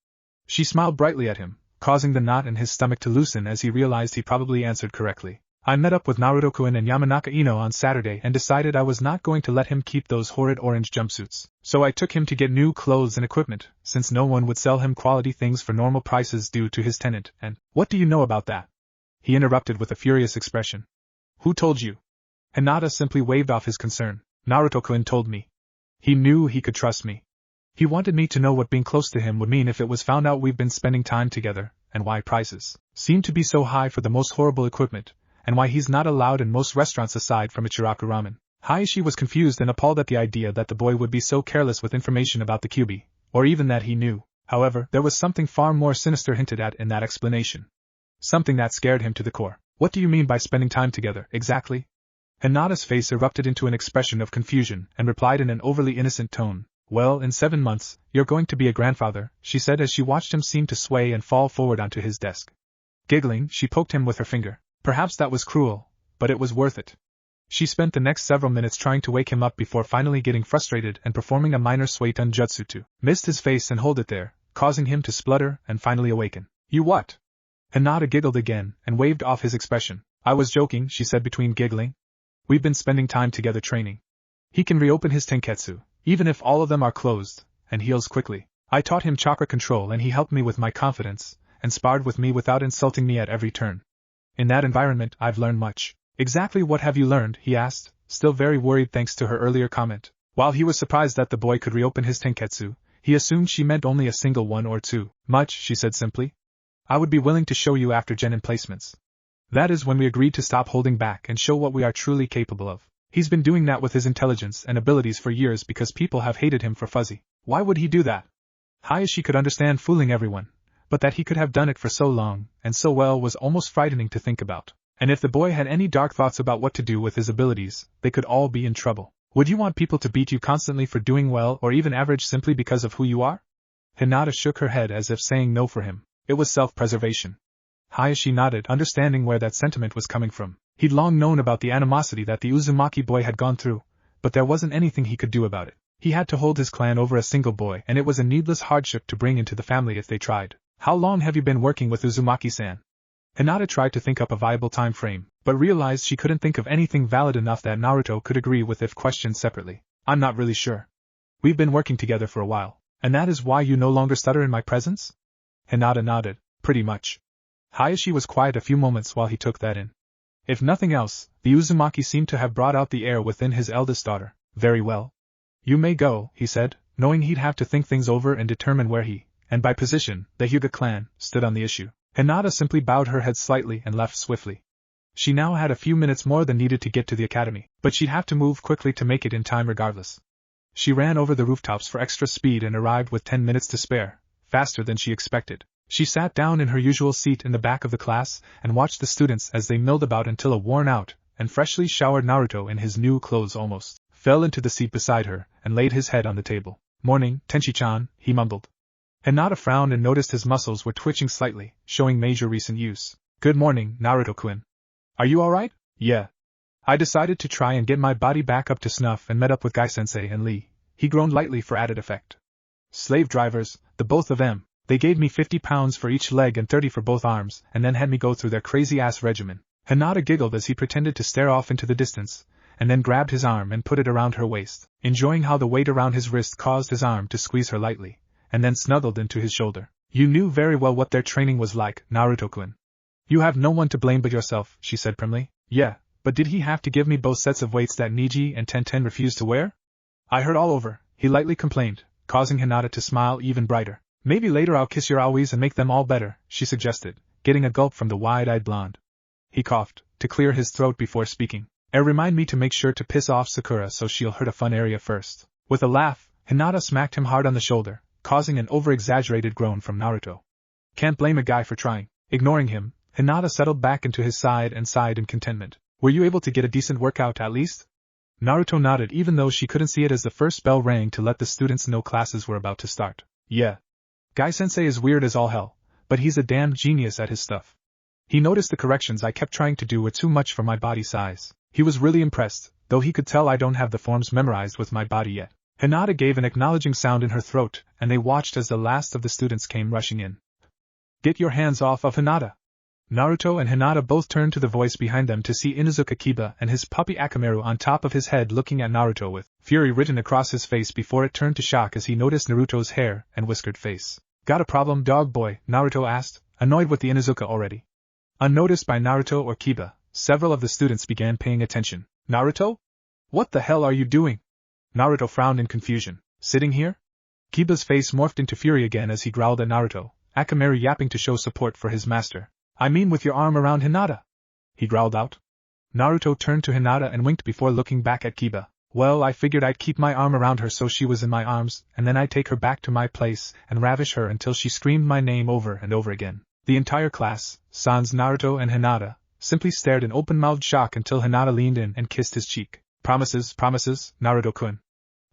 She smiled brightly at him, causing the knot in his stomach to loosen as he realized he probably answered correctly. "I met up with Naruto-kun and Yamanaka Ino on Saturday and decided I was not going to let him keep those horrid orange jumpsuits. So I took him to get new clothes and equipment, since no one would sell him quality things for normal prices due to his tenant, and—" "What do you know about that?" he interrupted with a furious expression. "Who told you?" Hinata simply waved off his concern. "Naruto-kun told me. He knew he could trust me. He wanted me to know what being close to him would mean if it was found out we've been spending time together, and why prices seem to be so high for the most horrible equipment, and why he's not allowed in most restaurants aside from Ichiraku Ramen." Hayashi was confused and appalled at the idea that the boy would be so careless with information about the Kyuubi, or even that he knew. However, there was something far more sinister hinted at in that explanation. Something that scared him to the core. What do you mean by spending time together, exactly? Hinata's face erupted into an expression of confusion and replied in an overly innocent tone. Well, in 7 months, you're going to be a grandfather, she said as she watched him seem to sway and fall forward onto his desk. Giggling, she poked him with her finger. Perhaps that was cruel, but it was worth it. She spent the next several minutes trying to wake him up before finally getting frustrated and performing a minor Suiton jutsu to mist his face and hold it there, causing him to splutter and finally awaken. You what? Hinata giggled again and waved off his expression. I was joking, she said between giggling. We've been spending time together training. He can reopen his tenketsu, even if all of them are closed, and heals quickly. I taught him chakra control and he helped me with my confidence, and sparred with me without insulting me at every turn. In that environment, I've learned much. Exactly what have you learned, he asked, still very worried thanks to her earlier comment. While he was surprised that the boy could reopen his tenketsu, he assumed she meant only a single one or two. Much, she said simply. I would be willing to show you after genin placements. That is when we agreed to stop holding back and show what we are truly capable of. He's been doing that with his intelligence and abilities for years because people have hated him for fuzzy. Why would he do that? Hayashi could understand fooling everyone, but that he could have done it for so long and so well was almost frightening to think about. And if the boy had any dark thoughts about what to do with his abilities, they could all be in trouble. Would you want people to beat you constantly for doing well or even average simply because of who you are? Hinata shook her head as if saying no for him. It was self-preservation. Hayashi nodded, understanding where that sentiment was coming from. He'd long known about the animosity that the Uzumaki boy had gone through, but there wasn't anything he could do about it. He had to hold his clan over a single boy, and it was a needless hardship to bring into the family if they tried. How long have you been working with Uzumaki-san? Hinata tried to think up a viable time frame, but realized she couldn't think of anything valid enough that Naruto could agree with if questioned separately. I'm not really sure. We've been working together for a while, and that is why you no longer stutter in my presence? Hinata nodded. Pretty much. Hayashi was quiet a few moments while he took that in. If nothing else, the Uzumaki seemed to have brought out the heir within his eldest daughter. Very well. You may go, he said, knowing he'd have to think things over and determine where he, and by position, the Hyuga clan, stood on the issue. Hinata simply bowed her head slightly and left swiftly. She now had a few minutes more than needed to get to the academy, but she'd have to move quickly to make it in time regardless. She ran over the rooftops for extra speed and arrived with 10 minutes to spare, faster than she expected. She sat down in her usual seat in the back of the class and watched the students as they milled about until a worn-out and freshly showered Naruto in his new clothes almost fell into the seat beside her and laid his head on the table. Morning, Tenchi-chan, he mumbled. Hinata frowned and noticed his muscles were twitching slightly, showing major recent use. Good morning, Naruto-kun. Are you alright? Yeah. I decided to try and get my body back up to snuff and met up with Guy-sensei and Lee. He groaned lightly for added effect. Slave drivers, the both of them. They gave me 50 pounds for each leg and 30 for both arms, and then had me go through their crazy-ass regimen. Hinata giggled as he pretended to stare off into the distance, and then grabbed his arm and put it around her waist, enjoying how the weight around his wrist caused his arm to squeeze her lightly, and then snuggled into his shoulder. You knew very well what their training was like, Naruto-kun. You have no one to blame but yourself, she said primly. Yeah, but did he have to give me both sets of weights that Niji and Tenten refused to wear? I heard all over, he lightly complained, causing Hinata to smile even brighter. Maybe later I'll kiss your aois and make them all better, she suggested, getting a gulp from the wide-eyed blonde. He coughed, to clear his throat before speaking. Remind me to make sure to piss off Sakura so she'll hurt a fun area first. With a laugh, Hinata smacked him hard on the shoulder, causing an over-exaggerated groan from Naruto. Can't blame a guy for trying. Ignoring him, Hinata settled back into his side and sighed in contentment. Were you able to get a decent workout at least? Naruto nodded even though she couldn't see it as the first bell rang to let the students know classes were about to start. Yeah. Guy-sensei is weird as all hell, but he's a damned genius at his stuff. He noticed the corrections I kept trying to do were too much for my body size. He was really impressed, though he could tell I don't have the forms memorized with my body yet. Hinata gave an acknowledging sound in her throat, and they watched as the last of the students came rushing in. Get your hands off of Hinata! Naruto and Hinata both turned to the voice behind them to see Inuzuka Kiba and his puppy Akamaru on top of his head looking at Naruto with fury written across his face before it turned to shock as he noticed Naruto's hair and whiskered face. Got a problem, dog boy? Naruto asked, annoyed with the Inuzuka already. Unnoticed by Naruto or Kiba, several of the students began paying attention. Naruto? What the hell are you doing? Naruto frowned in confusion. Sitting here? Kiba's face morphed into fury again as he growled at Naruto, Akamaru yapping to show support for his master. I mean with your arm around Hinata, he growled out. Naruto turned to Hinata and winked before looking back at Kiba. Well, I figured I'd keep my arm around her so she was in my arms, and then I'd take her back to my place and ravish her until she screamed my name over and over again. The entire class, sans Naruto and Hinata, simply stared in open-mouthed shock until Hinata leaned in and kissed his cheek. Promises, Naruto-kun.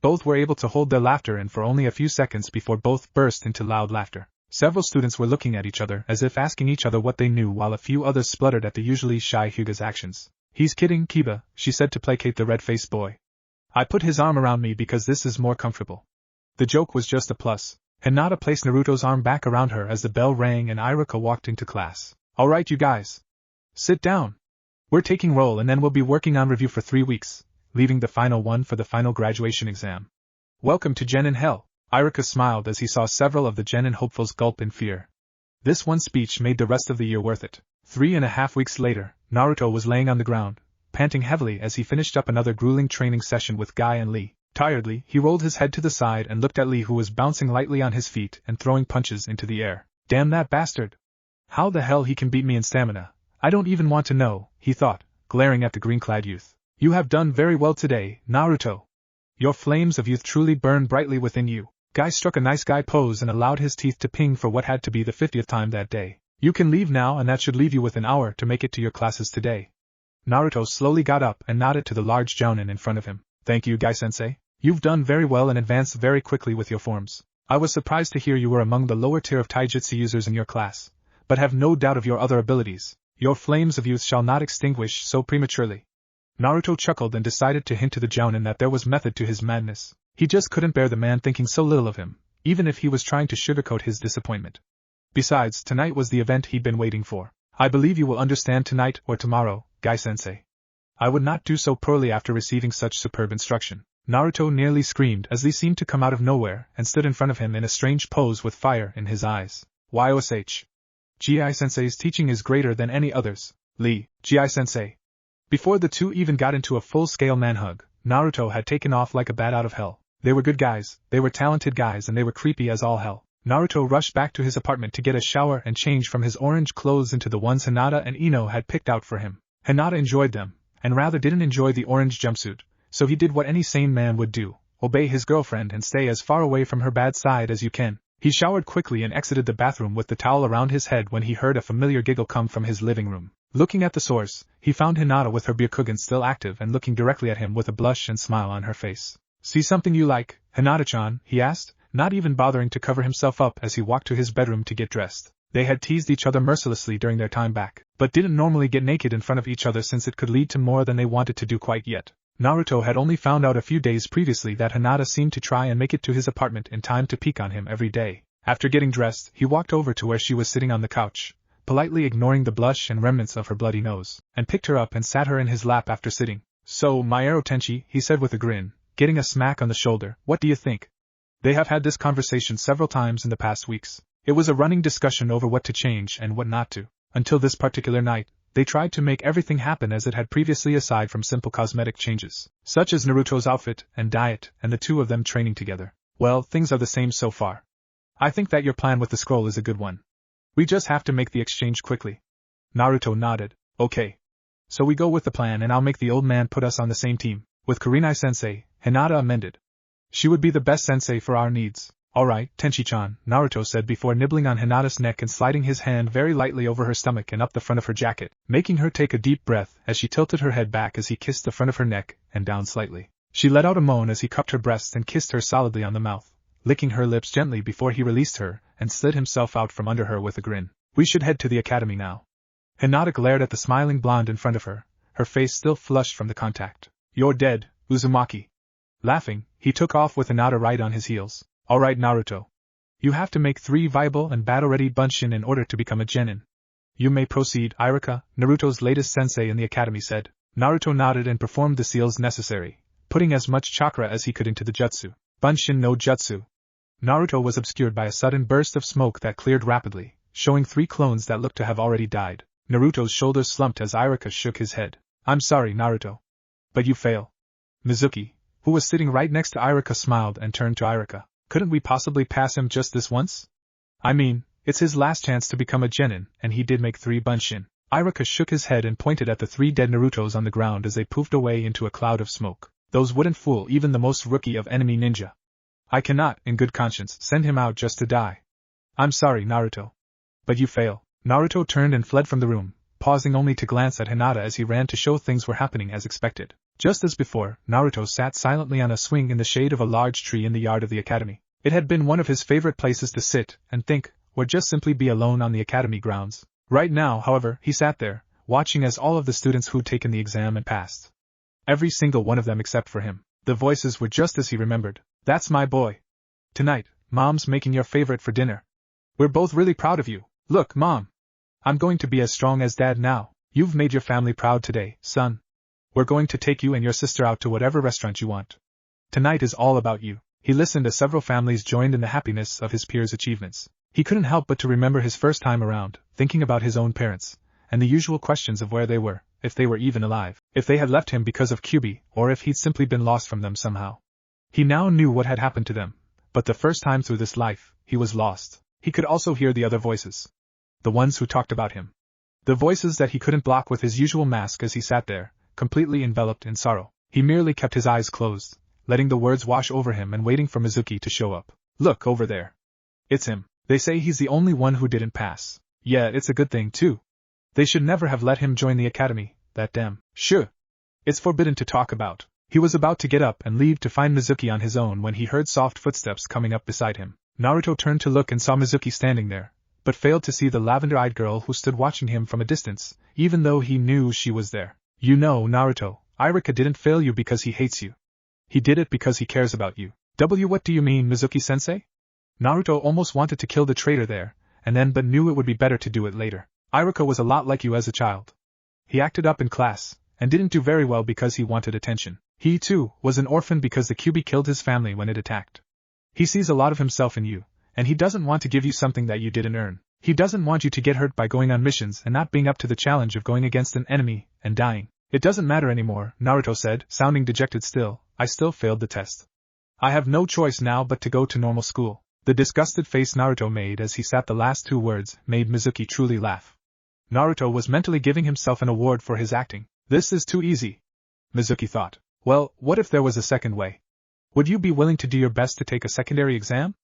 Both were able to hold their laughter in for only a few seconds before both burst into loud laughter. Several students were looking at each other as if asking each other what they knew, while a few others spluttered at the usually shy Hyuga's actions. He's kidding, Kiba, she said to placate the red-faced boy. I put his arm around me because this is more comfortable. The joke was just a plus. Hinata placed Naruto's arm back around her as the bell rang and Iruka walked into class. Alright you guys. Sit down. We're taking roll and then we'll be working on review for 3 weeks, leaving the final one for the final graduation exam. Welcome to Genin Hell. Iruka smiled as he saw several of the Genin hopefuls gulp in fear. This one speech made the rest of the year worth it. 3.5 weeks later, Naruto was laying on the ground, panting heavily as he finished up another grueling training session with Guy and Lee. Tiredly, he rolled his head to the side and looked at Lee, who was bouncing lightly on his feet and throwing punches into the air. Damn that bastard! How the hell he can beat me in stamina? I don't even want to know, he thought, glaring at the green-clad youth. You have done very well today, Naruto. Your flames of youth truly burn brightly within you. Guy struck a nice guy pose and allowed his teeth to ping for what had to be the 50th time that day. You can leave now, and that should leave you with an hour to make it to your classes today. Naruto slowly got up and nodded to the large jounin in front of him. Thank you, Guy-sensei. You've done very well and advanced very quickly with your forms. I was surprised to hear you were among the lower tier of taijutsu users in your class, but have no doubt of your other abilities. Your flames of youth shall not extinguish so prematurely. Naruto chuckled and decided to hint to the jounin that there was method to his madness. He just couldn't bear the man thinking so little of him, even if he was trying to sugarcoat his disappointment. Besides, tonight was the event he'd been waiting for. I believe you will understand tonight or tomorrow, Guy-sensei. I would not do so poorly after receiving such superb instruction. Naruto nearly screamed as Lee seemed to come out of nowhere and stood in front of him in a strange pose with fire in his eyes. YOSH. Gi-sensei's teaching is greater than any others. Lee, Gi-sensei. Before the two even got into a full-scale manhug, Naruto had taken off like a bat out of hell. They were good guys, they were talented guys, and they were creepy as all hell. Naruto rushed back to his apartment to get a shower and change from his orange clothes into the ones Hinata and Ino had picked out for him. Hinata enjoyed them, and rather didn't enjoy the orange jumpsuit, so he did what any sane man would do, obey his girlfriend and stay as far away from her bad side as you can. He showered quickly and exited the bathroom with the towel around his head when he heard a familiar giggle come from his living room. Looking at the source, he found Hinata with her Byakugan still active and looking directly at him with a blush and smile on her face. See something you like, Hinata-chan? He asked, not even bothering to cover himself up as he walked to his bedroom to get dressed. They had teased each other mercilessly during their time back, but didn't normally get naked in front of each other since it could lead to more than they wanted to do quite yet. Naruto had only found out a few days previously that Hinata seemed to try and make it to his apartment in time to peek on him every day. After getting dressed, he walked over to where she was sitting on the couch, politely ignoring the blush and remnants of her bloody nose, and picked her up and sat her in his lap after sitting. So, Maero Tenchi, he said with a grin, getting a smack on the shoulder, what do you think? They have had this conversation several times in the past weeks. It was a running discussion over what to change and what not to. Until this particular night, they tried to make everything happen as it had previously aside from simple cosmetic changes, such as Naruto's outfit and diet and the two of them training together. Well, things are the same so far. I think that your plan with the scroll is a good one. We just have to make the exchange quickly. Naruto nodded. Okay. So we go with the plan and I'll make the old man put us on the same team. With Kurenai-sensei, Hinata amended. She would be the best sensei for our needs. Alright, Tenchi-chan, Naruto said before nibbling on Hinata's neck and sliding his hand very lightly over her stomach and up the front of her jacket, making her take a deep breath as she tilted her head back as he kissed the front of her neck and down slightly. She let out a moan as he cupped her breasts and kissed her solidly on the mouth, licking her lips gently before he released her and slid himself out from under her with a grin. We should head to the academy now. Hinata glared at the smiling blonde in front of her, her face still flushed from the contact. You're dead, Uzumaki. Laughing, he took off with Hinata right on his heels. Alright Naruto. You have to make 3 viable and battle-ready bunshin in order to become a genin. You may proceed, Iruka, Naruto's latest sensei in the academy said. Naruto nodded and performed the seals necessary, putting as much chakra as he could into the jutsu. Bunshin no jutsu. Naruto was obscured by a sudden burst of smoke that cleared rapidly, showing 3 clones that looked to have already died. Naruto's shoulders slumped as Iruka shook his head. I'm sorry, Naruto. But you fail. Mizuki, who was sitting right next to Iruka, smiled and turned to Iruka. Couldn't we possibly pass him just this once? I mean, it's his last chance to become a genin, and he did make 3 bunshin. Iruka shook his head and pointed at the 3 dead Narutos on the ground as they poofed away into a cloud of smoke. Those wouldn't fool even the most rookie of enemy ninja. I cannot, in good conscience, send him out just to die. I'm sorry, Naruto. But you fail. Naruto turned and fled from the room, pausing only to glance at Hinata as he ran to show things were happening as expected. Just as before, Naruto sat silently on a swing in the shade of a large tree in the yard of the academy. It had been one of his favorite places to sit and think, or just simply be alone on the academy grounds. Right now, however, he sat there, watching as all of the students who'd taken the exam and passed. Every single one of them except for him. The voices were just as he remembered. That's my boy. Tonight, Mom's making your favorite for dinner. We're both really proud of you. Look, Mom. I'm going to be as strong as Dad now. You've made your family proud today, son. We're going to take you and your sister out to whatever restaurant you want. Tonight is all about you. He listened as several families joined in the happiness of his peers' achievements. He couldn't help but to remember his first time around, thinking about his own parents, and the usual questions of where they were, if they were even alive, if they had left him because of Kyuubi, or if he'd simply been lost from them somehow. He now knew what had happened to them, but the first time through this life, he was lost. He could also hear the other voices. The ones who talked about him. The voices that he couldn't block with his usual mask as he sat there, completely enveloped in sorrow. He merely kept his eyes closed, letting the words wash over him and waiting for Mizuki to show up. Look over there. It's him. They say he's the only one who didn't pass. Yeah, it's a good thing too. They should never have let him join the academy, that damn. Sure. It's forbidden to talk about. He was about to get up and leave to find Mizuki on his own when he heard soft footsteps coming up beside him. Naruto turned to look and saw Mizuki standing there, but failed to see the lavender-eyed girl who stood watching him from a distance, even though he knew she was there. You know, Naruto, Irika didn't fail you because he hates you. He did it because he cares about you. What do you mean, Mizuki-sensei? Naruto almost wanted to kill the traitor there, and then but knew it would be better to do it later. Irika was a lot like you as a child. He acted up in class, and didn't do very well because he wanted attention. He, too, was an orphan because the Kyuubi killed his family when it attacked. He sees a lot of himself in you, and he doesn't want to give you something that you didn't earn. He doesn't want you to get hurt by going on missions and not being up to the challenge of going against an enemy and dying. It doesn't matter anymore, Naruto said, sounding dejected still. I still failed the test. I have no choice now but to go to normal school. The disgusted face Naruto made as he said the last two words made Mizuki truly laugh. Naruto was mentally giving himself an award for his acting. This is too easy, Mizuki thought. Well, what if there was a second way? Would you be willing to do your best to take a secondary exam?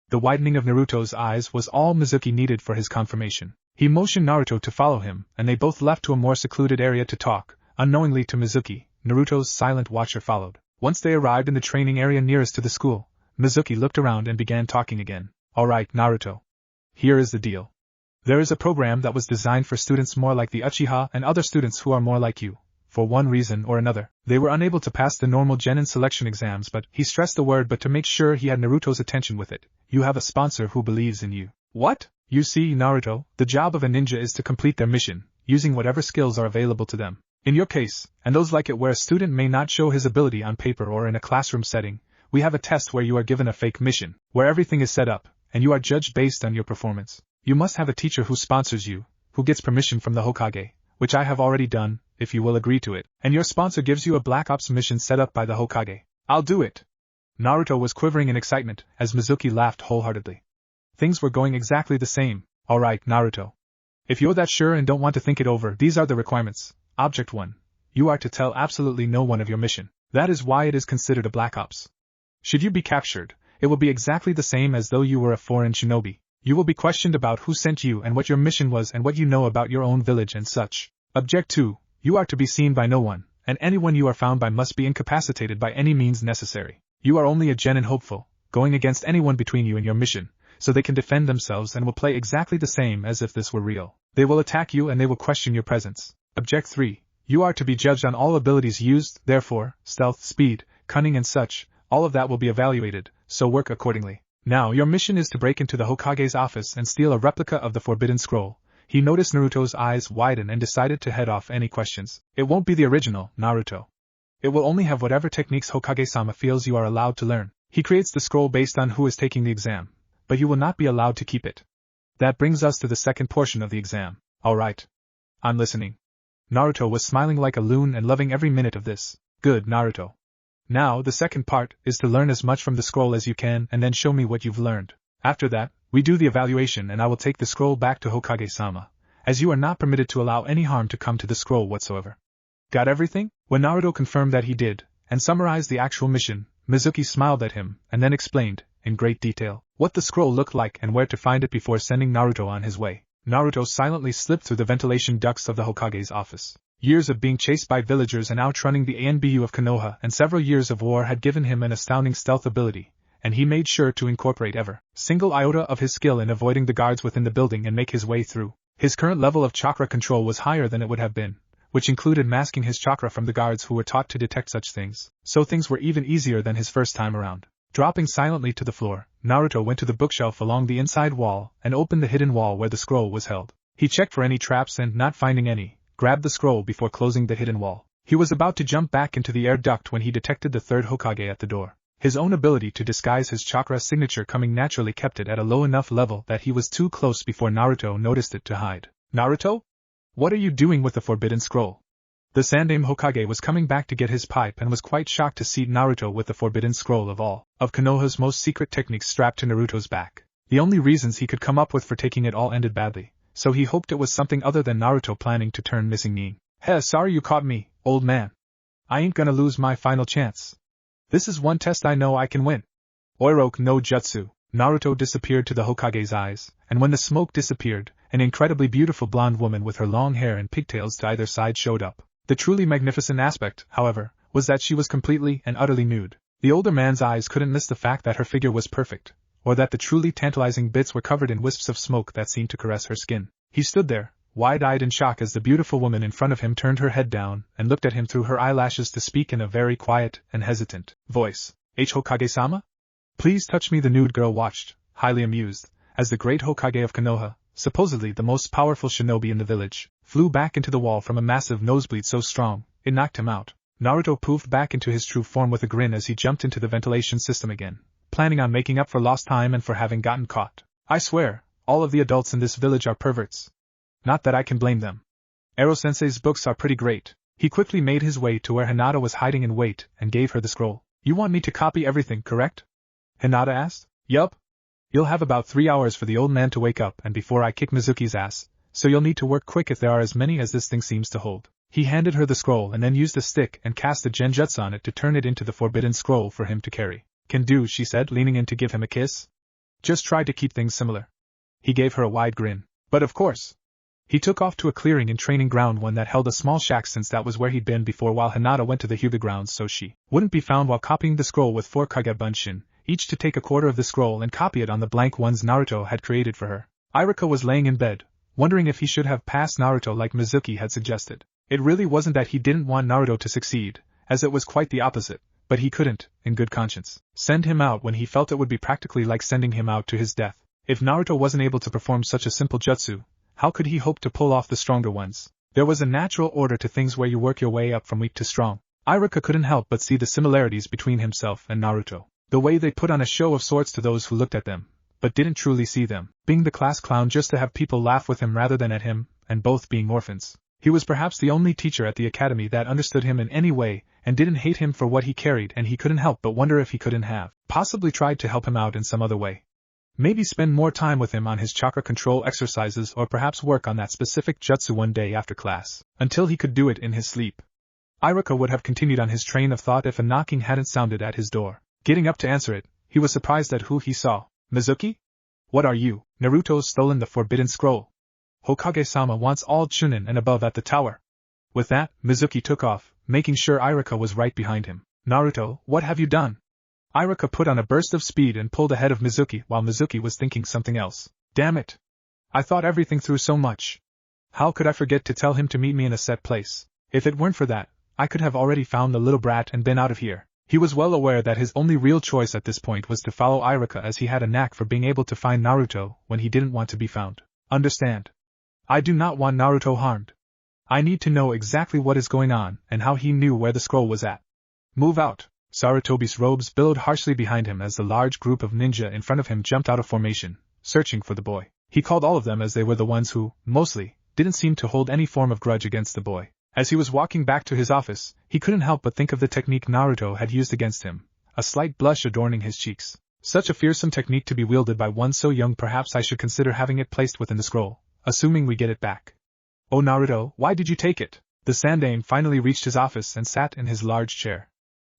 The widening of Naruto's eyes was all Mizuki needed for his confirmation. He motioned Naruto to follow him, and they both left to a more secluded area to talk. Unknowingly to Mizuki, Naruto's silent watcher followed. Once they arrived in the training area nearest to the school, Mizuki looked around and began talking again. Alright, Naruto. Here is the deal. There is a program that was designed for students more like the Uchiha and other students who are more like you. For one reason or another, they were unable to pass the normal genin selection exams, but he stressed the word but to make sure he had Naruto's attention with it. You have a sponsor who believes in you. What? You see, Naruto, the job of a ninja is to complete their mission, using whatever skills are available to them. In your case, and those like it where a student may not show his ability on paper or in a classroom setting, we have a test where you are given a fake mission, where everything is set up, and you are judged based on your performance. You must have a teacher who sponsors you, who gets permission from the Hokage, which I have already done, if you will agree to it, and your sponsor gives you a Black Ops mission set up by the Hokage. I'll do it. Naruto was quivering in excitement, as Mizuki laughed wholeheartedly. Things were going exactly the same. Alright, Naruto. If you're that sure and don't want to think it over, these are the requirements. Object 1. You are to tell absolutely no one of your mission. That is why it is considered a Black Ops. Should you be captured, it will be exactly the same as though you were a foreign shinobi. You will be questioned about who sent you and what your mission was and what you know about your own village and such. Object 2. You are to be seen by no one, and anyone you are found by must be incapacitated by any means necessary. You are only a genin hopeful, going against anyone between you and your mission, so they can defend themselves and will play exactly the same as if this were real. They will attack you and they will question your presence. Object 3. You are to be judged on all abilities used, therefore, stealth, speed, cunning and such, all of that will be evaluated, so work accordingly. Now your mission is to break into the Hokage's office and steal a replica of the Forbidden Scroll. He noticed Naruto's eyes widen and decided to head off any questions. It won't be the original, Naruto. It will only have whatever techniques Hokage-sama feels you are allowed to learn. He creates the scroll based on who is taking the exam, but you will not be allowed to keep it. That brings us to the second portion of the exam. Alright. I'm listening. Naruto was smiling like a loon and loving every minute of this. Good, Naruto. Now, the second part is to learn as much from the scroll as you can and then show me what you've learned. After that, we do the evaluation and I will take the scroll back to Hokage-sama, as you are not permitted to allow any harm to come to the scroll whatsoever. Got everything? When Naruto confirmed that he did, and summarized the actual mission, Mizuki smiled at him and then explained, in great detail, what the scroll looked like and where to find it before sending Naruto on his way. Naruto silently slipped through the ventilation ducts of the Hokage's office. Years of being chased by villagers and outrunning the ANBU of Konoha and several years of war had given him an astounding stealth ability, and he made sure to incorporate every single iota of his skill in avoiding the guards within the building and make his way through. His current level of chakra control was higher than it would have been, which included masking his chakra from the guards who were taught to detect such things, so things were even easier than his first time around. Dropping silently to the floor, Naruto went to the bookshelf along the inside wall and opened the hidden wall where the scroll was held. He checked for any traps and, not finding any, grabbed the scroll before closing the hidden wall. He was about to jump back into the air duct when he detected the third Hokage at the door. His own ability to disguise his chakra signature coming naturally kept it at a low enough level that he was too close before Naruto noticed it to hide. Naruto? What are you doing with the forbidden scroll? The Sandaime Hokage was coming back to get his pipe and was quite shocked to see Naruto with the forbidden scroll of all of Konoha's most secret techniques strapped to Naruto's back. The only reasons he could come up with for taking it all ended badly, so he hoped it was something other than Naruto planning to turn missing Nin. Heh, sorry you caught me, old man. I ain't gonna lose my final chance. This is one test I know I can win. Oiroke no Jutsu. Naruto disappeared to the Hokage's eyes, and when the smoke disappeared, an incredibly beautiful blonde woman with her long hair and pigtails to either side showed up. The truly magnificent aspect, however, was that she was completely and utterly nude. The older man's eyes couldn't miss the fact that her figure was perfect, or that the truly tantalizing bits were covered in wisps of smoke that seemed to caress her skin. He stood there, wide-eyed in shock as the beautiful woman in front of him turned her head down and looked at him through her eyelashes to speak in a very quiet and hesitant voice. Hokage-sama? Please touch me. The nude girl watched, highly amused, as the great Hokage of Konoha, supposedly the most powerful shinobi in the village, flew back into the wall from a massive nosebleed so strong, it knocked him out. Naruto poofed back into his true form with a grin as he jumped into the ventilation system again, planning on making up for lost time and for having gotten caught. I swear, all of the adults in this village are perverts. Not that I can blame them. Ero-sensei's books are pretty great. He quickly made his way to where Hinata was hiding in wait and gave her the scroll. You want me to copy everything, correct? Hinata asked. Yup. You'll have about 3 hours for the old man to wake up and before I kick Mizuki's ass, so you'll need to work quick if there are as many as this thing seems to hold. He handed her the scroll and then used a stick and cast a genjutsu on it to turn it into the forbidden scroll for him to carry. Can do, she said, leaning in to give him a kiss. Just try to keep things similar. He gave her a wide grin. But of course. He took off to a clearing in training ground one that held a small shack since that was where he'd been before while Hinata went to the Hyuga grounds so she wouldn't be found while copying the scroll with 4 Kage Bunshin, each to take a quarter of the scroll and copy it on the blank ones Naruto had created for her. Iruka was laying in bed, wondering if he should have passed Naruto like Mizuki had suggested. It really wasn't that he didn't want Naruto to succeed, as it was quite the opposite, but he couldn't, in good conscience, send him out when he felt it would be practically like sending him out to his death. If Naruto wasn't able to perform such a simple jutsu, how could he hope to pull off the stronger ones? There was a natural order to things where you work your way up from weak to strong. Iruka couldn't help but see the similarities between himself and Naruto. The way they put on a show of sorts to those who looked at them, but didn't truly see them, being the class clown just to have people laugh with him rather than at him, and both being orphans. He was perhaps the only teacher at the academy that understood him in any way, and didn't hate him for what he carried, and he couldn't help but wonder if he couldn't have possibly tried to help him out in some other way. Maybe spend more time with him on his chakra control exercises or perhaps work on that specific jutsu one day after class, until he could do it in his sleep. Iruka would have continued on his train of thought if a knocking hadn't sounded at his door. Getting up to answer it, he was surprised at who he saw. Mizuki? What are you? Naruto's stolen the forbidden scroll. Hokage-sama wants all Chunin and above at the tower. With that, Mizuki took off, making sure Iruka was right behind him. Naruto, what have you done? Iruka put on a burst of speed and pulled ahead of Mizuki while Mizuki was thinking something else. Damn it! I thought everything through so much. How could I forget to tell him to meet me in a set place? If it weren't for that, I could have already found the little brat and been out of here. He was well aware that his only real choice at this point was to follow Iruka as he had a knack for being able to find Naruto when he didn't want to be found. Understand? I do not want Naruto harmed. I need to know exactly what is going on and how he knew where the scroll was at. Move out! Sarutobi's robes billowed harshly behind him as the large group of ninja in front of him jumped out of formation, searching for the boy. He called all of them as they were the ones who, mostly, didn't seem to hold any form of grudge against the boy. As he was walking back to his office, he couldn't help but think of the technique Naruto had used against him, a slight blush adorning his cheeks. Such a fearsome technique to be wielded by one so young, perhaps I should consider having it placed within the scroll, assuming we get it back. Oh Naruto, why did you take it? The Sandaime finally reached his office and sat in his large chair.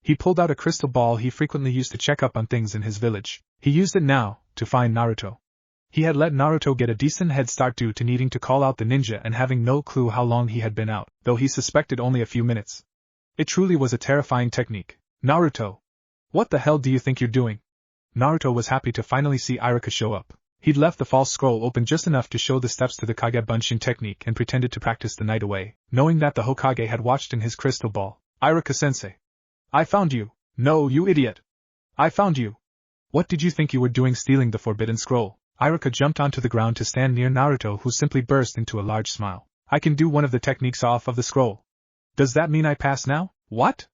He pulled out a crystal ball he frequently used to check up on things in his village. He used it now, to find Naruto. He had let Naruto get a decent head start due to needing to call out the ninja and having no clue how long he had been out, though he suspected only a few minutes. It truly was a terrifying technique. Naruto! What the hell do you think you're doing? Naruto was happy to finally see Iruka show up. He'd left the false scroll open just enough to show the steps to the Kage Bunshin technique and pretended to practice the night away, knowing that the Hokage had watched in his crystal ball. Iruka-sensei. I found you. No, you idiot. I found you. What did you think you were doing stealing the forbidden scroll? Iruka jumped onto the ground to stand near Naruto, who simply burst into a large smile. I can do one of the techniques off of the scroll. Does that mean I pass now? What?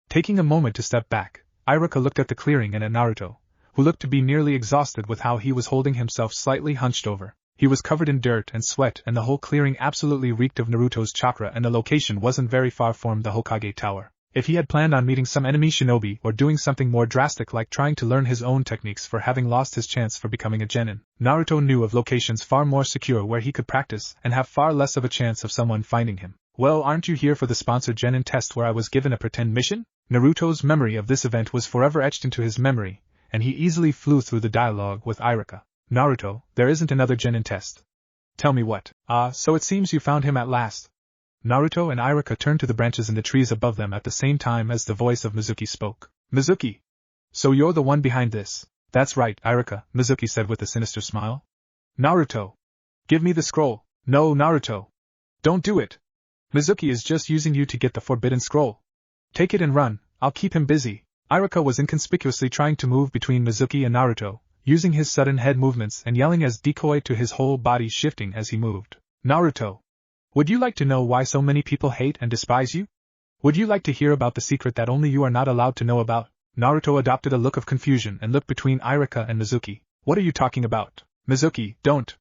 Taking a moment to step back, Iruka looked at the clearing and at Naruto, who looked to be nearly exhausted with how he was holding himself slightly hunched over. He was covered in dirt and sweat, and the whole clearing absolutely reeked of Naruto's chakra, and the location wasn't very far from the Hokage Tower. If he had planned on meeting some enemy shinobi or doing something more drastic like trying to learn his own techniques for having lost his chance for becoming a genin, Naruto knew of locations far more secure where he could practice and have far less of a chance of someone finding him. Well, aren't you here for the sponsored genin test where I was given a pretend mission? Naruto's memory of this event was forever etched into his memory, and he easily flew through the dialogue with Iruka. Naruto, there isn't another genin test. Tell me what. So it seems you found him at last. Naruto and Iruka turned to the branches in the trees above them at the same time as the voice of Mizuki spoke. Mizuki! So you're the one behind this. That's right, Iruka, Mizuki said with a sinister smile. Naruto! Give me the scroll. No, Naruto! Don't do it! Mizuki is just using you to get the forbidden scroll. Take it and run, I'll keep him busy. Iruka was inconspicuously trying to move between Mizuki and Naruto, using his sudden head movements and yelling as decoy to his whole body shifting as he moved. Naruto! Would you like to know why so many people hate and despise you? Would you like to hear about the secret that only you are not allowed to know about? Naruto adopted a look of confusion and looked between Iruka and Mizuki. What are you talking about? Mizuki, don't!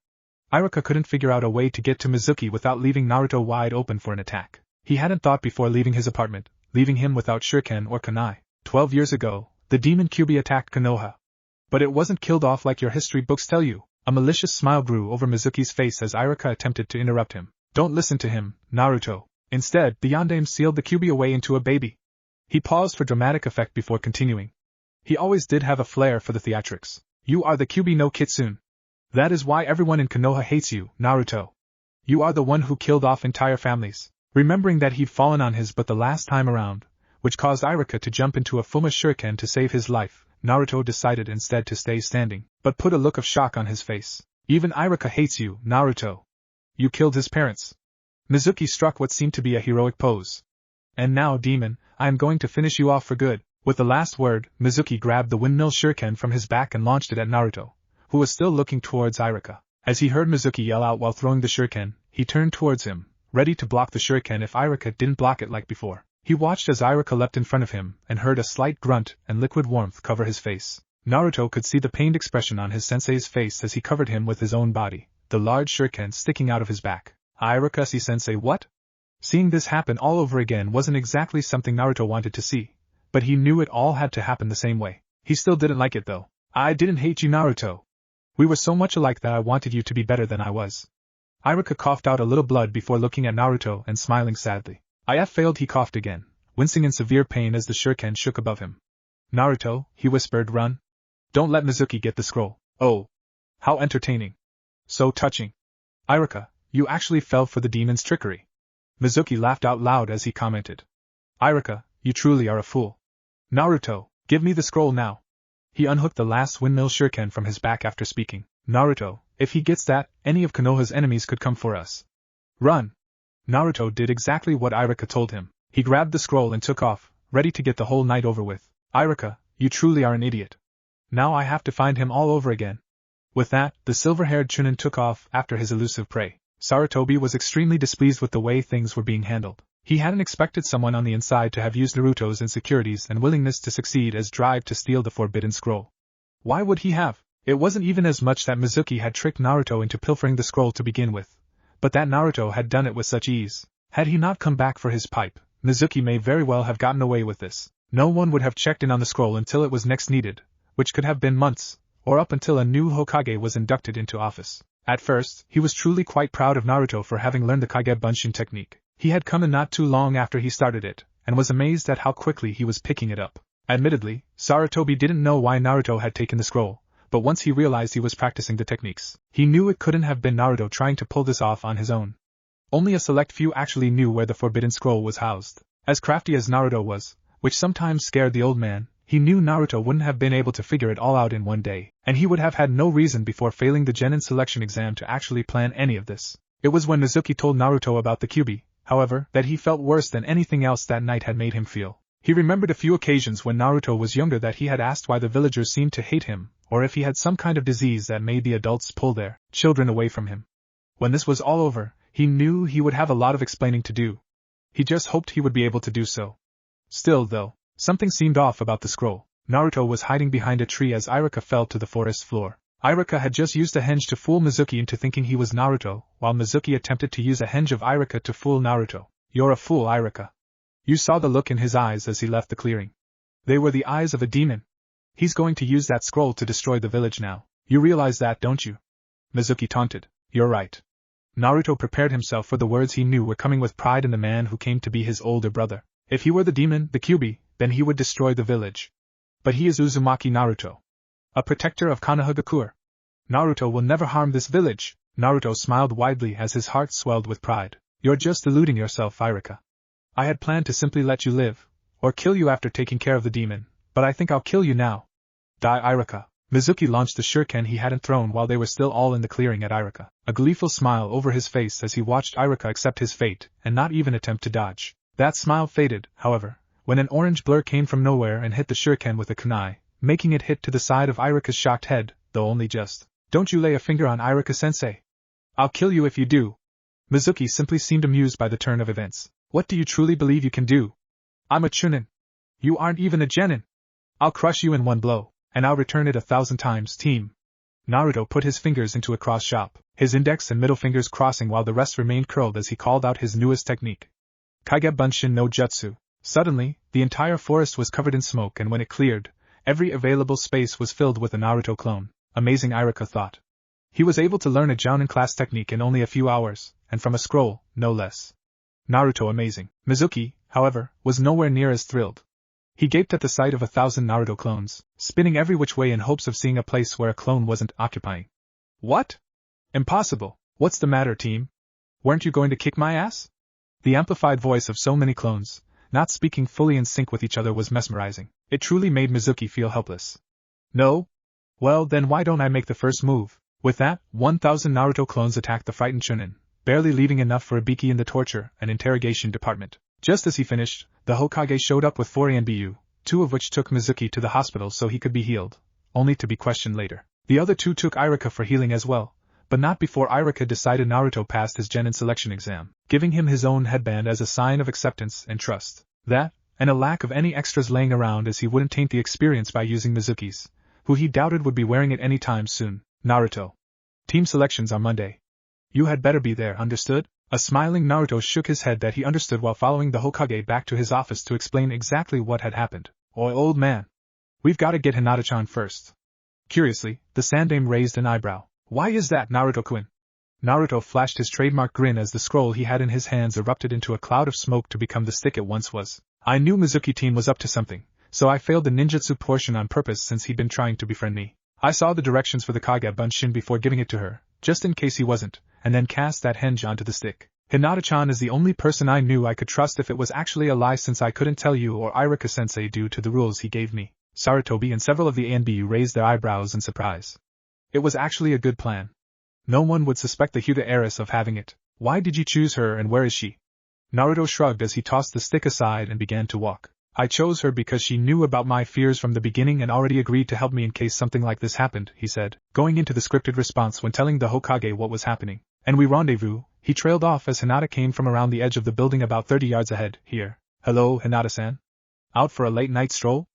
Iruka couldn't figure out a way to get to Mizuki without leaving Naruto wide open for an attack. He hadn't thought before leaving his apartment, leaving him without shuriken or kunai. 12 years ago, the demon Kyuubi attacked Konoha. But it wasn't killed off like your history books tell you. A malicious smile grew over Mizuki's face as Iruka attempted to interrupt him. Don't listen to him, Naruto. Instead, the Yondaime sealed the Kyuubi away into a baby. He paused for dramatic effect before continuing. He always did have a flair for the theatrics. You are the Kyuubi no Kitsune. That is why everyone in Konoha hates you, Naruto. You are the one who killed off entire families. Remembering that he'd fallen on his butt the last time around, which caused Iruka to jump into a Fuma shuriken to save his life, Naruto decided instead to stay standing, but put a look of shock on his face. Even Iruka hates you, Naruto. You killed his parents. Mizuki struck what seemed to be a heroic pose. And now, demon, I am going to finish you off for good. With the last word, Mizuki grabbed the windmill shuriken from his back and launched it at Naruto, who was still looking towards Iruka. As he heard Mizuki yell out while throwing the shuriken, he turned towards him, ready to block the shuriken if Iruka didn't block it like before. He watched as Iruka leapt in front of him and heard a slight grunt and liquid warmth cover his face. Naruto could see the pained expression on his sensei's face as he covered him with his own body, the large shuriken sticking out of his back. Iruka-sensei, what? Seeing this happen all over again wasn't exactly something Naruto wanted to see, but he knew it all had to happen the same way. He still didn't like it though. I didn't hate you, Naruto. We were so much alike that I wanted you to be better than I was. Iruka coughed out a little blood before looking at Naruto and smiling sadly. I failed, he coughed again, wincing in severe pain as the shuriken shook above him. Naruto, he whispered, run. Don't let Mizuki get the scroll. Oh. How entertaining. So touching. Iruka, you actually fell for the demon's trickery. Mizuki laughed out loud as he commented. Iruka, you truly are a fool. Naruto, give me the scroll now. He unhooked the last windmill shuriken from his back after speaking. Naruto, if he gets that, any of Konoha's enemies could come for us. Run. Naruto did exactly what Iruka told him. He grabbed the scroll and took off, ready to get the whole night over with. Iruka, you truly are an idiot. Now I have to find him all over again. With that, the silver-haired Chunin took off after his elusive prey. Sarutobi was extremely displeased with the way things were being handled. He hadn't expected someone on the inside to have used Naruto's insecurities and willingness to succeed as drive to steal the forbidden scroll. Why would he have? It wasn't even as much that Mizuki had tricked Naruto into pilfering the scroll to begin with, but that Naruto had done it with such ease. Had he not come back for his pipe, Mizuki may very well have gotten away with this. No one would have checked in on the scroll until it was next needed, which could have been months, or up until a new Hokage was inducted into office. At first, he was truly quite proud of Naruto for having learned the Kage Bunshin technique. He had come in not too long after he started it, and was amazed at how quickly he was picking it up. Admittedly, Sarutobi didn't know why Naruto had taken the scroll, but once he realized he was practicing the techniques, he knew it couldn't have been Naruto trying to pull this off on his own. Only a select few actually knew where the forbidden scroll was housed. As crafty as Naruto was, which sometimes scared the old man, he knew Naruto wouldn't have been able to figure it all out in one day, and he would have had no reason before failing the Genin selection exam to actually plan any of this. It was when Mizuki told Naruto about the Kyuubi, however, that he felt worse than anything else that night had made him feel. He remembered a few occasions when Naruto was younger that he had asked why the villagers seemed to hate him, or if he had some kind of disease that made the adults pull their children away from him. When this was all over, he knew he would have a lot of explaining to do. He just hoped he would be able to do so. Still, though, something seemed off about the scroll. Naruto was hiding behind a tree as Iruka fell to the forest floor. Iruka had just used a henge to fool Mizuki into thinking he was Naruto, while Mizuki attempted to use a henge of Iruka to fool Naruto. "You're a fool, Iruka." You saw the look in his eyes as he left the clearing. They were the eyes of a demon. "He's going to use that scroll to destroy the village now. You realize that, don't you?" Mizuki taunted. "You're right." Naruto prepared himself for the words he knew were coming with pride in the man who came to be his older brother. If he were the demon, the Kyuubi, then he would destroy the village. But he is Uzumaki Naruto, a protector of Konohagakure. Naruto will never harm this village. Naruto smiled widely as his heart swelled with pride. "You're just deluding yourself, Iruka. I had planned to simply let you live, or kill you after taking care of the demon, but I think I'll kill you now. Die, Iruka." Mizuki launched the shuriken he hadn't thrown while they were still all in the clearing at Iruka, a gleeful smile over his face as he watched Iruka accept his fate and not even attempt to dodge. That smile faded, however, when an orange blur came from nowhere and hit the shuriken with a kunai, making it hit to the side of Iruka's shocked head, though only just. "Don't you lay a finger on Iruka-sensei. I'll kill you if you do." Mizuki simply seemed amused by the turn of events. "What do you truly believe you can do? I'm a chunin. You aren't even a genin. I'll crush you in one blow, and I'll return it 1,000 times, team." Naruto put his fingers into a cross chop, his index and middle fingers crossing while the rest remained curled as he called out his newest technique. Kage Bunshin no Jutsu. Suddenly, the entire forest was covered in smoke, and when it cleared, every available space was filled with a Naruto clone. Amazing, Iruka thought. He was able to learn a Jounin class technique in only a few hours, and from a scroll, no less. Naruto amazing. Mizuki, however, was nowhere near as thrilled. He gaped at the sight of 1,000 Naruto clones, spinning every which way in hopes of seeing a place where a clone wasn't occupying. "What? Impossible. What's the matter, team? Weren't you going to kick my ass?" The amplified voice of so many clones, not speaking fully in sync with each other, was mesmerizing. It truly made Mizuki feel helpless. "No? Well, then why don't I make the first move?" With that, 1,000 Naruto clones attacked the frightened Chunin, barely leaving enough for Ibiki in the torture and interrogation department. Just as he finished, the Hokage showed up with 4 ANBU, 2 of which took Mizuki to the hospital so he could be healed, only to be questioned later. The other 2 took Iruka for healing as well, but not before Iruka decided Naruto passed his Genin selection exam, giving him his own headband as a sign of acceptance and trust. That, and a lack of any extras laying around as he wouldn't taint the experience by using Mizuki's, who he doubted would be wearing it any time soon. "Naruto. Team selections are Monday. You had better be there, understood?" A smiling Naruto shook his head that he understood while following the Hokage back to his office to explain exactly what had happened. "Oi, old man. We've got to get Hinata-chan first." Curiously, the Sandaime raised an eyebrow. "Why is that, Naruto-kun?" Naruto flashed his trademark grin as the scroll he had in his hands erupted into a cloud of smoke to become the stick it once was. "I knew Mizuki-team was up to something, so I failed the ninjutsu portion on purpose since he'd been trying to befriend me. I saw the directions for the Kage Bunshin before giving it to her, just in case he wasn't, and then cast that henge onto the stick. Hinata-chan is the only person I knew I could trust if it was actually a lie, since I couldn't tell you or Iruka-sensei due to the rules he gave me." Sarutobi and several of the ANBU raised their eyebrows in surprise. It was actually a good plan. No one would suspect the Hyuga heiress of having it. "Why did you choose her, and where is she?" Naruto shrugged as he tossed the stick aside and began to walk. "I chose her because she knew about my fears from the beginning and already agreed to help me in case something like this happened," he said, going into the scripted response when telling the Hokage what was happening. "And we rendezvous." He trailed off as Hinata came from around the edge of the building about 30 yards ahead. "Here. Hello, Hinata-san. Out for a late night stroll?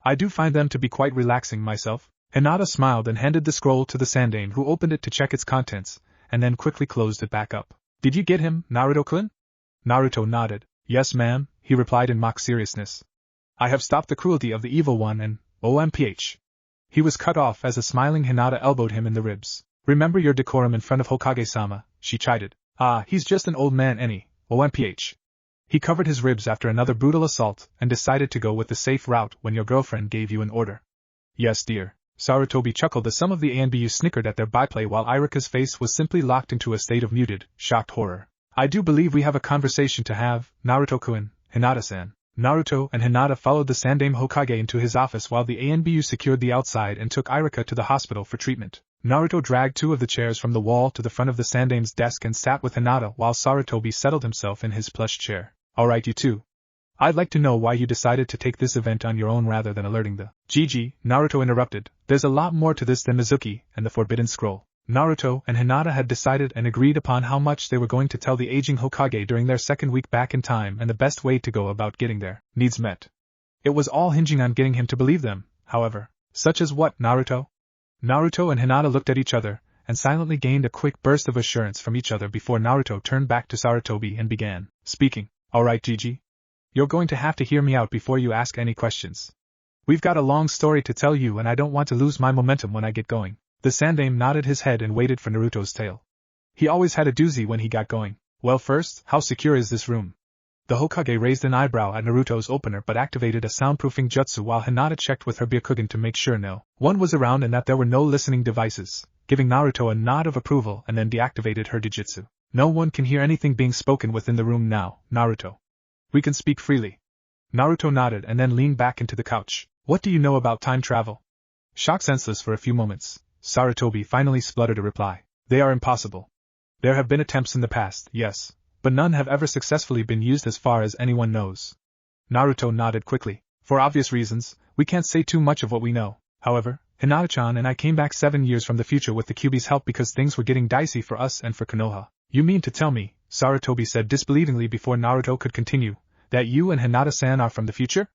I do find them to be quite relaxing myself." Hinata smiled and handed the scroll to the Sandaime, who opened it to check its contents, and then quickly closed it back up. "Did you get him, Naruto-kun?" Naruto nodded. "Yes, ma'am," he replied in mock seriousness. "I have stopped the cruelty of the evil one and, OMPH. He was cut off as a smiling Hinata elbowed him in the ribs. "Remember your decorum in front of Hokage-sama," she chided. "Ah, he's just an old man OMPH. He covered his ribs after another brutal assault and decided to go with the safe route when your girlfriend gave you an order." "Yes, dear. Sarutobi chuckled as some of the ANBU snickered at their byplay while Irika's face was simply locked into a state of muted, shocked horror. I do believe we have a conversation to have, Naruto-kun, Hinata-san. Naruto and Hinata followed the Sandaime Hokage into his office while the ANBU secured the outside and took Irika to the hospital for treatment. Naruto dragged two of the chairs from the wall to the front of the Sandaime's desk and sat with Hinata while Sarutobi settled himself in his plush chair. Alright, you two. I'd like to know why you decided to take this event on your own rather than alerting the Gigi, Naruto interrupted. There's a lot more to this than Mizuki and the Forbidden Scroll. Naruto and Hinata had decided and agreed upon how much they were going to tell the aging Hokage during their second week back in time and the best way to go about getting their needs met. It was all hinging on getting him to believe them, however. Such as what, Naruto? Naruto and Hinata looked at each other, and silently gained a quick burst of assurance from each other before Naruto turned back to Sarutobi and began speaking. Alright, Gigi. You're going to have to hear me out before you ask any questions. We've got a long story to tell you and I don't want to lose my momentum when I get going. The Sandaime nodded his head and waited for Naruto's tale. He always had a doozy when he got going. Well, first, how secure is this room? The Hokage raised an eyebrow at Naruto's opener but activated a soundproofing jutsu while Hinata checked with her Byakugan to make sure no one was around and that there were no listening devices, giving Naruto a nod of approval and then deactivated her Dijitsu. No one can hear anything being spoken within the room now, Naruto. We can speak freely. Naruto nodded and then leaned back into the couch. What do you know about time travel? Shocked senseless for a few moments, Sarutobi finally spluttered a reply. They are impossible. There have been attempts in the past, yes, but none have ever successfully been used as far as anyone knows. Naruto nodded quickly. For obvious reasons, we can't say too much of what we know. However, Hinata-chan and I came back 7 years from the future with the Kyuubi's help because things were getting dicey for us and for Konoha. You mean to tell me, Sarutobi said disbelievingly before Naruto could continue, that you and Hinata-san are from the future?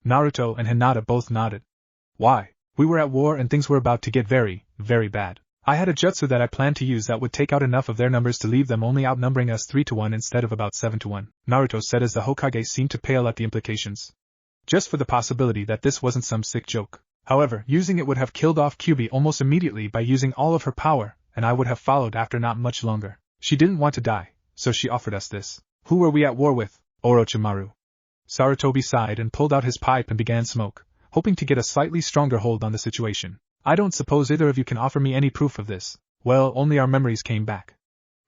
Naruto and Hinata both nodded. Why? We were at war and things were about to get very, very bad. I had a jutsu that I planned to use that would take out enough of their numbers to leave them only outnumbering us 3-1 instead of about 7-1, Naruto said as the Hokage seemed to pale at the implications. Just for the possibility that this wasn't some sick joke. However, using it would have killed off Kyuubi almost immediately by using all of her power, and I would have followed after not much longer. She didn't want to die, so she offered us this. Who were we at war with? Orochimaru. Sarutobi sighed and pulled out his pipe and began smoke, hoping to get a slightly stronger hold on the situation. I don't suppose either of you can offer me any proof of this. Well, only our memories came back.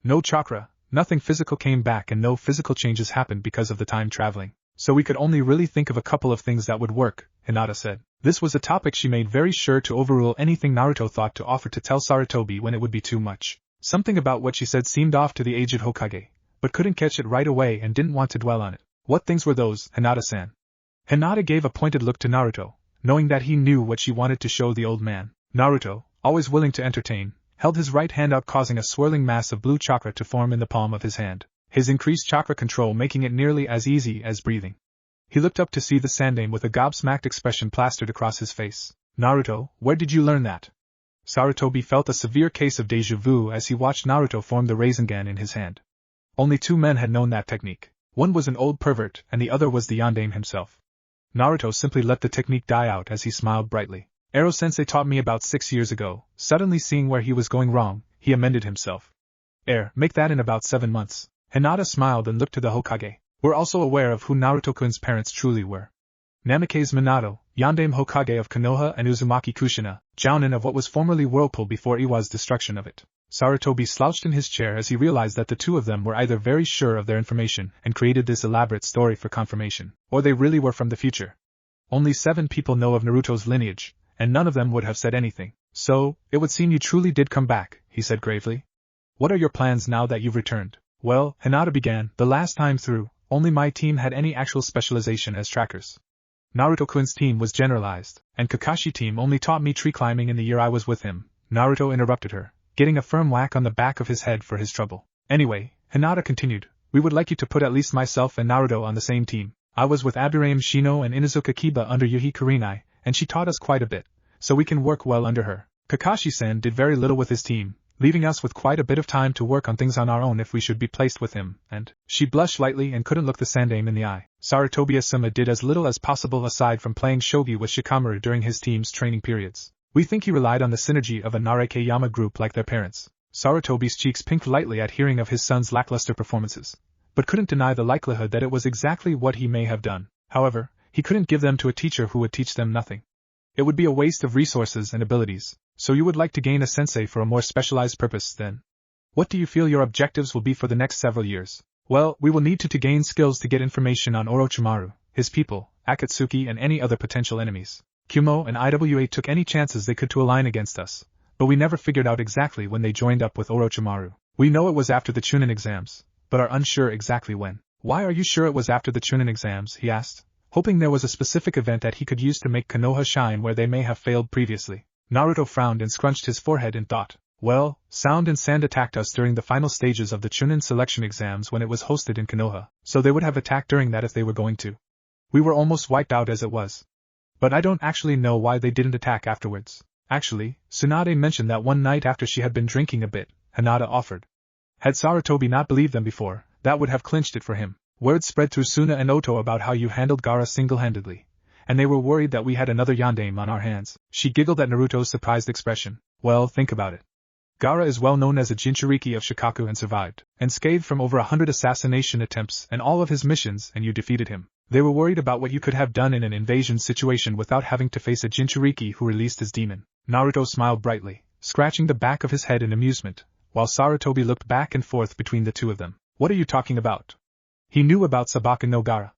No chakra, nothing physical came back and no physical changes happened because of the time traveling. So we could only really think of a couple of things that would work, Hinata said. This was a topic she made very sure to overrule anything Naruto thought to offer to tell Sarutobi when it would be too much. Something about what she said seemed off to the aged Hokage, but couldn't catch it right away and didn't want to dwell on it. What things were those, Hinata-san? Hinata gave a pointed look to Naruto, knowing that he knew what she wanted to show the old man. Naruto, always willing to entertain, held his right hand out causing a swirling mass of blue chakra to form in the palm of his hand, his increased chakra control making it nearly as easy as breathing. He looked up to see the Sandaime with a gobsmacked expression plastered across his face. Naruto, where did you learn that? Sarutobi felt a severe case of déjà vu as he watched Naruto form the Rasengan in his hand. Only 2 men had known that technique. One was an old pervert and the other was the Yondaime himself. Naruto simply let the technique die out as he smiled brightly. Ero-sensei taught me about 6 years ago. Suddenly seeing where he was going wrong, he amended himself. Make that in about 7 months. Hinata smiled and looked to the Hokage. We're also aware of who Naruto-kun's parents truly were. Namikaze Minato, Yondaime Hokage of Konoha and Uzumaki Kushina, Jounin of what was formerly Whirlpool before Iwa's destruction of it. Sarutobi slouched in his chair as he realized that the two of them were either very sure of their information and created this elaborate story for confirmation, or they really were from the future. Only 7 people know of Naruto's lineage, and none of them would have said anything. So, it would seem you truly did come back, he said gravely. What are your plans now that you've returned? Well, Hinata began, the last time through, only my team had any actual specialization as trackers. Naruto-kun's team was generalized, and Kakashi team only taught me tree climbing in the year I was with him. Naruto interrupted her, getting a firm whack on the back of his head for his trouble. Anyway, Hinata continued, we would like you to put at least myself and Naruto on the same team. I was with Aburaim Shino and Inuzuka Kiba under Yuhi Kurenai, and she taught us quite a bit, so we can work well under her. Kakashi-san did very little with his team, leaving us with quite a bit of time to work on things on our own if we should be placed with him, and she blushed lightly and couldn't look the Sandaime in the eye. Sarutobi-sama did as little as possible aside from playing shogi with Shikamaru during his team's training periods. We think he relied on the synergy of a Narekeyama group like their parents. Sarutobi's cheeks pinked lightly at hearing of his son's lackluster performances, but couldn't deny the likelihood that it was exactly what he may have done. However, he couldn't give them to a teacher who would teach them nothing. It would be a waste of resources and abilities, so you would like to gain a sensei for a more specialized purpose then. What do you feel your objectives will be for the next several years? Well, we will need to gain skills to get information on Orochimaru, his people, Akatsuki and any other potential enemies. Kumo and IWA took any chances they could to align against us, but we never figured out exactly when they joined up with Orochimaru. We know it was after the Chunin exams, but are unsure exactly when. Why are you sure it was after the Chunin exams? He asked, hoping there was a specific event that he could use to make Konoha shine where they may have failed previously. Naruto frowned and scrunched his forehead in thought. Well, Sound and Sand attacked us during the final stages of the Chunin selection exams when it was hosted in Konoha, so they would have attacked during that if they were going to. We were almost wiped out as it was. But I don't actually know why they didn't attack afterwards. Actually, Tsunade mentioned that one night after she had been drinking a bit, Hinata offered. Had Sarutobi not believed them before, that would have clinched it for him. Word spread through Suna and Oto about how you handled Gaara single-handedly, and they were worried that we had another Yondaime on our hands. She giggled at Naruto's surprised expression. Well, think about it. Gaara is well known as a Jinchuriki of Shikaku and survived, unscathed from over 100 assassination attempts and all of his missions, and you defeated him. They were worried about what you could have done in an invasion situation without having to face a Jinchuriki who released his demon. Naruto smiled brightly, scratching the back of his head in amusement, while Sarutobi looked back and forth between the two of them. What are you talking about? He knew about Sabaka no Gaara.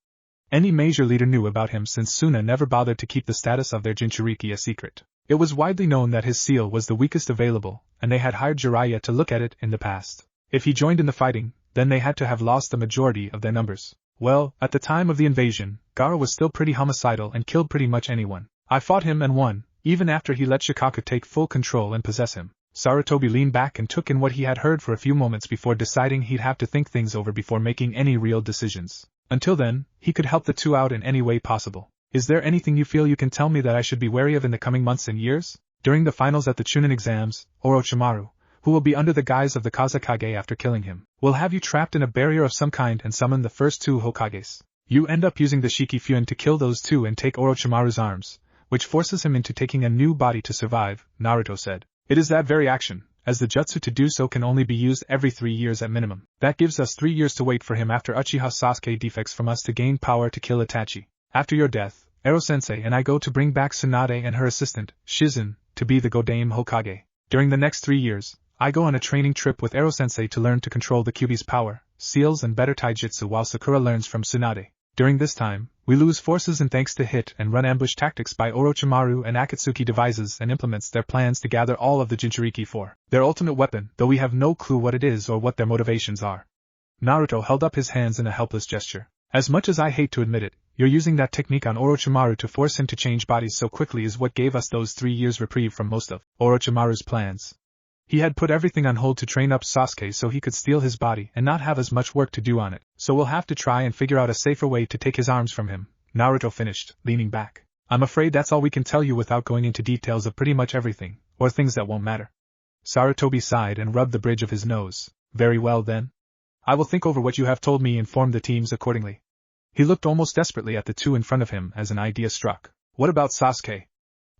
Any major leader knew about him since Suna never bothered to keep the status of their Jinchuriki a secret. It was widely known that his seal was the weakest available, and they had hired Jiraiya to look at it in the past. If he joined in the fighting, then they had to have lost the majority of their numbers. Well, at the time of the invasion, Gaara was still pretty homicidal and killed pretty much anyone. I fought him and won, even after he let Shikaku take full control and possess him. Sarutobi leaned back and took in what he had heard for a few moments before deciding he'd have to think things over before making any real decisions. Until then, he could help the two out in any way possible. Is there anything you feel you can tell me that I should be wary of in the coming months and years? During the finals at the Chunin exams, Orochimaru, who will be under the guise of the Kazekage after killing him, will have you trapped in a barrier of some kind and summon the first two Hokages. You end up using the Shikifuin to kill those two and take Orochimaru's arms, which forces him into taking a new body to survive, Naruto said. It is that very action, as the jutsu to do so can only be used every 3 years at minimum. That gives us 3 years to wait for him after Uchiha Sasuke defects from us to gain power to kill Itachi. After your death, Ero-sensei and I go to bring back Tsunade and her assistant, Shizen, to be the Godame Hokage. During the next 3 years, I go on a training trip with Ero-sensei to learn to control the Kyuubi's power, seals and better taijutsu while Sakura learns from Tsunade. During this time, we lose forces and thanks to hit and run ambush tactics by Orochimaru and Akatsuki devises and implements their plans to gather all of the Jinchuriki for their ultimate weapon, though we have no clue what it is or what their motivations are. Naruto held up his hands in a helpless gesture. As much as I hate to admit it, you're using that technique on Orochimaru to force him to change bodies so quickly is what gave us those 3 years reprieve from most of Orochimaru's plans. He had put everything on hold to train up Sasuke so he could steal his body and not have as much work to do on it, so we'll have to try and figure out a safer way to take his arms from him, Naruto finished, leaning back. I'm afraid that's all we can tell you without going into details of pretty much everything, or things that won't matter. Sarutobi sighed and rubbed the bridge of his nose. Very well then. I will think over what you have told me and form the teams accordingly. He looked almost desperately at the two in front of him as an idea struck. What about Sasuke?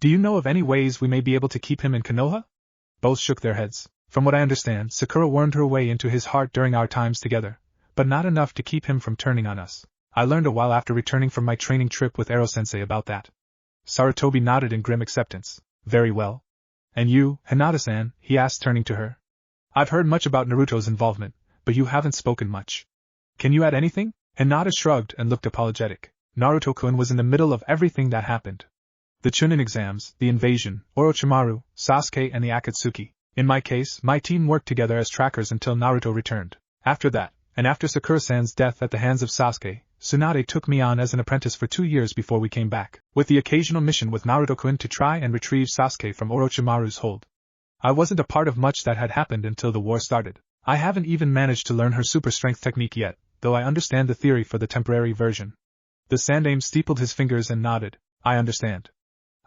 Do you know of any ways we may be able to keep him in Konoha? Both shook their heads. From what I understand, Sakura wormed her way into his heart during our times together, but not enough to keep him from turning on us. I learned a while after returning from my training trip with Ero-sensei about that. Sarutobi nodded in grim acceptance. Very well. And you, Hinata-san, he asked turning to her. I've heard much about Naruto's involvement, but you haven't spoken much. Can you add anything? Hinata shrugged and looked apologetic. Naruto-kun was in the middle of everything that happened. The Chunin exams, the invasion, Orochimaru, Sasuke and the Akatsuki. In my case, my team worked together as trackers until Naruto returned. After that, and after Sakura-san's death at the hands of Sasuke, Tsunade took me on as an apprentice for 2 years before we came back, with the occasional mission with Naruto-kun to try and retrieve Sasuke from Orochimaru's hold. I wasn't a part of much that had happened until the war started. I haven't even managed to learn her super strength technique yet, though I understand the theory for the temporary version. The Sandaime steepled his fingers and nodded. I understand.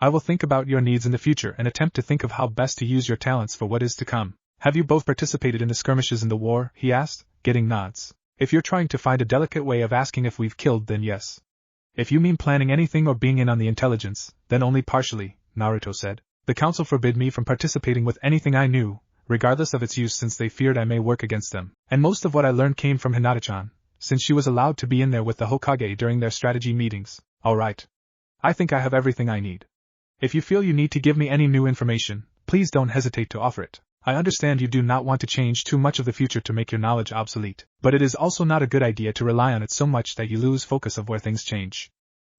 I will think about your needs in the future and attempt to think of how best to use your talents for what is to come. Have you both participated in the skirmishes in the war? He asked, getting nods. If you're trying to find a delicate way of asking if we've killed, then yes. If you mean planning anything or being in on the intelligence, then only partially, Naruto said. The council forbid me from participating with anything I knew, regardless of its use, since they feared I may work against them. And most of what I learned came from Hinata-chan, since she was allowed to be in there with the Hokage during their strategy meetings. All right. I think I have everything I need. If you feel you need to give me any new information, please don't hesitate to offer it. I understand you do not want to change too much of the future to make your knowledge obsolete, but it is also not a good idea to rely on it so much that you lose focus of where things change.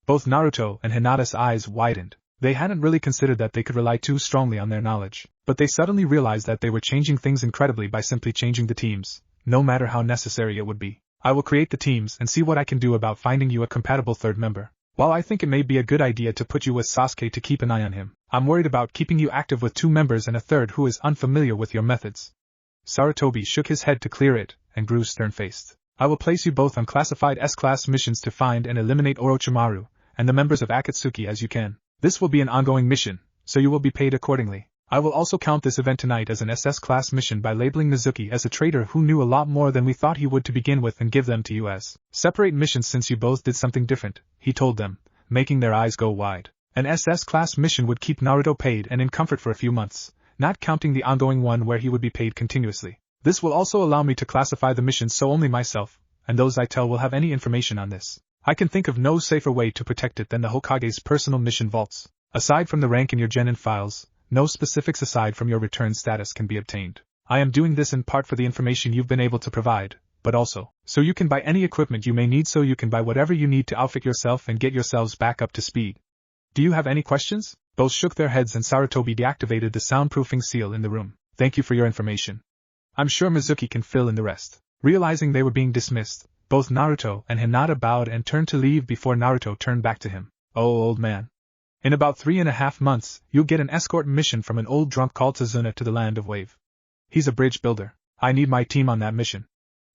Both Naruto and Hinata's eyes widened. They hadn't really considered that they could rely too strongly on their knowledge, but they suddenly realized that they were changing things incredibly by simply changing the teams, no matter how necessary it would be. I will create the teams and see what I can do about finding you a compatible third member. While I think it may be a good idea to put you with Sasuke to keep an eye on him, I'm worried about keeping you active with 2 members and a third who is unfamiliar with your methods. Sarutobi shook his head to clear it, and grew stern-faced. I will place you both on classified S-class missions to find and eliminate Orochimaru, and the members of Akatsuki as you can. This will be an ongoing mission, so you will be paid accordingly. I will also count this event tonight as an SS-class mission by labeling Mizuki as a traitor who knew a lot more than we thought he would to begin with and give them to you as separate missions since you both did something different, he told them, making their eyes go wide. An SS-class mission would keep Naruto paid and in comfort for a few months, not counting the ongoing one where he would be paid continuously. This will also allow me to classify the missions so only myself, and those I tell will have any information on this. I can think of no safer way to protect it than the Hokage's personal mission vaults. Aside from the rank in your genin files, no specifics aside from your return status can be obtained. I am doing this in part for the information you've been able to provide, but also, so you can buy any equipment you may need so you can buy whatever you need to outfit yourself and get yourselves back up to speed. Do you have any questions? Both shook their heads and Sarutobi deactivated the soundproofing seal in the room. Thank you for your information. I'm sure Mizuki can fill in the rest. Realizing they were being dismissed, both Naruto and Hinata bowed and turned to leave before Naruto turned back to him. Oh, old man. In about 3.5 months, you'll get an escort mission from an old drunk called Tazuna to the Land of Wave. He's a bridge builder. I need my team on that mission.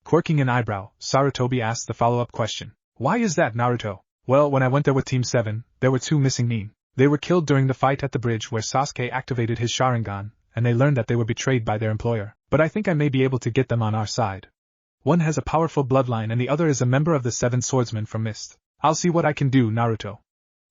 Quirking an eyebrow, Sarutobi asked the follow-up question. Why is that, Naruto? Well, when I went there with Team 7, there were 2 missing nin. They were killed during the fight at the bridge where Sasuke activated his Sharingan, and they learned that they were betrayed by their employer. But I think I may be able to get them on our side. One has a powerful bloodline and the other is a member of the 7 swordsmen from Mist. I'll see what I can do, Naruto.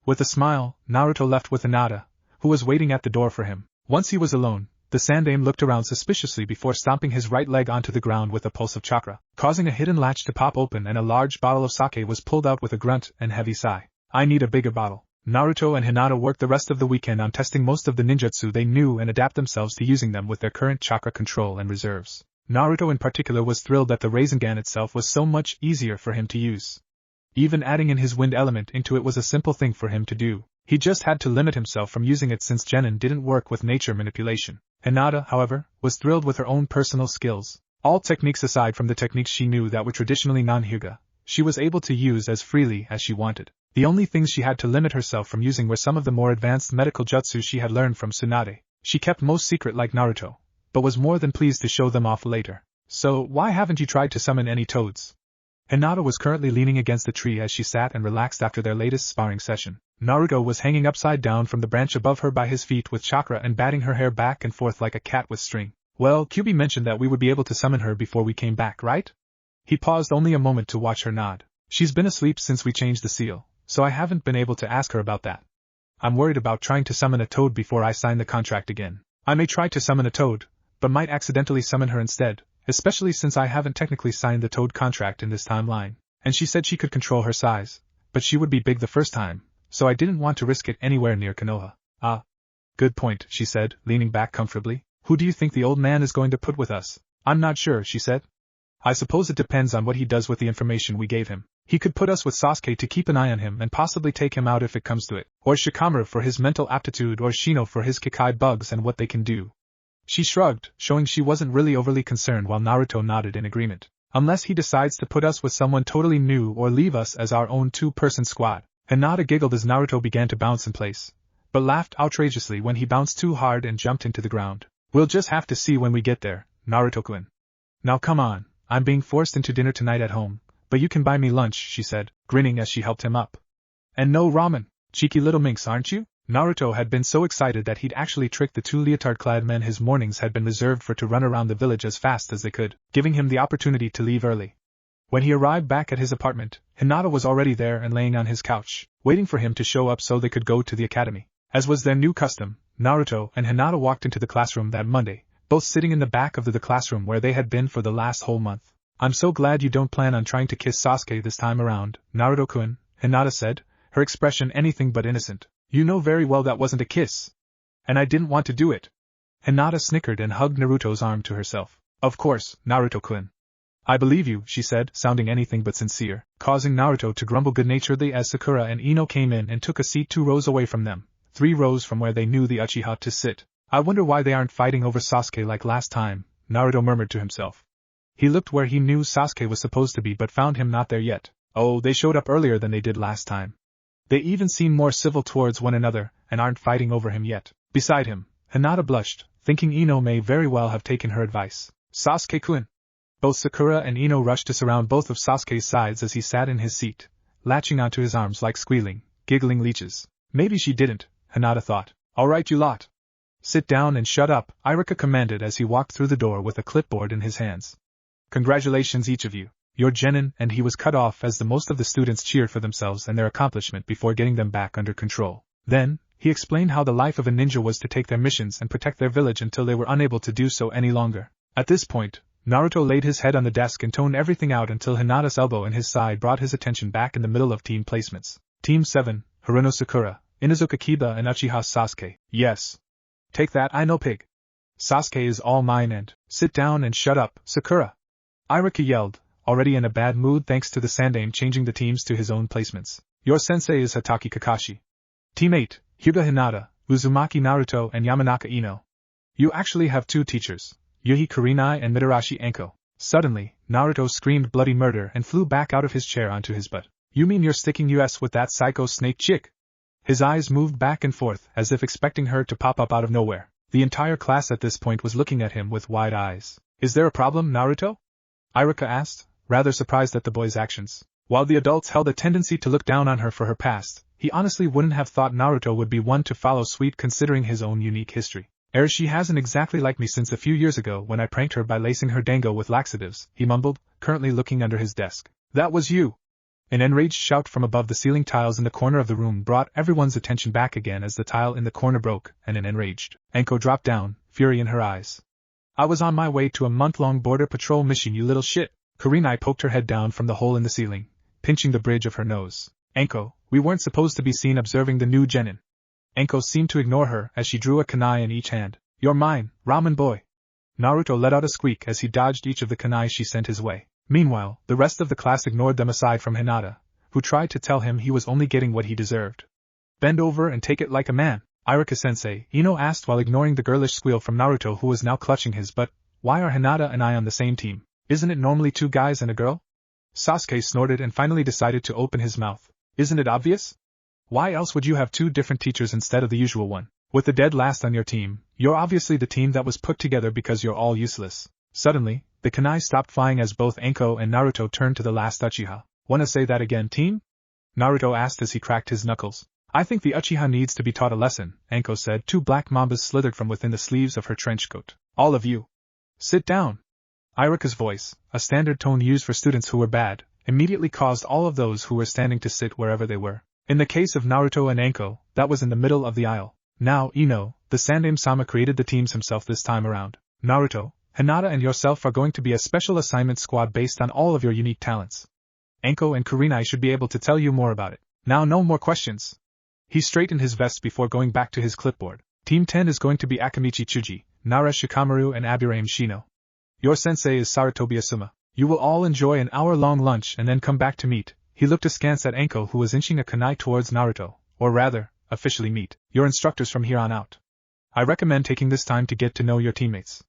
With a smile, Naruto left with Hinata, who was waiting at the door for him. Once he was alone, the Sandaime looked around suspiciously before stomping his right leg onto the ground with a pulse of chakra, causing a hidden latch to pop open and a large bottle of sake was pulled out with a grunt and heavy sigh. I need a bigger bottle. Naruto and Hinata worked the rest of the weekend on testing most of the ninjutsu they knew and adapt themselves to using them with their current chakra control and reserves. Naruto in particular was thrilled that the Rasengan itself was so much easier for him to use. Even adding in his wind element into it was a simple thing for him to do. He just had to limit himself from using it since genin didn't work with nature manipulation. Hinata, however, was thrilled with her own personal skills. All techniques aside from the techniques she knew that were traditionally non-hyuga, she was able to use as freely as she wanted. The only things she had to limit herself from using were some of the more advanced medical jutsu she had learned from Tsunade. She kept most secret like Naruto, but was more than pleased to show them off later. So, why haven't you tried to summon any toads? Hinata was currently leaning against the tree as she sat and relaxed after their latest sparring session. Naruto was hanging upside down from the branch above her by his feet with chakra and batting her hair back and forth like a cat with string. Well, Kyuubi mentioned that we would be able to summon her before we came back, right? He paused only a moment to watch her nod. She's been asleep since we changed the seal, so I haven't been able to ask her about that. I'm worried about trying to summon a toad before I sign the contract again. I may try to summon a toad, but might accidentally summon her instead, especially since I haven't technically signed the toad contract in this timeline. And she said she could control her size, but she would be big the first time, so I didn't want to risk it anywhere near Konoha. Ah. Good point, she said, leaning back comfortably. Who do you think the old man is going to put with us? I'm not sure, she said. I suppose it depends on what he does with the information we gave him. He could put us with Sasuke to keep an eye on him and possibly take him out if it comes to it, or Shikamaru for his mental aptitude or Shino for his Kikai bugs and what they can do. She shrugged, showing she wasn't really overly concerned while Naruto nodded in agreement. Unless he decides to put us with someone totally new or leave us as our own 2-person squad. Hinata giggled as Naruto began to bounce in place, but laughed outrageously when he bounced too hard and jumped into the ground. We'll just have to see when we get there, Naruto-kun. Now come on, I'm being forced into dinner tonight at home, but you can buy me lunch, she said, grinning as she helped him up. And no ramen, cheeky little minx, aren't you? Naruto had been so excited that he'd actually tricked the 2 leotard-clad men his mornings had been reserved for to run around the village as fast as they could, giving him the opportunity to leave early. When he arrived back at his apartment, Hinata was already there and laying on his couch, waiting for him to show up so they could go to the academy. As was their new custom, Naruto and Hinata walked into the classroom that Monday, both sitting in the back of the classroom where they had been for the last whole month. I'm so glad you don't plan on trying to kiss Sasuke this time around, Naruto-kun, Hinata said, her expression anything but innocent. You know very well that wasn't a kiss. And I didn't want to do it. Hinata snickered and hugged Naruto's arm to herself. Of course, Naruto-kun. I believe you, she said, sounding anything but sincere, causing Naruto to grumble good-naturedly as Sakura and Ino came in and took a seat 2 rows away from them, 3 rows from where they knew the Uchiha to sit. I wonder why they aren't fighting over Sasuke like last time, Naruto murmured to himself. He looked where he knew Sasuke was supposed to be but found him not there yet. Oh, they showed up earlier than they did last time. They even seem more civil towards one another, and aren't fighting over him yet. Beside him, Hinata blushed, thinking Ino may very well have taken her advice. Sasuke-kun. Both Sakura and Ino rushed to surround both of Sasuke's sides as he sat in his seat, latching onto his arms like squealing, giggling leeches. Maybe she didn't, Hinata thought. Alright you lot. Sit down and shut up, Iruka commanded as he walked through the door with a clipboard in his hands. Congratulations each of you. You're genin, and he was cut off as the most of the students cheered for themselves and their accomplishment before getting them back under control. Then, he explained how the life of a ninja was to take their missions and protect their village until they were unable to do so any longer. At this point, Naruto laid his head on the desk and toned everything out until Hinata's elbow in his side brought his attention back in the middle of team placements. Team 7, Haruno Sakura, Inuzuka Kiba and Uchiha Sasuke. Yes. Take that, I know pig. Sasuke is all mine and, sit down and shut up, Sakura. Iruka yelled, already in a bad mood thanks to the Sandaime changing the teams to his own placements. Your sensei is Hatake Kakashi. Team 8, Hyuga Hinata, Uzumaki Naruto and Yamanaka Ino. You actually have 2 teachers, Yuhi Kurenai and Mitarashi Anko. Suddenly, Naruto screamed bloody murder and flew back out of his chair onto his butt. You mean you're sticking us with that psycho snake chick? His eyes moved back and forth as if expecting her to pop up out of nowhere. The entire class at this point was looking at him with wide eyes. Is there a problem, Naruto? Iruka asked, rather surprised at the boy's actions. While the adults held a tendency to look down on her for her past, he honestly wouldn't have thought Naruto would be one to follow suit considering his own unique history. She hasn't exactly liked me since a few years ago when I pranked her by lacing her dango with laxatives, he mumbled, currently looking under his desk. That was you! An enraged shout from above the ceiling tiles in the corner of the room brought everyone's attention back again as the tile in the corner broke, and an enraged Anko dropped down, fury in her eyes. I was on my way to a month-long border patrol mission, you little shit. Kurenai poked her head down from the hole in the ceiling, pinching the bridge of her nose. Anko, we weren't supposed to be seen observing the new genin. Anko seemed to ignore her as she drew a kunai in each hand. You're mine, ramen boy. Naruto let out a squeak as he dodged each of the kunai she sent his way. Meanwhile, the rest of the class ignored them aside from Hinata, who tried to tell him he was only getting what he deserved. Bend over and take it like a man, Iruka-sensei, Ino asked while ignoring the girlish squeal from Naruto who was now clutching his butt. Why are Hinata and I on the same team? Isn't it normally 2 guys and a girl? Sasuke snorted and finally decided to open his mouth. Isn't it obvious? Why else would you have 2 different teachers instead of the usual one? With the dead last on your team, you're obviously the team that was put together because you're all useless. Suddenly, the kunai stopped flying as both Anko and Naruto turned to the last Uchiha. Wanna say that again, team? Naruto asked as he cracked his knuckles. I think the Uchiha needs to be taught a lesson, Anko said. 2 black mambas slithered from within the sleeves of her trench coat. All of you. Sit down. Iruka's voice, a standard tone used for students who were bad, immediately caused all of those who were standing to sit wherever they were. In the case of Naruto and Anko, that was in the middle of the aisle. Now, Ino, the Sandaime-sama created the teams himself this time around. Naruto, Hinata and yourself are going to be a special assignment squad based on all of your unique talents. Anko and Kurenai should be able to tell you more about it. Now no more questions. He straightened his vest before going back to his clipboard. Team 10 is going to be Akamichi Chuji, Nara Shikamaru and Aburaim Shino. Your sensei is Sarutobi Asuma. You will all enjoy an hour-long lunch and then come back to meet. He looked askance at Anko who was inching a kunai towards Naruto, or rather, officially meet your instructors from here on out. I recommend taking this time to get to know your teammates.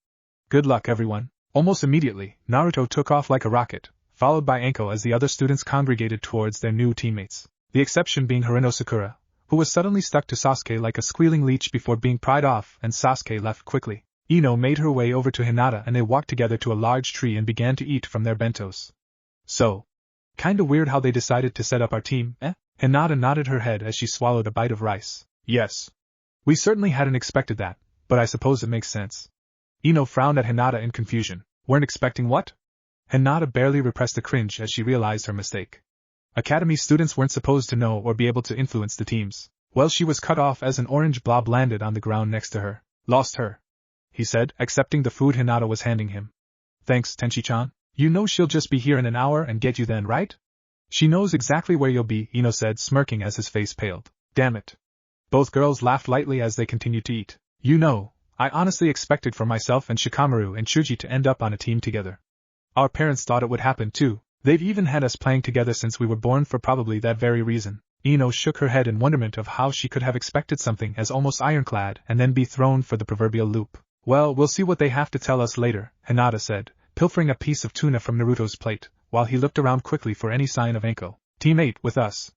Good luck everyone. Almost immediately, Naruto took off like a rocket, followed by Anko as the other students congregated towards their new teammates. The exception being Haruno Sakura, who was suddenly stuck to Sasuke like a squealing leech before being pried off, and Sasuke left quickly. Ino made her way over to Hinata and they walked together to a large tree and began to eat from their bentos. So, kinda weird how they decided to set up our team, eh? Hinata nodded her head as she swallowed a bite of rice. Yes. We certainly hadn't expected that, but I suppose it makes sense. Ino frowned at Hinata in confusion. Weren't expecting what? Hinata barely repressed a cringe as she realized her mistake. Academy students weren't supposed to know or be able to influence the teams. Well, she was cut off as an orange blob landed on the ground next to her. Lost her, he said, accepting the food Hinata was handing him. Thanks, Tenchi-chan. You know she'll just be here in an hour and get you then, right? She knows exactly where you'll be, Ino said, smirking as his face paled. Damn it. Both girls laughed lightly as they continued to eat. You know, I honestly expected for myself and Shikamaru and Chuji to end up on a team together. Our parents thought it would happen too. They've even had us playing together since we were born for probably that very reason. Ino shook her head in wonderment of how she could have expected something as almost ironclad and then be thrown for the proverbial loop. Well, we'll see what they have to tell us later, Hinata said, pilfering a piece of tuna from Naruto's plate, while he looked around quickly for any sign of Anko. Teammate with us.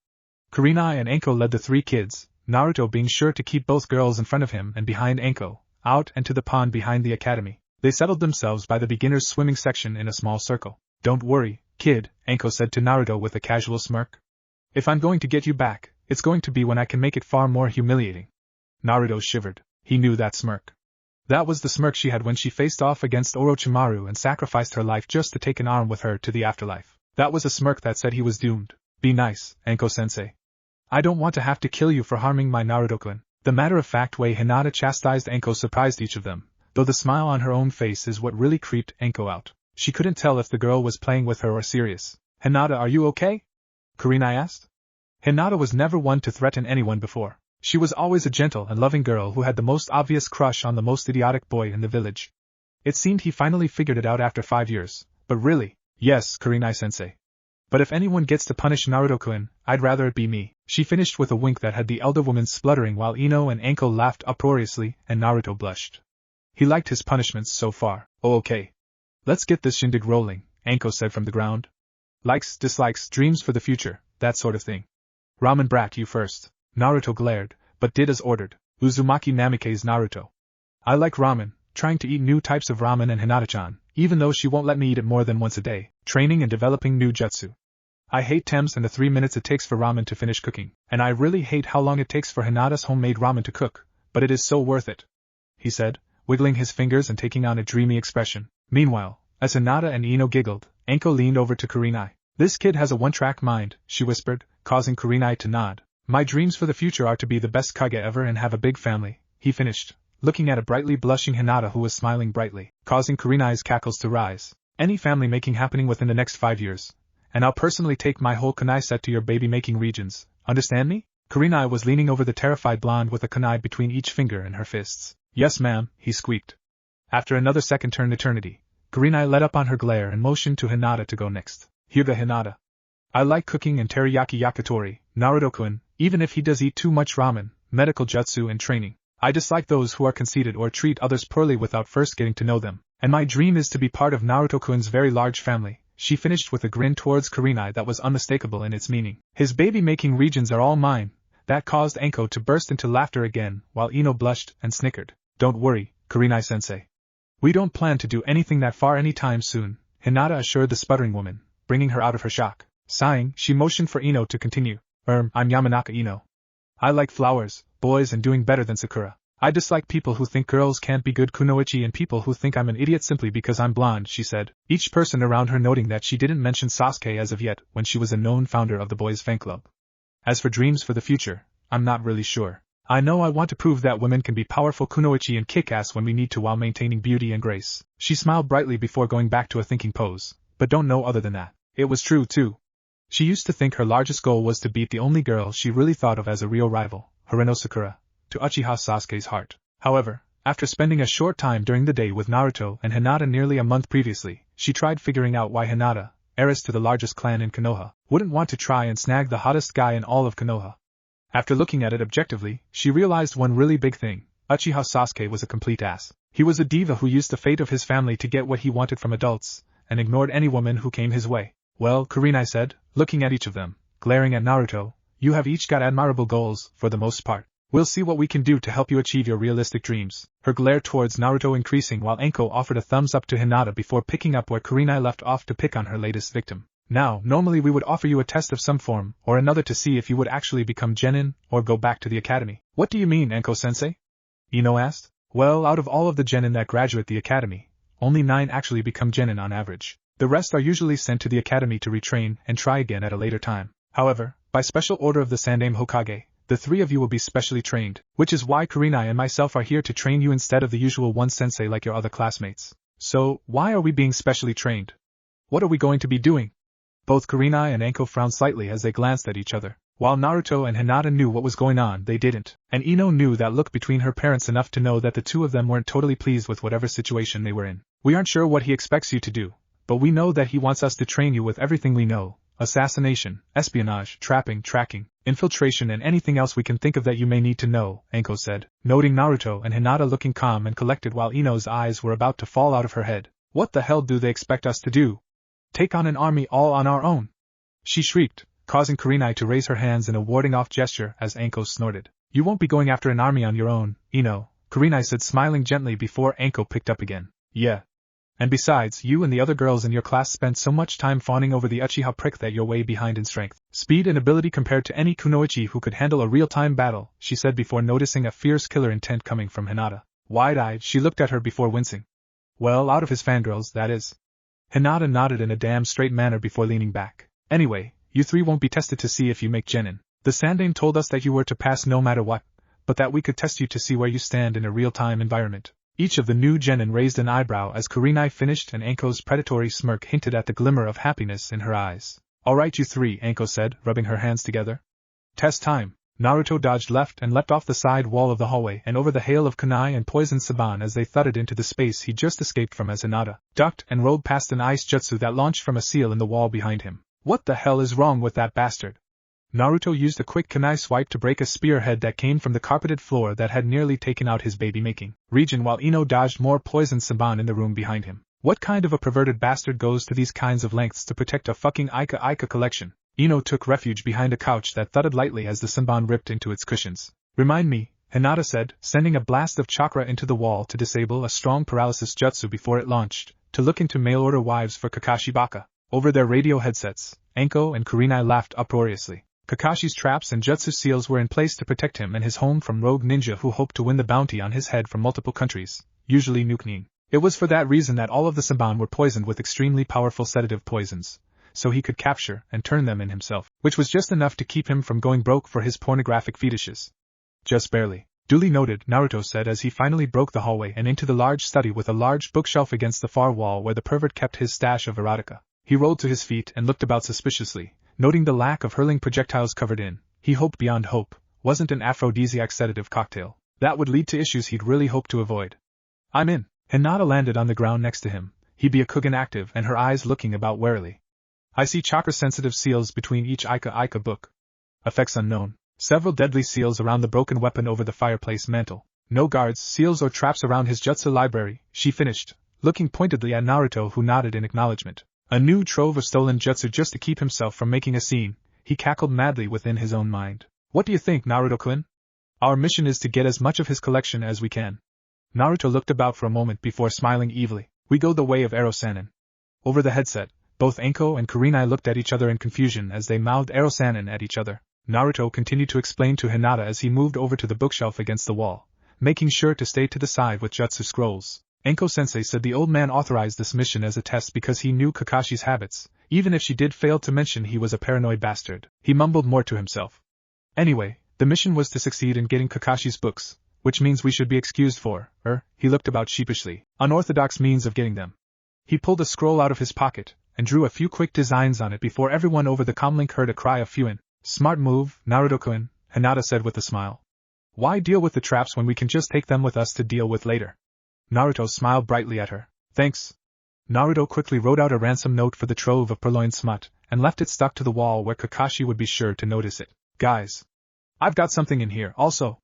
Kurenai and Anko led the three kids, Naruto being sure to keep both girls in front of him and behind Anko, out and to the pond behind the academy. They settled themselves by the beginner's swimming section in a small circle. Don't worry, kid, Anko said to Naruto with a casual smirk. If I'm going to get you back, it's going to be when I can make it far more humiliating. Naruto shivered. He knew that smirk. That was the smirk she had when she faced off against Orochimaru and sacrificed her life just to take an arm with her to the afterlife. That was a smirk that said he was doomed. Be nice, Anko-sensei. I don't want to have to kill you for harming my Naruto-kun. The matter-of-fact way Hinata chastised Anko surprised each of them, though the smile on her own face is what really creeped Anko out. She couldn't tell if the girl was playing with her or serious. Hinata, are you okay? Kurenai asked. Hinata was never one to threaten anyone before. She was always a gentle and loving girl who had the most obvious crush on the most idiotic boy in the village. It seemed he finally figured it out after 5 years, but really, yes, Kurenai-sensei. But if anyone gets to punish Naruto-kun, I'd rather it be me. She finished with a wink that had the elder woman spluttering while Ino and Anko laughed uproariously and Naruto blushed. He liked his punishments so far. Oh, okay. Let's get this shindig rolling, Anko said from the ground. Likes, dislikes, dreams for the future, that sort of thing. Ramen brat, you first. Naruto glared, but did as ordered. Uzumaki Namike's Naruto. I like ramen, trying to eat new types of ramen and Hinata-chan, even though she won't let me eat it more than once a day, training and developing new jutsu. I hate temps and the 3 minutes it takes for ramen to finish cooking, and I really hate how long it takes for Hinata's homemade ramen to cook, but it is so worth it, he said, wiggling his fingers and taking on a dreamy expression. Meanwhile, as Hinata and Ino giggled, Anko leaned over to Kurenai. This kid has a one-track mind, she whispered, causing Kurenai to nod. My dreams for the future are to be the best Kage ever and have a big family, he finished, looking at a brightly blushing Hinata who was smiling brightly, causing Kurenai's cackles to rise. Any family making happening within the next 5 years. And I'll personally take my whole kunai set to your baby-making regions, understand me? Kurenai was leaning over the terrified blonde with a kunai between each finger and her fists. Yes ma'am, he squeaked. After another second turned eternity, Kurenai let up on her glare and motioned to Hinata to go next. Hyuga Hinata. I like cooking and teriyaki yakitori, Naruto-kun, even if he does eat too much ramen, medical jutsu and training. I dislike those who are conceited or treat others poorly without first getting to know them, and my dream is to be part of Naruto-kun's very large family, she finished with a grin towards Kurenai that was unmistakable in its meaning. His baby-making regions are all mine. That caused Anko to burst into laughter again, while Ino blushed and snickered. Don't worry, Kurenai-sensei. We don't plan to do anything that far anytime soon, Hinata assured the sputtering woman, bringing her out of her shock. Sighing, she motioned for Ino to continue. I'm Yamanaka Ino. I like flowers, boys and doing better than Sakura. I dislike people who think girls can't be good kunoichi and people who think I'm an idiot simply because I'm blonde, she said, each person around her noting that she didn't mention Sasuke as of yet when she was a known founder of the boys' fan club. As for dreams for the future, I'm not really sure. I know I want to prove that women can be powerful kunoichi and kick-ass when we need to while maintaining beauty and grace. She smiled brightly before going back to a thinking pose, but don't know other than that. It was true too. She used to think her largest goal was to beat the only girl she really thought of as a real rival, Hareno Sakura, to Uchiha Sasuke's heart. However, after spending a short time during the day with Naruto and Hinata nearly a month previously, she tried figuring out why Hinata, heiress to the largest clan in Konoha, wouldn't want to try and snag the hottest guy in all of Konoha. After looking at it objectively, she realized one really big thing. Uchiha Sasuke was a complete ass. He was a diva who used the fate of his family to get what he wanted from adults, and ignored any woman who came his way. Well, Kurenai said, looking at each of them, glaring at Naruto, you have each got admirable goals, for the most part. We'll see what we can do to help you achieve your realistic dreams. Her glare towards Naruto increasing while Anko offered a thumbs up to Hinata before picking up where Kurenai left off to pick on her latest victim. Now, normally we would offer you a test of some form, or another to see if you would actually become genin, or go back to the academy. What do you mean, Anko-sensei? Ino asked. Well, out of all of the genin that graduate the academy, only 9 actually become genin on average. The rest are usually sent to the academy to retrain and try again at a later time. However, by special order of the Sandaime Hokage, the 3 of you will be specially trained, which is why Kurenai and myself are here to train you instead of the usual one sensei like your other classmates. So, why are we being specially trained? What are we going to be doing? Both Kurenai and Anko frowned slightly as they glanced at each other. While Naruto and Hinata knew what was going on, they didn't, and Ino knew that look between her parents enough to know that the two of them weren't totally pleased with whatever situation they were in. We aren't sure what he expects you to do, but we know that he wants us to train you with everything we know: assassination, espionage, trapping, tracking, infiltration, and anything else we can think of that you may need to know, Anko said, noting Naruto and Hinata looking calm and collected while Ino's eyes were about to fall out of her head. What the hell do they expect us to do? Take on an army all on our own? She shrieked, causing Kurenai to raise her hands in a warding-off gesture as Anko snorted. You won't be going after an army on your own, Ino, Kurenai said, smiling gently before Anko picked up again. Yeah. And besides, you and the other girls in your class spent so much time fawning over the Uchiha prick that you're way behind in strength, speed, and ability compared to any kunoichi who could handle a real-time battle, she said before noticing a fierce killer intent coming from Hinata. Wide-eyed, she looked at her before wincing. Well, out of his fangirls, that is. Hinata nodded in a damn straight manner before leaning back. Anyway, you three won't be tested to see if you make genin. The Sandaime told us that you were to pass no matter what, but that we could test you to see where you stand in a real-time environment. Each of the new genin raised an eyebrow as Kurenai finished, and Anko's predatory smirk hinted at the glimmer of happiness in her eyes. Alright you three, Anko said, rubbing her hands together. Test time. Naruto dodged left and leapt off the side wall of the hallway and over the hail of kunai and poison saban as they thudded into the space he just escaped from as Hinata ducked and rolled past an ice jutsu that launched from a seal in the wall behind him. What the hell is wrong with that bastard? Naruto used a quick kunai swipe to break a spearhead that came from the carpeted floor that had nearly taken out his baby-making region while Ino dodged more poison saban in the room behind him. What kind of a perverted bastard goes to these kinds of lengths to protect a fucking Ika collection? Ino took refuge behind a couch that thudded lightly as the saban ripped into its cushions. Remind me, Hinata said, sending a blast of chakra into the wall to disable a strong paralysis jutsu before it launched, to look into mail-order wives for Kakashi Baka. Over their radio headsets, Anko and Kurenai laughed uproariously. Kakashi's traps and jutsu seals were in place to protect him and his home from rogue ninja who hoped to win the bounty on his head from multiple countries, usually nuking. It was for that reason that all of the saban were poisoned with extremely powerful sedative poisons, so he could capture and turn them in himself, which was just enough to keep him from going broke for his pornographic fetishes. Just barely. Duly noted, Naruto said as he finally broke the hallway and into the large study with a large bookshelf against the far wall where the pervert kept his stash of erotica. He rolled to his feet and looked about suspiciously, noting the lack of hurling projectiles covered in, he hoped beyond hope, wasn't an aphrodisiac sedative cocktail. That would lead to issues he'd really hoped to avoid. I'm in. Hinata landed on the ground next to him, Hibia-kugan active and her eyes looking about warily. I see chakra-sensitive seals between each Ika book. Effects unknown. Several deadly seals around the broken weapon over the fireplace mantle. No guards, seals or traps around his jutsu library, she finished, looking pointedly at Naruto who nodded in acknowledgement. A new trove of stolen jutsu just to keep himself from making a scene, he cackled madly within his own mind. What do you think, Naruto-kun? Our mission is to get as much of his collection as we can. Naruto looked about for a moment before smiling evilly. We go the way of Ero-sanin. Over the headset, both Anko and Kurenai looked at each other in confusion as they mouthed Ero-sanin at each other. Naruto continued to explain to Hinata as he moved over to the bookshelf against the wall, making sure to stay to the side with jutsu scrolls. Anko-sensei said the old man authorized this mission as a test because he knew Kakashi's habits, even if she did fail to mention he was a paranoid bastard. He mumbled more to himself. Anyway, the mission was to succeed in getting Kakashi's books, which means we should be excused for, he looked about sheepishly, unorthodox means of getting them. He pulled a scroll out of his pocket, and drew a few quick designs on it before everyone over the comlink heard a cry of "Fuin." Smart move, Naruto-kun, Hinata said with a smile. Why deal with the traps when we can just take them with us to deal with later? Naruto smiled brightly at her. Thanks. Naruto quickly wrote out a ransom note for the trove of purloined smut, and left it stuck to the wall where Kakashi would be sure to notice it. Guys. I've got something in here, also.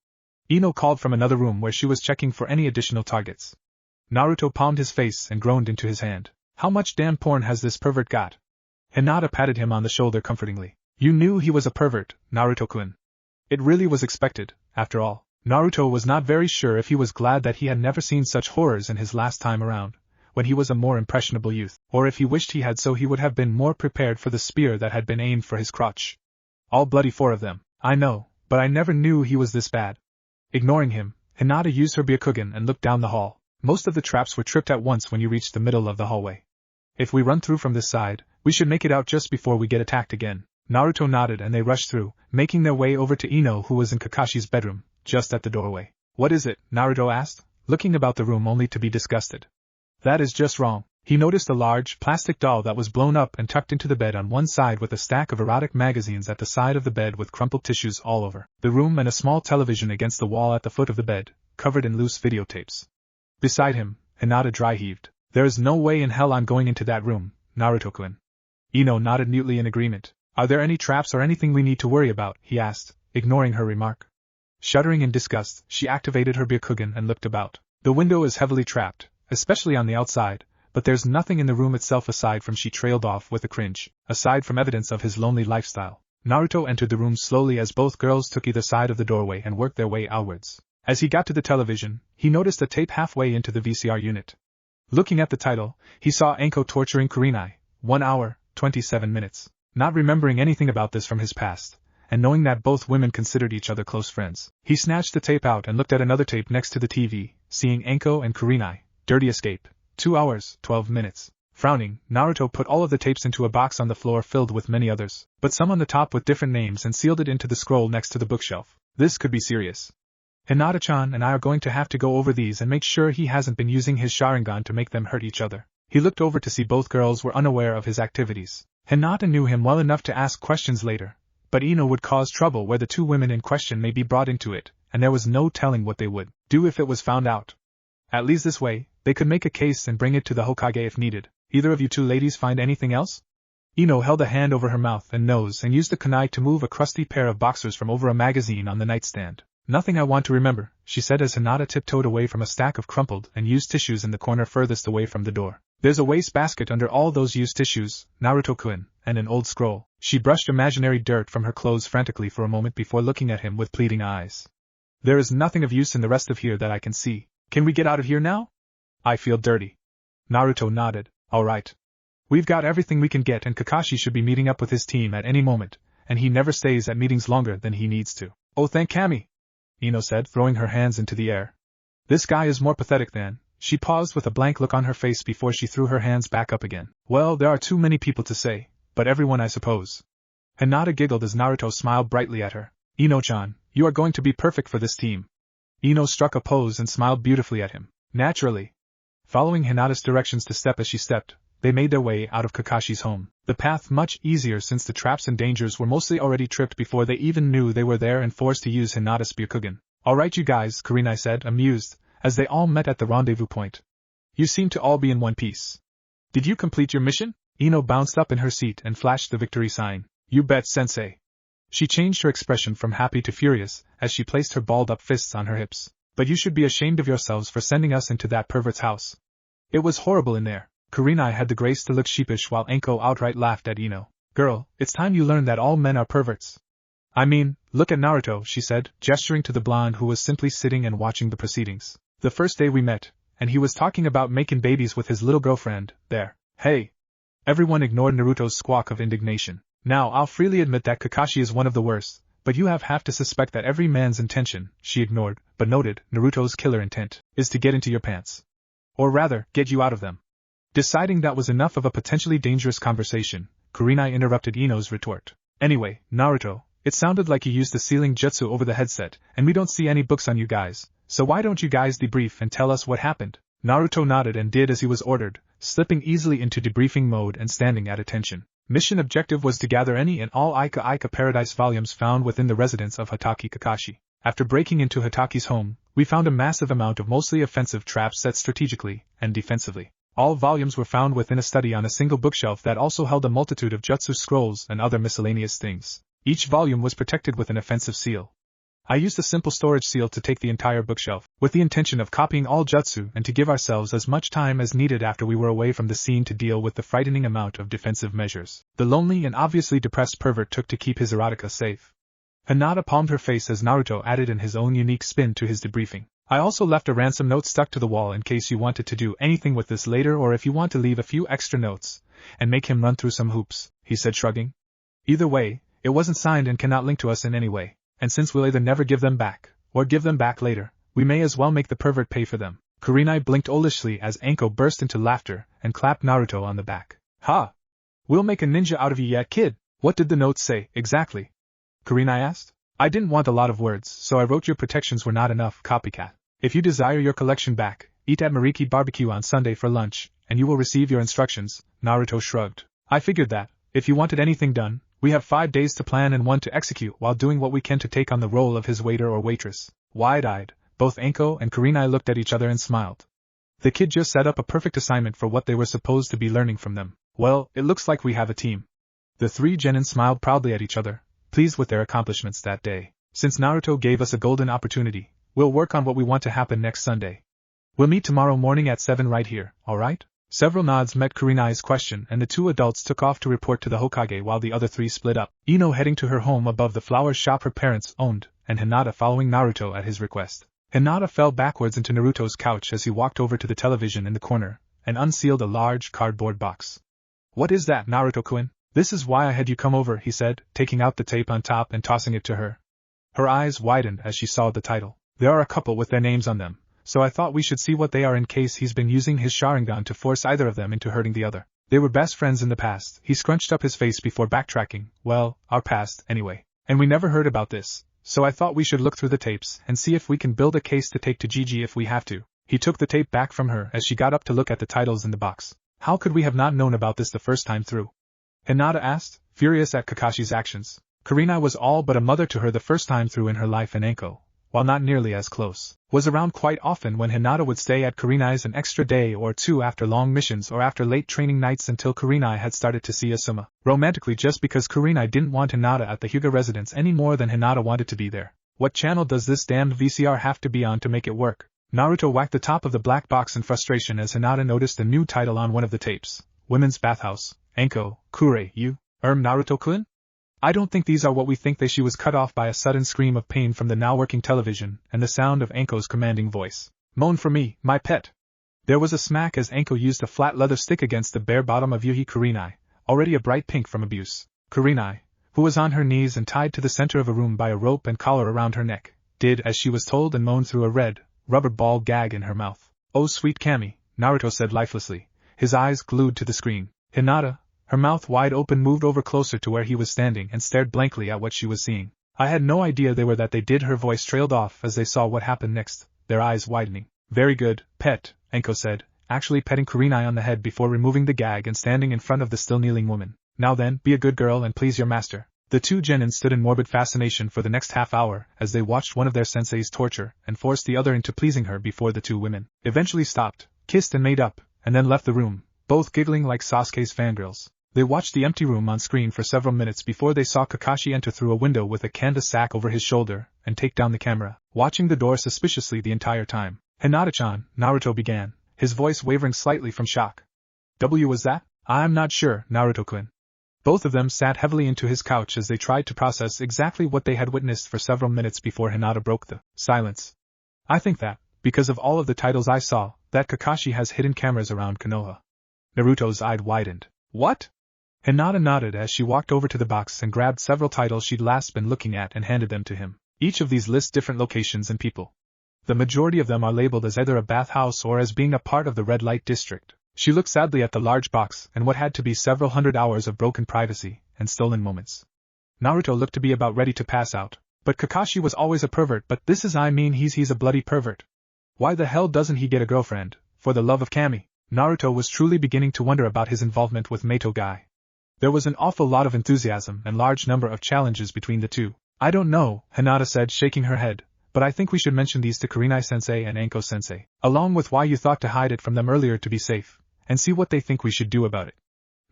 Ino called from another room where she was checking for any additional targets. Naruto palmed his face and groaned into his hand. How much damn porn has this pervert got? Hinata patted him on the shoulder comfortingly. You knew he was a pervert, Naruto-kun. It really was expected, after all. Naruto was not very sure if he was glad that he had never seen such horrors in his last time around, when he was a more impressionable youth, or if he wished he had so he would have been more prepared for the spear that had been aimed for his crotch. All bloody 4 of them. I know, but I never knew he was this bad. Ignoring him, Hinata used her Byakugan and looked down the hall. Most of the traps were tripped at once when you reached the middle of the hallway. If we run through from this side, we should make it out just before we get attacked again. Naruto nodded and they rushed through, making their way over to Ino who was in Kakashi's bedroom, just at the doorway. What is it? Naruto asked, looking about the room only to be disgusted. That is just wrong. He noticed a large, plastic doll that was blown up and tucked into the bed on one side with a stack of erotic magazines at the side of the bed with crumpled tissues all over the room and a small television against the wall at the foot of the bed, covered in loose videotapes. Beside him, Hinata dry-heaved. There is no way in hell I'm going into that room, Naruto-kun. Ino nodded mutely in agreement. Are there any traps or anything we need to worry about? He asked, ignoring her remark. Shuddering in disgust, she activated her Byakugan and looked about. The window is heavily trapped, especially on the outside, but there's nothing in the room itself aside from she trailed off with a cringe, aside from evidence of his lonely lifestyle. Naruto entered the room slowly as both girls took either side of the doorway and worked their way outwards. As he got to the television, he noticed a tape halfway into the VCR unit. Looking at the title, he saw Anko torturing Kurenai, 1 hour, 27 minutes. Not remembering anything about this from his past, and knowing that both women considered each other close friends, he snatched the tape out and looked at another tape next to the TV, seeing Anko and Kurenai, dirty escape, 2 hours, 12 minutes. Frowning, Naruto put all of the tapes into a box on the floor filled with many others, but some on the top with different names, and sealed it into the scroll next to the bookshelf. This could be serious. Hinata-chan and I are going to have to go over these and make sure he hasn't been using his Sharingan to make them hurt each other. He looked over to see both girls were unaware of his activities. Hinata knew him well enough to ask questions later, but Ino would cause trouble where the two women in question may be brought into it, and there was no telling what they would do if it was found out. At least this way, they could make a case and bring it to the Hokage if needed. Either of you two ladies find anything else? Ino held a hand over her mouth and nose and used the kunai to move a crusty pair of boxers from over a magazine on the nightstand. Nothing I want to remember, she said as Hinata tiptoed away from a stack of crumpled and used tissues in the corner furthest away from the door. There's a waste basket under all those used tissues, Naruto-kun, and an old scroll. She brushed imaginary dirt from her clothes frantically for a moment before looking at him with pleading eyes. There is nothing of use in the rest of here that I can see. Can we get out of here now? I feel dirty. Naruto nodded. All right. We've got everything we can get, and Kakashi should be meeting up with his team at any moment, and he never stays at meetings longer than he needs to. Oh, thank Kami, Ino said, throwing her hands into the air. This guy is more pathetic than... She paused with a blank look on her face before she threw her hands back up again. Well, there are too many people to say, but everyone I suppose. Hinata giggled as Naruto smiled brightly at her. Ino-chan, you are going to be perfect for this team. Ino struck a pose and smiled beautifully at him. Naturally. Following Hinata's directions to step as she stepped, they made their way out of Kakashi's home. The path much easier since the traps and dangers were mostly already tripped before they even knew they were there and forced to use Hinata's Byakugan. Alright you guys, Kurenai said, amused, as they all met at the rendezvous point. You seem to all be in one piece. Did you complete your mission? Ino bounced up in her seat and flashed the victory sign. You bet, sensei. She changed her expression from happy to furious as she placed her balled-up fists on her hips. But you should be ashamed of yourselves for sending us into that pervert's house. It was horrible in there. Kurenai had the grace to look sheepish while Anko outright laughed at Ino. Girl, it's time you learned that all men are perverts. I mean, look at Naruto, she said, gesturing to the blonde who was simply sitting and watching the proceedings. The first day we met, and he was talking about making babies with his little girlfriend, there. Hey! Everyone ignored Naruto's squawk of indignation. Now I'll freely admit that Kakashi is one of the worst, but you have to suspect that every man's intention, she ignored, but noted, Naruto's killer intent, is to get into your pants. Or rather, get you out of them. Deciding that was enough of a potentially dangerous conversation, Kurenai interrupted Ino's retort. Anyway, Naruto, it sounded like you used the sealing jutsu over the headset, and we don't see any books on you guys, so why don't you guys debrief and tell us what happened? Naruto nodded and did as he was ordered, slipping easily into debriefing mode and standing at attention. Mission objective was to gather any and all Aika Paradise volumes found within the residence of Hatake Kakashi. After breaking into Hatake's home, we found a massive amount of mostly offensive traps set strategically and defensively. All volumes were found within a study on a single bookshelf that also held a multitude of jutsu scrolls and other miscellaneous things. Each volume was protected with an offensive seal. I used a simple storage seal to take the entire bookshelf, with the intention of copying all jutsu and to give ourselves as much time as needed after we were away from the scene to deal with the frightening amount of defensive measures the lonely and obviously depressed pervert took to keep his erotica safe. Hinata palmed her face as Naruto added in his own unique spin to his debriefing. I also left a ransom note stuck to the wall in case you wanted to do anything with this later or if you want to leave a few extra notes and make him run through some hoops, he said shrugging. Either way, it wasn't signed and cannot link to us in any way. And since we'll either never give them back, or give them back later, we may as well make the pervert pay for them. Kurenai blinked olishly as Anko burst into laughter and clapped Naruto on the back. Ha! We'll make a ninja out of you yet, kid! What did the note say, exactly? Kurenai asked. I didn't want a lot of words, so I wrote your protections were not enough, copycat. If you desire your collection back, eat at Mariki Barbecue on Sunday for lunch, and you will receive your instructions, Naruto shrugged. I figured that, if you wanted anything done, we have 5 days to plan and 1 to execute while doing what we can to take on the role of his waiter or waitress. Wide-eyed, both Anko and Kurenai looked at each other and smiled. The kid just set up a perfect assignment for what they were supposed to be learning from them. Well, it looks like we have a team. The 3 genin smiled proudly at each other, pleased with their accomplishments that day. Since Naruto gave us a golden opportunity, we'll work on what we want to happen next Sunday. We'll meet tomorrow morning at 7 right here, alright? Several nods met Kurenai's question and the 2 adults took off to report to the Hokage while the other 3 split up, Ino heading to her home above the flower shop her parents owned, and Hinata following Naruto at his request. Hinata fell backwards into Naruto's couch as he walked over to the television in the corner, and unsealed a large cardboard box. What is that, Naruto-kun? This is why I had you come over, he said, taking out the tape on top and tossing it to her. Her eyes widened as she saw the title. There are a couple with their names on them, so I thought we should see what they are in case he's been using his Sharingan to force either of them into hurting the other. They were best friends in the past. He scrunched up his face before backtracking. Well, our past, anyway. And we never heard about this, so I thought we should look through the tapes and see if we can build a case to take to Gigi if we have to. He took the tape back from her as she got up to look at the titles in the box. How could we have not known about this the first time through? Hinata asked, furious at Kakashi's actions. Kurenai was all but a mother to her the first time through in her life, and Anko, while not nearly as close, was around quite often when Hinata would stay at Kurenai's an extra day or 2 after long missions or after late training nights until Kurenai had started to see Asuma romantically just because Kurenai didn't want Hinata at the Hyuga residence any more than Hinata wanted to be there. What channel does this damned VCR have to be on to make it work? Naruto whacked the top of the black box in frustration as Hinata noticed a new title on one of the tapes. Women's Bathhouse. Anko, Kure, you? Naruto-kun? I don't think these are what we think they. She was cut off by a sudden scream of pain from the now working television and the sound of Anko's commanding voice. Moan for me, my pet. There was a smack as Anko used a flat leather stick against the bare bottom of Yuhi Kurenai, already a bright pink from abuse. Kurenai, who was on her knees and tied to the center of a room by a rope and collar around her neck, did as she was told and moaned through a red, rubber ball gag in her mouth. Oh sweet Kami, Naruto said lifelessly, his eyes glued to the screen. Hinata, her mouth wide open, moved over closer to where he was standing and stared blankly at what she was seeing. I had no idea they were that they did. Her voice trailed off as they saw what happened next, their eyes widening. Very good, pet, Anko said, actually petting Kurenai on the head before removing the gag and standing in front of the still kneeling woman. Now then, be a good girl and please your master. The 2 genin stood in morbid fascination for the next half hour as they watched one of their senseis torture and force the other into pleasing her before the 2 women eventually stopped, kissed and made up, and then left the room, both giggling like Sasuke's fangirls. They watched the empty room on screen for several minutes before they saw Kakashi enter through a window with a canvas sack over his shoulder and take down the camera, watching the door suspiciously the entire time. Hinata-chan, Naruto began, his voice wavering slightly from shock. Was that? I'm not sure, Naruto-kun. Both of them sat heavily into his couch as they tried to process exactly what they had witnessed for several minutes before Hinata broke the silence. I think that, because of all of the titles I saw, that Kakashi has hidden cameras around Konoha. Naruto's eyes widened. What? Hinata nodded as she walked over to the box and grabbed several titles she'd last been looking at and handed them to him. Each of these lists different locations and people. The majority of them are labeled as either a bathhouse or as being a part of the red light district. She looked sadly at the large box and what had to be several hundred hours of broken privacy and stolen moments. Naruto looked to be about ready to pass out. But Kakashi was always a pervert. But this is, he's a bloody pervert. Why the hell doesn't he get a girlfriend, for the love of Kami? Naruto was truly beginning to wonder about his involvement with Meito Gai. There was an awful lot of enthusiasm and large number of challenges between the 2. I don't know, Hinata said, shaking her head, but I think we should mention these to Kurenai-sensei and Anko-sensei, along with why you thought to hide it from them earlier to be safe, and see what they think we should do about it.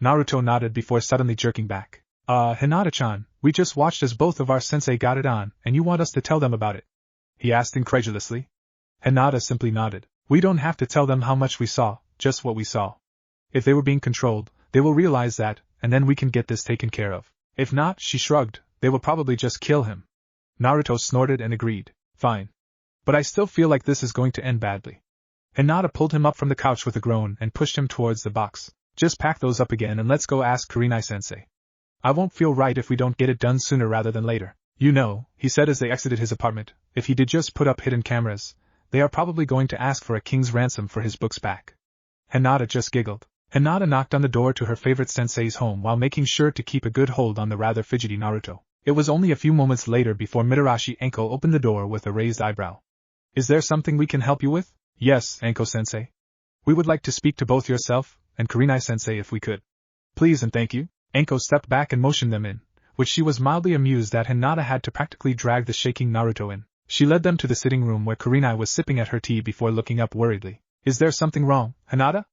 Naruto nodded before suddenly jerking back. Hinata-chan, we just watched as both of our sensei got it on, and you want us to tell them about it? He asked incredulously. Hinata simply nodded. We don't have to tell them how much we saw, just what we saw. If they were being controlled, they will realize that, and then we can get this taken care of. If not, she shrugged, they will probably just kill him. Naruto snorted and agreed. Fine. But I still feel like this is going to end badly. Hinata pulled him up from the couch with a groan and pushed him towards the box. Just pack those up again and let's go ask Kurenai-sensei. I won't feel right if we don't get it done sooner rather than later. You know, he said as they exited his apartment, if he did just put up hidden cameras, they are probably going to ask for a king's ransom for his books back. Hinata just giggled. Hinata knocked on the door to her favorite sensei's home while making sure to keep a good hold on the rather fidgety Naruto. It was only a few moments later before Mitarashi Anko opened the door with a raised eyebrow. Is there something we can help you with? Yes, Anko-sensei. We would like to speak to both yourself and Kurenai-sensei if we could. Please and thank you. Anko stepped back and motioned them in, which she was mildly amused that Hinata had to practically drag the shaking Naruto in. She led them to the sitting room where Kurenai was sipping at her tea before looking up worriedly. Is there something wrong, Hinata?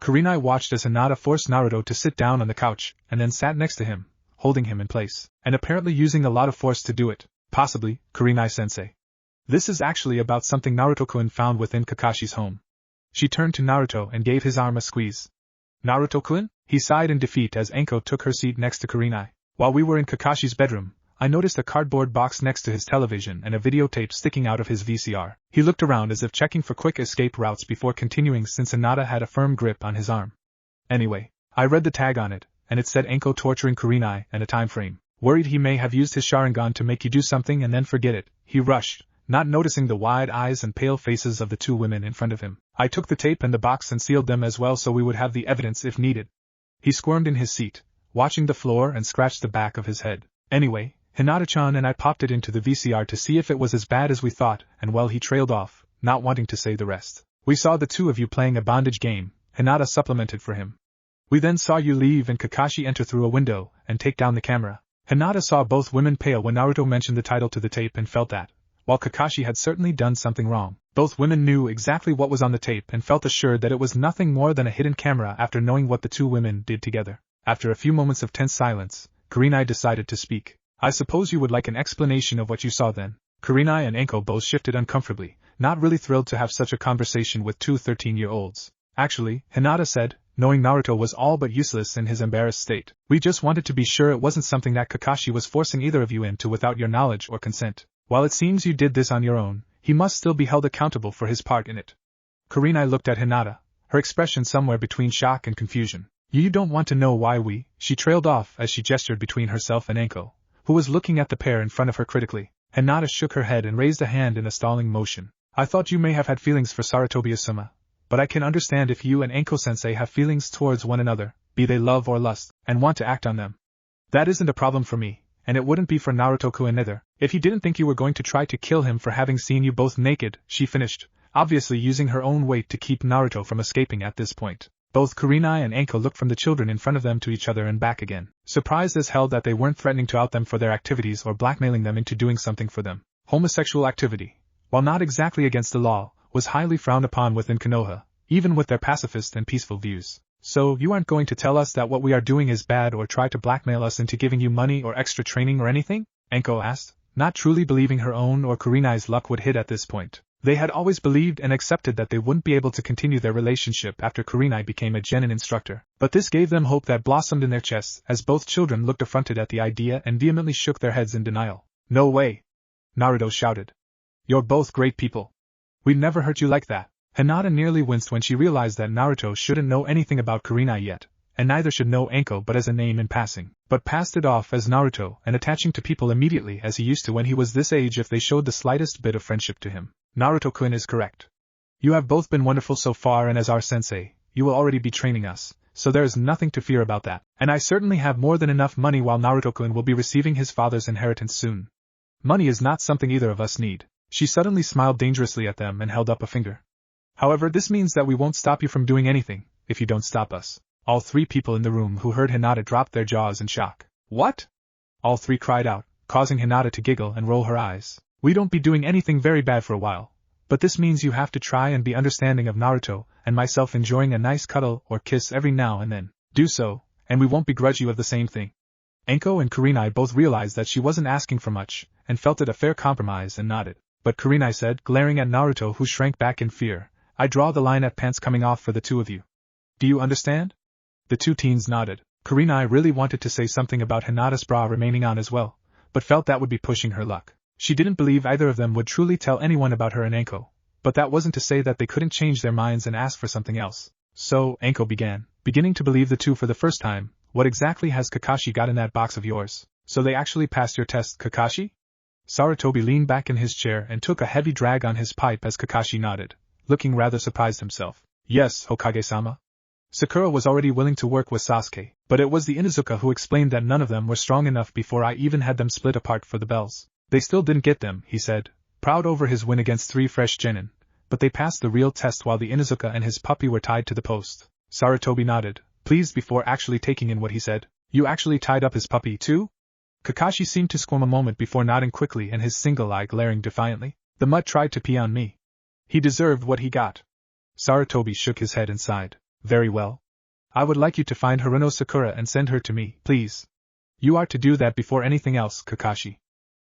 Kurenai watched as Hinata forced Naruto to sit down on the couch and then sat next to him, holding him in place, and apparently using a lot of force to do it. Possibly, Kurenai-sensei. This is actually about something Naruto-kun found within Kakashi's home. She turned to Naruto and gave his arm a squeeze. Naruto-kun? He sighed in defeat as Anko took her seat next to Kurenai. While we were in Kakashi's bedroom, I noticed a cardboard box next to his television and a videotape sticking out of his VCR. He looked around as if checking for quick escape routes before continuing since Hinata had a firm grip on his arm. Anyway, I read the tag on it, and it said Anko torturing Kurenai and a time frame. Worried he may have used his Sharingan to make you do something and then forget it, he rushed, not noticing the wide eyes and pale faces of the two women in front of him. I took the tape and the box and sealed them as well so we would have the evidence if needed. He squirmed in his seat, watching the floor and scratched the back of his head. Anyway, Hinata-chan and I popped it into the VCR to see if it was as bad as we thought, and well, he trailed off, not wanting to say the rest. We saw the two of you playing a bondage game, Hinata supplemented for him. We then saw you leave and Kakashi enter through a window and take down the camera. Hinata saw both women pale when Naruto mentioned the title to the tape and felt that, while Kakashi had certainly done something wrong, both women knew exactly what was on the tape and felt assured that it was nothing more than a hidden camera after knowing what the two women did together. After a few moments of tense silence, Kurenai decided to speak. I suppose you would like an explanation of what you saw then. Kurenai and Anko both shifted uncomfortably, not really thrilled to have such a conversation with two 13-year-olds. Actually, Hinata said, knowing Naruto was all but useless in his embarrassed state. We just wanted to be sure it wasn't something that Kakashi was forcing either of you into without your knowledge or consent. While it seems you did this on your own, he must still be held accountable for his part in it. Kurenai looked at Hinata, her expression somewhere between shock and confusion. You don't want to know why she trailed off as she gestured between herself and Anko, who was looking at the pair in front of her critically. Hinata shook her head and raised a hand in a stalling motion. I thought you may have had feelings for Sarutobi-sama, but I can understand if you and Anko-sensei have feelings towards one another, be they love or lust, and want to act on them. That isn't a problem for me, and it wouldn't be for Naruto-kun either, if he didn't think you were going to try to kill him for having seen you both naked, she finished, obviously using her own weight to keep Naruto from escaping at this point. Both Kurenai and Anko looked from the children in front of them to each other and back again, surprised as hell that they weren't threatening to out them for their activities or blackmailing them into doing something for them. Homosexual activity, while not exactly against the law, was highly frowned upon within Konoha, even with their pacifist and peaceful views. So you aren't going to tell us that what we are doing is bad or try to blackmail us into giving you money or extra training or anything? Anko asked, not truly believing her own or Kurenai's luck would hit at this point. They had always believed and accepted that they wouldn't be able to continue their relationship after Kurenai became a genin instructor, but this gave them hope that blossomed in their chests as both children looked affronted at the idea and vehemently shook their heads in denial. No way! Naruto shouted. You're both great people. We'd never hurt you like that. Hinata nearly winced when she realized that Naruto shouldn't know anything about Kurenai yet, and neither should know Anko but as a name in passing, but passed it off as Naruto and attaching to people immediately as he used to when he was this age if they showed the slightest bit of friendship to him. Naruto-kun is correct. You have both been wonderful so far, and as our sensei, you will already be training us, so there is nothing to fear about that. And I certainly have more than enough money while Naruto-kun will be receiving his father's inheritance soon. Money is not something either of us need. She suddenly smiled dangerously at them and held up a finger. However, this means that we won't stop you from doing anything, if you don't stop us. All three people in the room who heard Hinata dropped their jaws in shock. What? All three cried out, causing Hinata to giggle and roll her eyes. We don't be doing anything very bad for a while, but this means you have to try and be understanding of Naruto and myself enjoying a nice cuddle or kiss every now and then. Do so, and we won't begrudge you of the same thing. Anko and Kurenai both realized that she wasn't asking for much, and felt it a fair compromise and nodded. But Kurenai said, glaring at Naruto who shrank back in fear, I draw the line at pants coming off for the two of you. Do you understand? The two teens nodded. Kurenai really wanted to say something about Hinata's bra remaining on as well, but felt that would be pushing her luck. She didn't believe either of them would truly tell anyone about her and Anko, but that wasn't to say that they couldn't change their minds and ask for something else. So, Anko beginning to believe the two for the first time, what exactly has Kakashi got in that box of yours? So they actually passed your test, Kakashi? Sarutobi leaned back in his chair and took a heavy drag on his pipe as Kakashi nodded, looking rather surprised himself. Yes, Hokage-sama. Sakura was already willing to work with Sasuke, but it was the Inuzuka who explained that none of them were strong enough before I even had them split apart for the bells. They still didn't get them, he said, proud over his win against three fresh genin, but they passed the real test while the Inuzuka and his puppy were tied to the post. Sarutobi nodded, pleased before actually taking in what he said. You actually tied up his puppy too? Kakashi seemed to squirm a moment before nodding quickly and his single eye glaring defiantly. The mutt tried to pee on me. He deserved what he got. Sarutobi shook his head and sighed. Very well. I would like you to find Haruno Sakura and send her to me, please. You are to do that before anything else, Kakashi.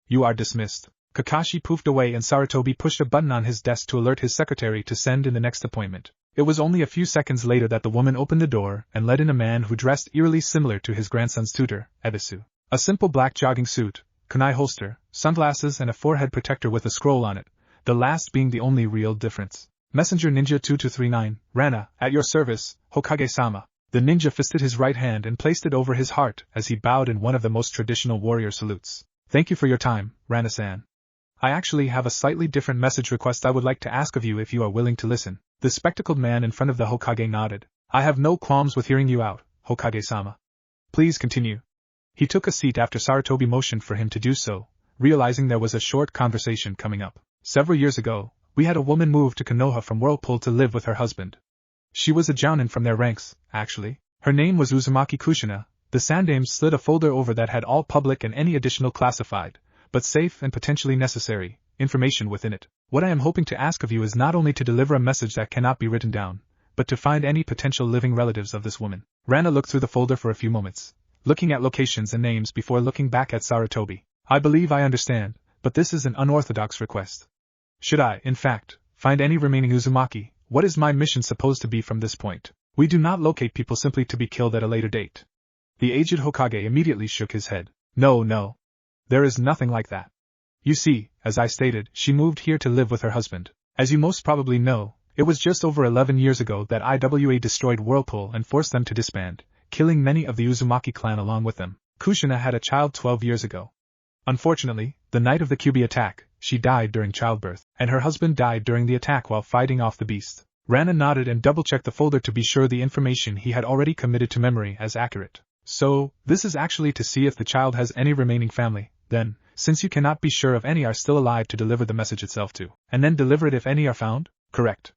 You are dismissed. Kakashi poofed away and Sarutobi pushed a button on his desk to alert his secretary to send in the next appointment. It was only a few seconds later that the woman opened the door and let in a man who dressed eerily similar to his grandson's tutor, Ebisu. A simple black jogging suit, kunai holster, sunglasses and a forehead protector with a scroll on it, the last being the only real difference. Messenger Ninja 2239, Rana, at your service, Hokage-sama. The ninja fisted his right hand and placed it over his heart as he bowed in one of the most traditional warrior salutes. Thank you for your time, Rana-san. I actually have a slightly different message request I would like to ask of you if you are willing to listen. The spectacled man in front of the Hokage nodded. I have no qualms with hearing you out, Hokage-sama. Please continue. He took a seat after Sarutobi motioned for him to do so, realizing there was a short conversation coming up. Several years ago, we had a woman move to Konoha from Whirlpool to live with her husband. She was a jounin from their ranks, actually. Her name was Uzumaki Kushina. The Sandaime slid a folder over that had all public and any additional classified, but safe and potentially necessary, information within it. What I am hoping to ask of you is not only to deliver a message that cannot be written down, but to find any potential living relatives of this woman. Rana looked through the folder for a few moments, looking at locations and names before looking back at Sarutobi. I believe I understand, but this is an unorthodox request. Should I, in fact, find any remaining Uzumaki, what is my mission supposed to be from this point? We do not locate people simply to be killed at a later date. The aged Hokage immediately shook his head. No. There is nothing like that. You see, as I stated, she moved here to live with her husband. As you most probably know, it was just over 11 years ago that IWA destroyed Whirlpool and forced them to disband, killing many of the Uzumaki clan along with them. Kushina had a child 12 years ago. Unfortunately, the night of the Kyuubi attack, she died during childbirth, and her husband died during the attack while fighting off the beast. Rana nodded and double-checked the folder to be sure the information he had already committed to memory as accurate. So, this is actually to see if the child has any remaining family, then, since you cannot be sure if any are still alive to deliver the message itself to, and then deliver it if any are found? Correct.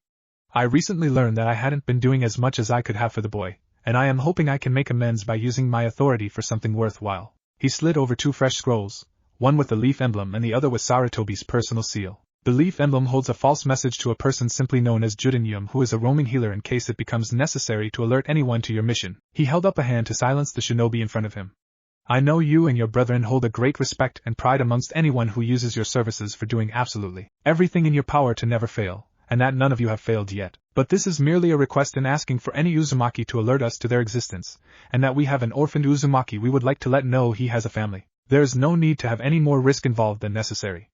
I recently learned that I hadn't been doing as much as I could have for the boy, and I am hoping I can make amends by using my authority for something worthwhile. He slid over 2 fresh scrolls, one with the leaf emblem and the other with Sarutobi's personal seal. The leaf emblem holds a false message to a person simply known as Judinyum, who is a roaming healer in case it becomes necessary to alert anyone to your mission. He held up a hand to silence the shinobi in front of him. I know you and your brethren hold a great respect and pride amongst anyone who uses your services for doing absolutely everything in your power to never fail, and that none of you have failed yet. But this is merely a request in asking for any Uzumaki to alert us to their existence, and that we have an orphaned Uzumaki we would like to let know he has a family. There is no need to have any more risk involved than necessary.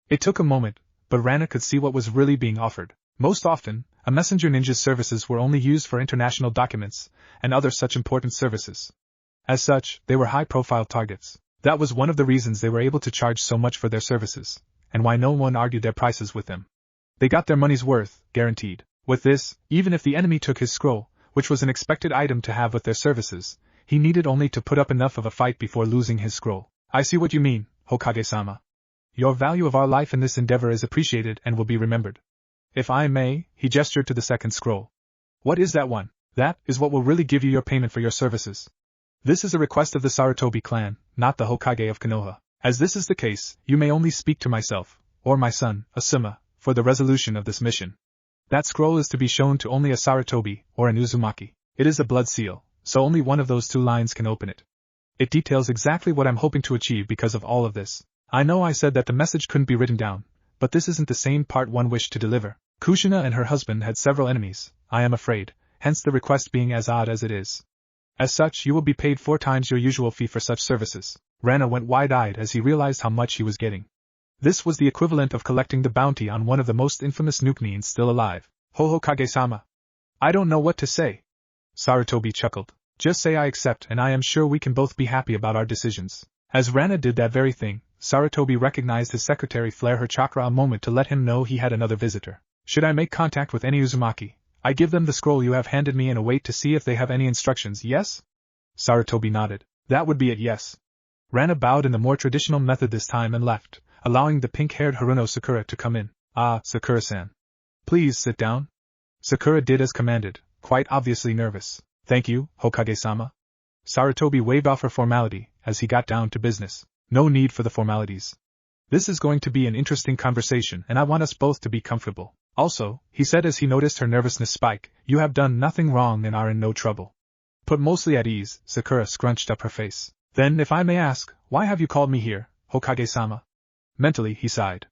It took a moment, but Rana could see what was really being offered. Most often, a messenger ninja's services were only used for international documents and other such important services. As such, they were high-profile targets. That was one of the reasons they were able to charge so much for their services, and why no one argued their prices with them. They got their money's worth, guaranteed. With this, even if the enemy took his scroll, which was an expected item to have with their services, he needed only to put up enough of a fight before losing his scroll. I see what you mean, Hokage-sama. Your value of our life in this endeavor is appreciated and will be remembered. If I may, he gestured to the second scroll. What is that one? That is what will really give you your payment for your services. This is a request of the Sarutobi clan, not the Hokage of Konoha. As this is the case, you may only speak to myself, or my son, Asuma, for the resolution of this mission. That scroll is to be shown to only a Sarutobi, or an Uzumaki. It is a blood seal, so only one of those 2 lines can open it. It details exactly what I'm hoping to achieve because of all of this. I know I said that the message couldn't be written down, but this isn't the same part one wished to deliver. Kushina and her husband had several enemies, I am afraid, hence the request being as odd as it is. As such, you will be paid 4 times your usual fee for such services. Rana went wide-eyed as he realized how much he was getting. This was the equivalent of collecting the bounty on one of the most infamous Nukenins still alive. Hokage-sama. I don't know what to say. Sarutobi chuckled. Just say I accept and I am sure we can both be happy about our decisions. As Rana did that very thing, Sarutobi recognized his secretary flare her chakra a moment to let him know he had another visitor. Should I make contact with any Uzumaki, I give them the scroll you have handed me and await to see if they have any instructions, yes? Sarutobi nodded. That would be it, yes. Rana bowed in the more traditional method this time and left, allowing the pink-haired Haruno Sakura to come in. Ah, Sakura-san. Please sit down. Sakura did as commanded, quite obviously nervous. Thank you, Hokage-sama. Sarutobi waved off her formality as he got down to business. No need for the formalities. This is going to be an interesting conversation and I want us both to be comfortable. Also, he said as he noticed her nervousness spike, you have done nothing wrong and are in no trouble. Put mostly at ease, Sakura scrunched up her face. Then, if I may ask, why have you called me here, Hokage-sama? Mentally, he sighed.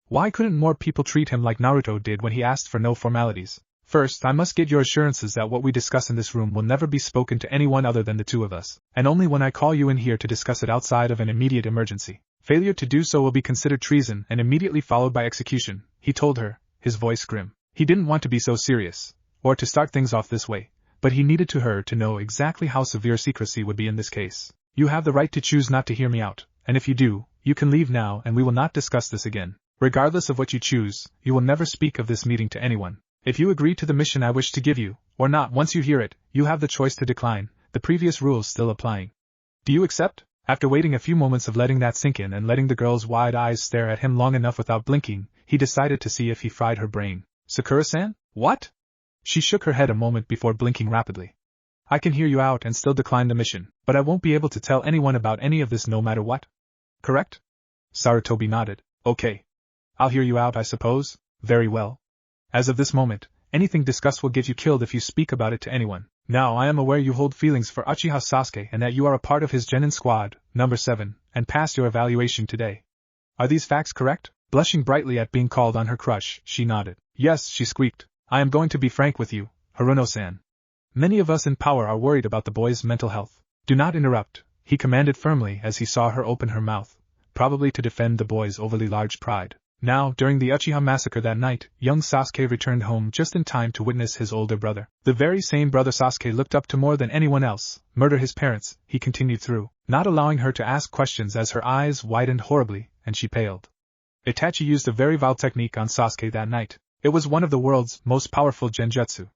Why couldn't more people treat him like Naruto did when he asked for no formalities? First, I must get your assurances that what we discuss in this room will never be spoken to anyone other than the two of us, and only when I call you in here to discuss it outside of an immediate emergency. Failure to do so will be considered treason and immediately followed by execution, he told her, his voice grim. He didn't want to be so serious, or to start things off this way, but he needed her to know exactly how severe secrecy would be in this case. You have the right to choose not to hear me out, and if you do, you can leave now and we will not discuss this again. Regardless of what you choose, you will never speak of this meeting to anyone. If you agree to the mission I wish to give you, or not once you hear it, you have the choice to decline, the previous rules still applying. Do you accept? After waiting a few moments of letting that sink in and letting the girl's wide eyes stare at him long enough without blinking, he decided to see if he fried her brain. Sakura-san? What? She shook her head a moment before blinking rapidly. I can hear you out and still decline the mission, but I won't be able to tell anyone about any of this no matter what. Correct? Sarutobi nodded. Okay. I'll hear you out, I suppose. Very well. As of this moment, anything discussed will get you killed if you speak about it to anyone. Now I am aware you hold feelings for Uchiha Sasuke and that you are a part of his Genin squad, number 7, and passed your evaluation today. Are these facts correct? Blushing brightly at being called on her crush, she nodded. Yes, she squeaked. I am going to be frank with you, Haruno-san. Many of us in power are worried about the boy's mental health. Do not interrupt, he commanded firmly as he saw her open her mouth, probably to defend the boy's overly large pride. Now, during the Uchiha massacre that night, young Sasuke returned home just in time to witness his older brother, the very same brother Sasuke looked up to more than anyone else, murder his parents. He continued through, not allowing her to ask questions as her eyes widened horribly, and she paled. Itachi used a very vile technique on Sasuke that night. It was one of the world's most powerful genjutsu.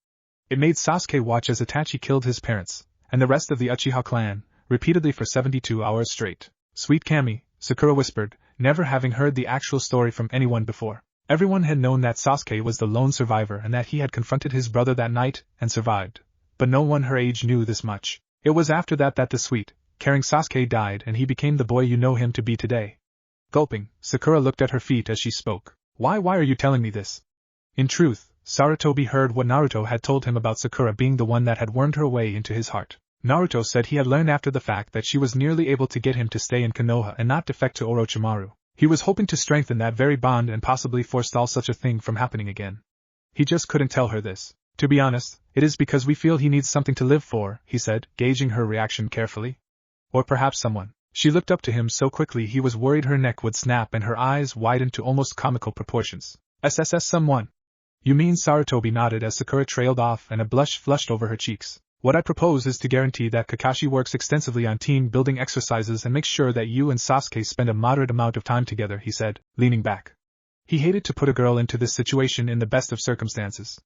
It made Sasuke watch as Itachi killed his parents, and the rest of the Uchiha clan, repeatedly for 72 hours straight. Sweet Kami, Sakura whispered, never having heard the actual story from anyone before. Everyone had known that Sasuke was the lone survivor and that he had confronted his brother that night and survived, but no one her age knew this much. It was after that the sweet, caring Sasuke died and he became the boy you know him to be today. Gulping, Sakura looked at her feet as she spoke. Why are you telling me this? In truth, Sarutobi heard what Naruto had told him about Sakura being the one that had wormed her way into his heart. Naruto said he had learned after the fact that she was nearly able to get him to stay in Konoha and not defect to Orochimaru. He was hoping to strengthen that very bond and possibly forestall such a thing from happening again. He just couldn't tell her this. To be honest, it is because we feel he needs something to live for, he said, gauging her reaction carefully. Or perhaps someone. She looked up to him so quickly he was worried her neck would snap and her eyes widened to almost comical proportions. Someone. You mean? Sarutobi nodded as Sakura trailed off and a blush flushed over her cheeks. What I propose is to guarantee that Kakashi works extensively on team-building exercises and makes sure that you and Sasuke spend a moderate amount of time together, he said, leaning back. He hated to put a girl into this situation in the best of circumstances.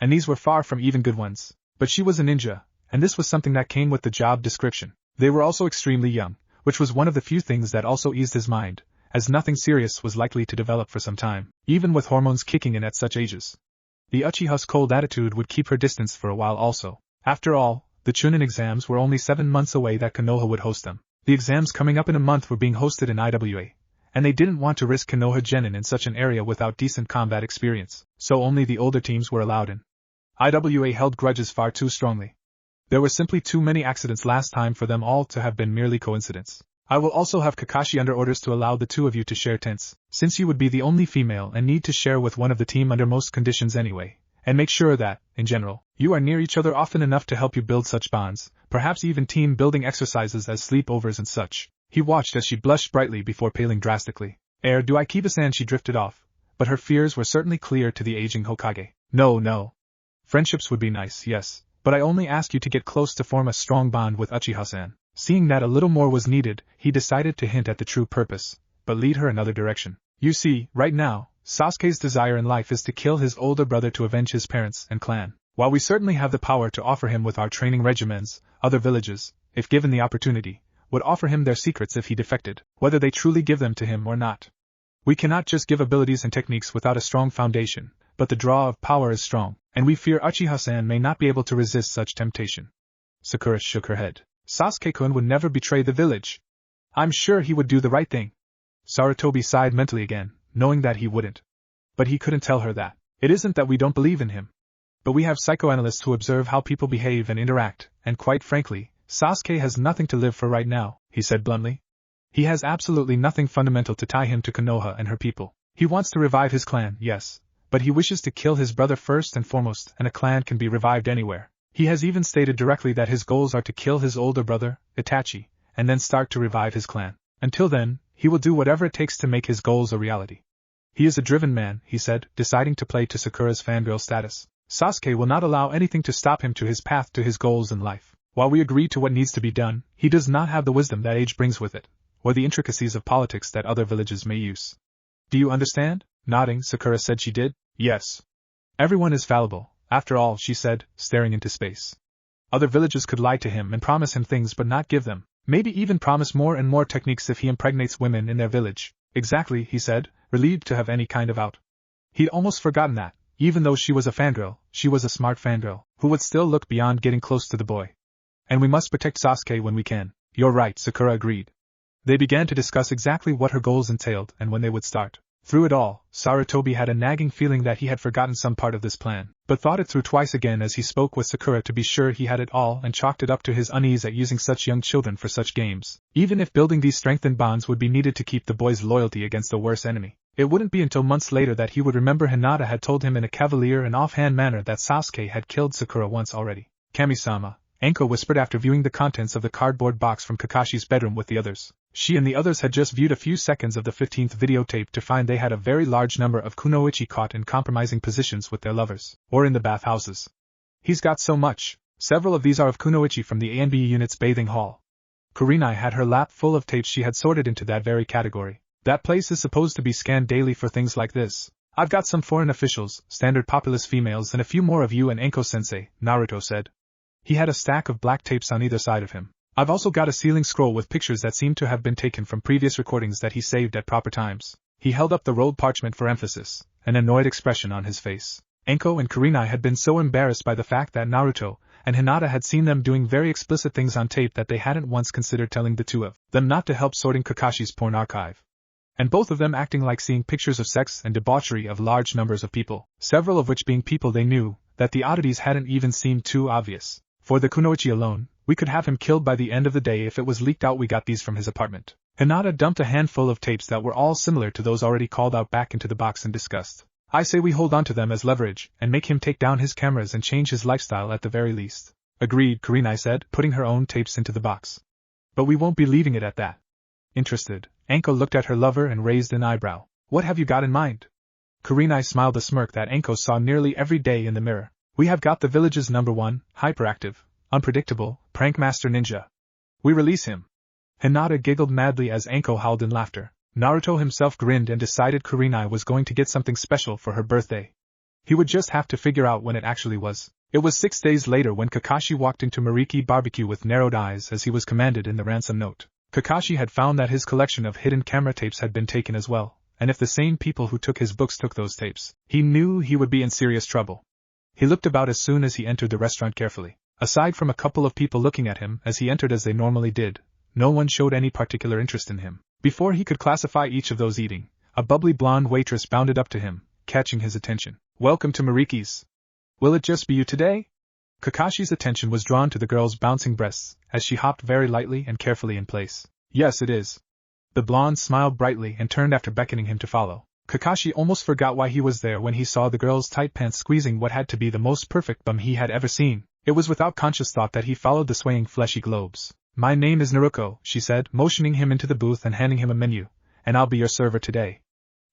And these were far from even good ones. But she was a ninja, and this was something that came with the job description. They were also extremely young, which was one of the few things that also eased his mind, as nothing serious was likely to develop for some time, even with hormones kicking in at such ages. The Uchiha's cold attitude would keep her distance for a while also. After all, the Chunin exams were only 7 months away that Konoha would host them. The exams coming up in a month were being hosted in IWA, and they didn't want to risk Konoha Genin in such an area without decent combat experience, so only the older teams were allowed in. IWA held grudges far too strongly. There were simply too many accidents last time for them all to have been merely coincidence. I will also have Kakashi under orders to allow the two of you to share tents, since you would be the only female and need to share with one of the team under most conditions anyway. And make sure that, in general, you are near each other often enough to help you build such bonds, perhaps even team-building exercises as sleepovers and such. He watched as she blushed brightly before paling drastically. Do Aikiba-san, she drifted off, but her fears were certainly clear to the aging Hokage. No. Friendships would be nice, yes, but I only ask you to get close to form a strong bond with Uchiha-san. Seeing that a little more was needed, he decided to hint at the true purpose, but lead her another direction. You see, right now, Sasuke's desire in life is to kill his older brother to avenge his parents and clan. While we certainly have the power to offer him with our training regimens, other villages, if given the opportunity, would offer him their secrets if he defected, whether they truly give them to him or not. We cannot just give abilities and techniques without a strong foundation, but the draw of power is strong, and we fear Uchiha-san may not be able to resist such temptation. Sakura shook her head. Sasuke-kun would never betray the village. I'm sure he would do the right thing. Sarutobi sighed mentally again, knowing that he wouldn't. But he couldn't tell her that. It isn't that we don't believe in him. But we have psychoanalysts who observe how people behave and interact, and quite frankly, Sasuke has nothing to live for right now, he said bluntly. He has absolutely nothing fundamental to tie him to Konoha and her people. He wants to revive his clan, yes, but he wishes to kill his brother first and foremost, and a clan can be revived anywhere. He has even stated directly that his goals are to kill his older brother, Itachi, and then start to revive his clan. Until then, he will do whatever it takes to make his goals a reality. He is a driven man, he said, deciding to play to Sakura's fangirl status. Sasuke will not allow anything to stop him to his path to his goals in life. While we agree to what needs to be done, he does not have the wisdom that age brings with it, or the intricacies of politics that other villages may use. Do you understand? Nodding, Sakura said she did. Yes. Everyone is fallible, after all, she said, staring into space. Other villages could lie to him and promise him things but not give them, maybe even promise more and more techniques if he impregnates women in their village. Exactly, he said, relieved to have any kind of out. He'd almost forgotten that, even though she was a fangirl, she was a smart fangirl, who would still look beyond getting close to the boy. And we must protect Sasuke when we can. You're right, Sakura agreed. They began to discuss exactly what her goals entailed and when they would start. Through it all, Sarutobi had a nagging feeling that he had forgotten some part of this plan, but thought it through twice again as he spoke with Sakura to be sure he had it all and chalked it up to his unease at using such young children for such games. Even if building these strengthened bonds would be needed to keep the boy's loyalty against the worst enemy, it wouldn't be until months later that he would remember Hinata had told him in a cavalier and offhand manner that Sasuke had killed Sakura once already. Kami-sama, Anko whispered after viewing the contents of the cardboard box from Kakashi's bedroom with the others. She and the others had just viewed a few seconds of the 15th videotape to find they had a very large number of kunoichi caught in compromising positions with their lovers, or in the bathhouses. He's got so much. Several of these are of kunoichi from the A and B unit's bathing hall. Kurenai had her lap full of tapes she had sorted into that very category. That place is supposed to be scanned daily for things like this. I've got some foreign officials, standard populous females and a few more of you and Anko-sensei, Naruto said. He had a stack of black tapes on either side of him. I've also got a ceiling scroll with pictures that seem to have been taken from previous recordings that he saved at proper times. He held up the rolled parchment for emphasis, an annoyed expression on his face. Anko and Kurenai had been so embarrassed by the fact that Naruto and Hinata had seen them doing very explicit things on tape that they hadn't once considered telling the two of them not to help sorting Kakashi's porn archive. And both of them acting like seeing pictures of sex and debauchery of large numbers of people, several of which being people they knew, that the oddities hadn't even seemed too obvious. For the kunoichi alone, we could have him killed by the end of the day if it was leaked out we got these from his apartment. Hinata dumped a handful of tapes that were all similar to those already called out back into the box and discussed. I say we hold on to them as leverage, and make him take down his cameras and change his lifestyle at the very least. Agreed, Kurenai said, putting her own tapes into the box. But we won't be leaving it at that. Interested, Anko looked at her lover and raised an eyebrow. What have you got in mind? Kurenai smiled a smirk that Anko saw nearly every day in the mirror. We have got the village's #1, hyperactive, unpredictable, prankmaster ninja. We release him. Hinata giggled madly as Anko howled in laughter. Naruto himself grinned and decided Kurenai was going to get something special for her birthday. He would just have to figure out when it actually was. It was 6 days later when Kakashi walked into Mariki Barbecue with narrowed eyes as he was commanded in the ransom note. Kakashi had found that his collection of hidden camera tapes had been taken as well, and if the same people who took his books took those tapes, he knew he would be in serious trouble. He looked about as soon as he entered the restaurant carefully. Aside from a couple of people looking at him as he entered as they normally did, no one showed any particular interest in him. Before he could classify each of those eating, a bubbly blonde waitress bounded up to him, catching his attention. Welcome to Mariki's. Will it just be you today? Kakashi's attention was drawn to the girl's bouncing breasts, as she hopped very lightly and carefully in place. Yes, it is. The blonde smiled brightly and turned after beckoning him to follow. Kakashi almost forgot why he was there when he saw the girl's tight pants squeezing what had to be the most perfect bum he had ever seen. It was without conscious thought that he followed the swaying fleshy globes. My name is Naruto, she said, motioning him into the booth and handing him a menu, and I'll be your server today.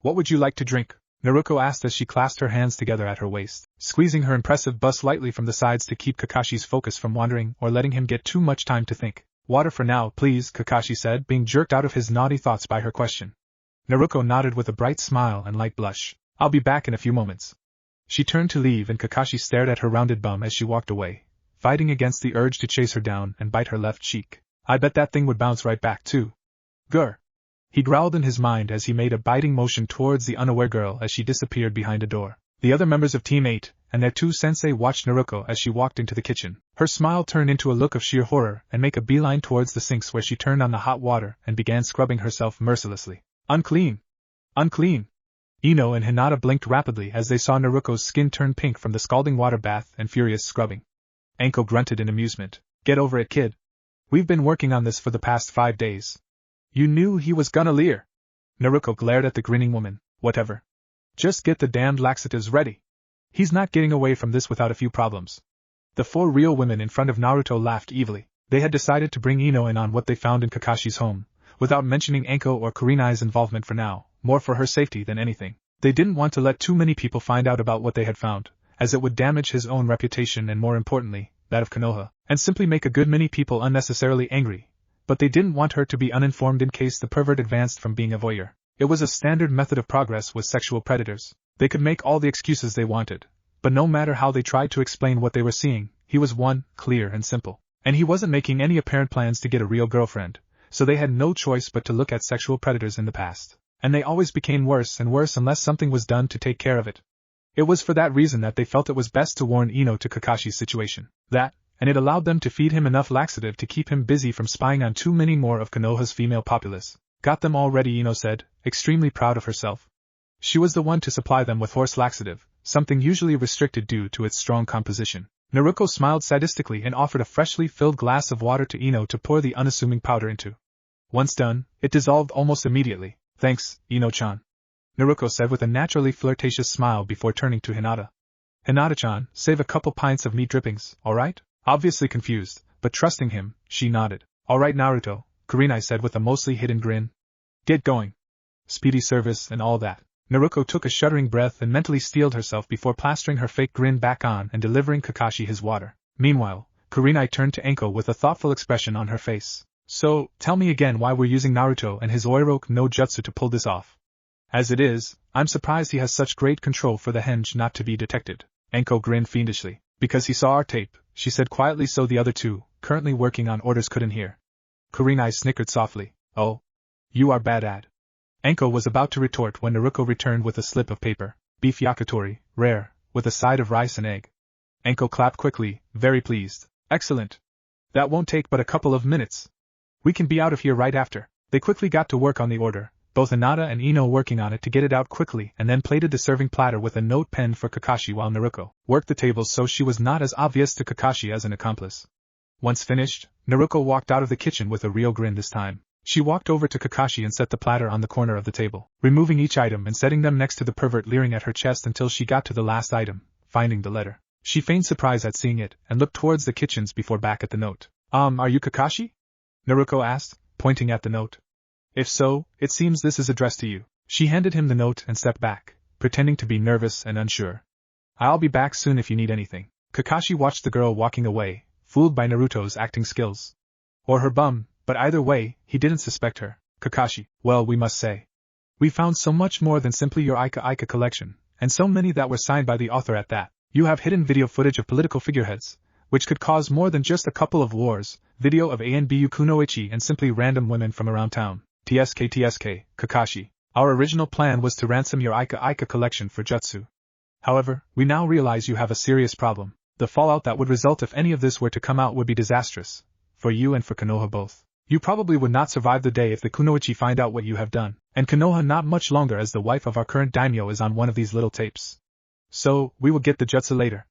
What would you like to drink? Naruto asked as she clasped her hands together at her waist, squeezing her impressive bust lightly from the sides to keep Kakashi's focus from wandering or letting him get too much time to think. Water for now, please, Kakashi said, being jerked out of his naughty thoughts by her question. Naruto nodded with a bright smile and light blush. I'll be back in a few moments. She turned to leave and Kakashi stared at her rounded bum as she walked away, fighting against the urge to chase her down and bite her left cheek. I bet that thing would bounce right back too. Grr. He growled in his mind as he made a biting motion towards the unaware girl as she disappeared behind a door. The other members of Team 8 and their two sensei watched Naruto as she walked into the kitchen. Her smile turned into a look of sheer horror and make a beeline towards the sinks where she turned on the hot water and began scrubbing herself mercilessly. Unclean! Unclean! Ino and Hinata blinked rapidly as they saw Naruto's skin turn pink from the scalding water bath and furious scrubbing. Anko grunted in amusement. Get over it, kid. We've been working on this for the past 5 days. You knew he was gonna leer. Naruto glared at the grinning woman. Whatever. Just get the damned laxatives ready. He's not getting away from this without a few problems. The 4 real women in front of Naruto laughed evilly. They had decided to bring Ino in on what they found in Kakashi's home, without mentioning Anko or Kurenai's involvement for now, more for her safety than anything. They didn't want to let too many people find out about what they had found, as it would damage his own reputation and more importantly, that of Konoha, and simply make a good many people unnecessarily angry. But they didn't want her to be uninformed in case the pervert advanced from being a voyeur. It was a standard method of progress with sexual predators. They could make all the excuses they wanted, but no matter how they tried to explain what they were seeing, he was one, clear and simple. And he wasn't making any apparent plans to get a real girlfriend, so they had no choice but to look at sexual predators in the past. And they always became worse and worse unless something was done to take care of it. It was for that reason that they felt it was best to warn Ino to Kakashi's situation. That, and it allowed them to feed him enough laxative to keep him busy from spying on too many more of Konoha's female populace. Got them all ready, Ino said, extremely proud of herself. She was the one to supply them with horse laxative, something usually restricted due to its strong composition. Naruto smiled sadistically and offered a freshly filled glass of water to Ino to pour the unassuming powder into. Once done, it dissolved almost immediately. Thanks, Ino-chan. Naruto said with a naturally flirtatious smile before turning to Hinata. Hinata-chan, save a couple pints of meat drippings, alright? Obviously confused, but trusting him, she nodded. Alright Naruto, Kurenai said with a mostly hidden grin. Get going. Speedy service and all that. Naruto took a shuddering breath and mentally steeled herself before plastering her fake grin back on and delivering Kakashi his water. Meanwhile, Kurenai turned to Anko with a thoughtful expression on her face. So, tell me again why we're using Naruto and his Oiroke no Jutsu to pull this off. As it is, I'm surprised he has such great control for the henge not to be detected. Anko grinned fiendishly. Because he saw our tape, she said quietly so the other two, currently working on orders couldn't hear. Kurenai snickered softly. Oh. You are bad at. Anko was about to retort when Naruto returned with a slip of paper. Beef yakitori, rare, with a side of rice and egg. Anko clapped quickly, very pleased. Excellent. That won't take but a couple of minutes. We can be out of here right after. They quickly got to work on the order, both Hinata and Ino working on it to get it out quickly and then plated the serving platter with a note pen for Kakashi while Naruto worked the tables so she was not as obvious to Kakashi as an accomplice. Once finished, Naruto walked out of the kitchen with a real grin this time. She walked over to Kakashi and set the platter on the corner of the table, removing each item and setting them next to the pervert leering at her chest until she got to the last item, finding the letter. She feigned surprise at seeing it and looked towards the kitchens before back at the note. Are you Kakashi? Naruto asked, pointing at the note. If so, it seems this is addressed to you. She handed him the note and stepped back, pretending to be nervous and unsure. I'll be back soon if you need anything. Kakashi watched the girl walking away, fooled by Naruto's acting skills. Or her bum, but either way, he didn't suspect her. Kakashi, well, we must say. We found so much more than simply your Ika collection, and so many that were signed by the author at that. You have hidden video footage of political figureheads, which could cause more than just a couple of wars, video of ANBU Kunoichi and simply random women from around town. TSK, Kakashi. Our original plan was to ransom your Ika collection for Jutsu. However, we now realize you have a serious problem. The fallout that would result if any of this were to come out would be disastrous. For you and for Konoha both. You probably would not survive the day if the Kunoichi find out what you have done, and Konoha not much longer as the wife of our current daimyo is on one of these little tapes. So, we will get the Jutsu later.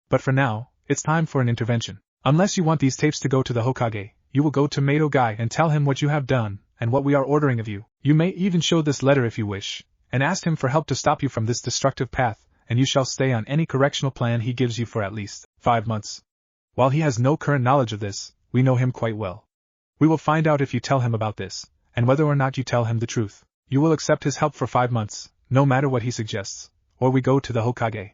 But for now, it's time for an intervention. Unless you want these tapes to go to the Hokage, you will go to Mato Guy and tell him what you have done, and what we are ordering of you. You may even show this letter if you wish, and ask him for help to stop you from this destructive path, and you shall stay on any correctional plan he gives you for at least 5 months. While he has no current knowledge of this, we know him quite well. We will find out if you tell him about this, and whether or not you tell him the truth. You will accept his help for 5 months, no matter what he suggests, or we go to the Hokage.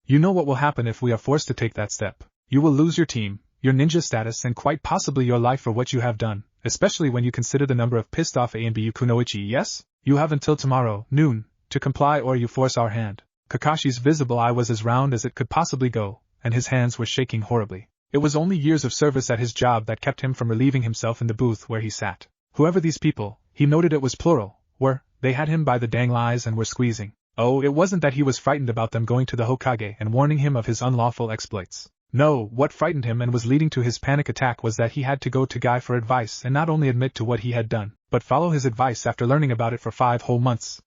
You know what will happen if we are forced to take that step. You will lose your team, your ninja status and quite possibly your life for what you have done, especially when you consider the number of pissed off ANBU Kunoichi, yes? You have until tomorrow, noon, to comply or you force our hand. Kakashi's visible eye was as round as it could possibly go, and his hands were shaking horribly. It was only years of service at his job that kept him from relieving himself in the booth where he sat. Whoever these people, he noted it was plural, were, they had him by the dang lies and were squeezing. Oh, it wasn't that he was frightened about them going to the Hokage and warning him of his unlawful exploits. No, what frightened him and was leading to his panic attack was that he had to go to Guy for advice and not only admit to what he had done, but follow his advice after learning about it for 5 whole months.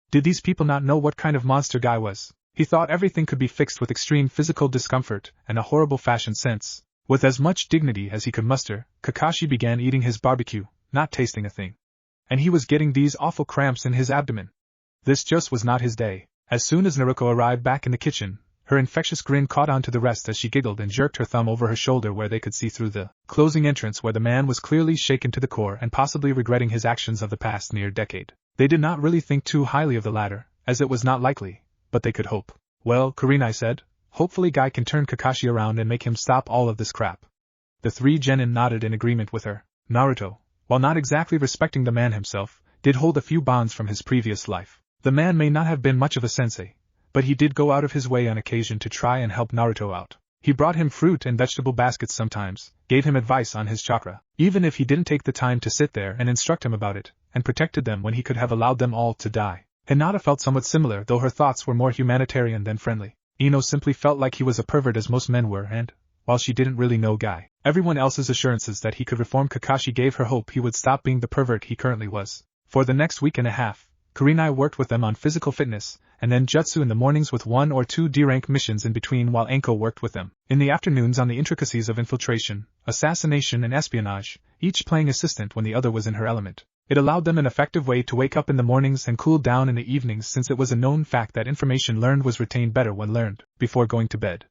Did these people not know what kind of monster Guy was? He thought everything could be fixed with extreme physical discomfort and a horrible fashion sense. With as much dignity as he could muster, Kakashi began eating his barbecue, not tasting a thing. And he was getting these awful cramps in his abdomen. This just was not his day. As soon as Naruto arrived back in the kitchen, her infectious grin caught on to the rest as she giggled and jerked her thumb over her shoulder where they could see through the closing entrance where the man was clearly shaken to the core and possibly regretting his actions of the past near decade. They did not really think too highly of the latter, as it was not likely, but they could hope. Well, Kurenai said, hopefully Guy can turn Kakashi around and make him stop all of this crap. The 3 genin nodded in agreement with her. Naruto, while not exactly respecting the man himself, did hold a few bonds from his previous life. The man may not have been much of a sensei, but he did go out of his way on occasion to try and help Naruto out. He brought him fruit and vegetable baskets sometimes, gave him advice on his chakra, even if he didn't take the time to sit there and instruct him about it, and protected them when he could have allowed them all to die. Hinata felt somewhat similar, though her thoughts were more humanitarian than friendly. Ino simply felt like he was a pervert as most men were and, while she didn't really know Guy, everyone else's assurances that he could reform Kakashi gave her hope he would stop being the pervert he currently was. For the next week and a half, Kurenai worked with them on physical fitness, and then jutsu in the mornings with 1 or 2 D-rank missions in between while Anko worked with them in the afternoons on the intricacies of infiltration, assassination and espionage, each playing assistant when the other was in her element. It allowed them an effective way to wake up in the mornings and cool down in the evenings since it was a known fact that information learned was retained better when learned before going to bed.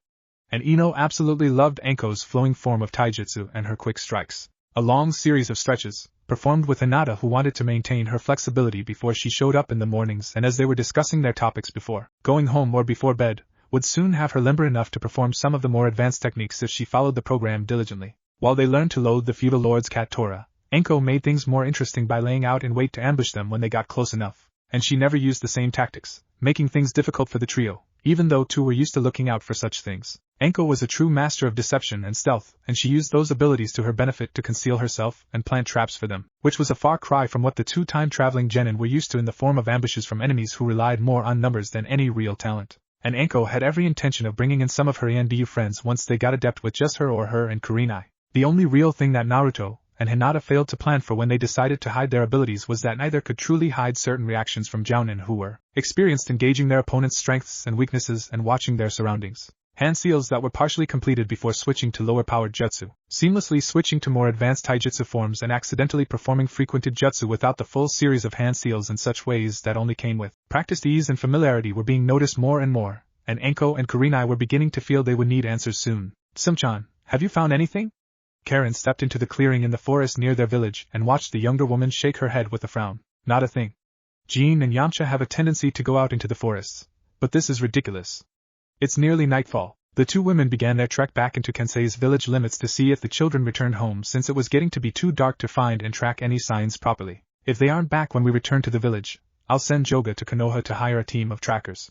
And Ino absolutely loved Anko's flowing form of taijutsu and her quick strikes. A long series of stretches, performed with Hinata who wanted to maintain her flexibility before she showed up in the mornings and as they were discussing their topics before going home or before bed, would soon have her limber enough to perform some of the more advanced techniques if she followed the program diligently. While they learned to load the feudal lord's cat Tora, Anko made things more interesting by laying out in wait to ambush them when they got close enough, and she never used the same tactics, making things difficult for the trio, even though 2 were used to looking out for such things. Anko was a true master of deception and stealth, and she used those abilities to her benefit to conceal herself and plant traps for them, which was a far cry from what the 2 time-traveling genin were used to in the form of ambushes from enemies who relied more on numbers than any real talent. And Anko had every intention of bringing in some of her Yanbiyu friends once they got adept with just her or her and Kurenai. The only real thing that Naruto and Hinata failed to plan for when they decided to hide their abilities was that neither could truly hide certain reactions from jounin who were experienced in gauging their opponent's strengths and weaknesses and watching their surroundings. Hand seals that were partially completed before switching to lower-powered jutsu, seamlessly switching to more advanced taijutsu forms and accidentally performing frequented jutsu without the full series of hand seals in such ways that only came with practiced ease and familiarity were being noticed more and more, and Anko and Kurenai were beginning to feel they would need answers soon. Sim-chan, have you found anything? Karen stepped into the clearing in the forest near their village and watched the younger woman shake her head with a frown. Not a thing. Jean and Yamcha have a tendency to go out into the forests, but this is ridiculous. It's nearly nightfall. The 2 women began their trek back into Kensei's village limits to see if the children returned home since it was getting to be too dark to find and track any signs properly. If they aren't back when we return to the village, I'll send Joga to Konoha to hire a team of trackers.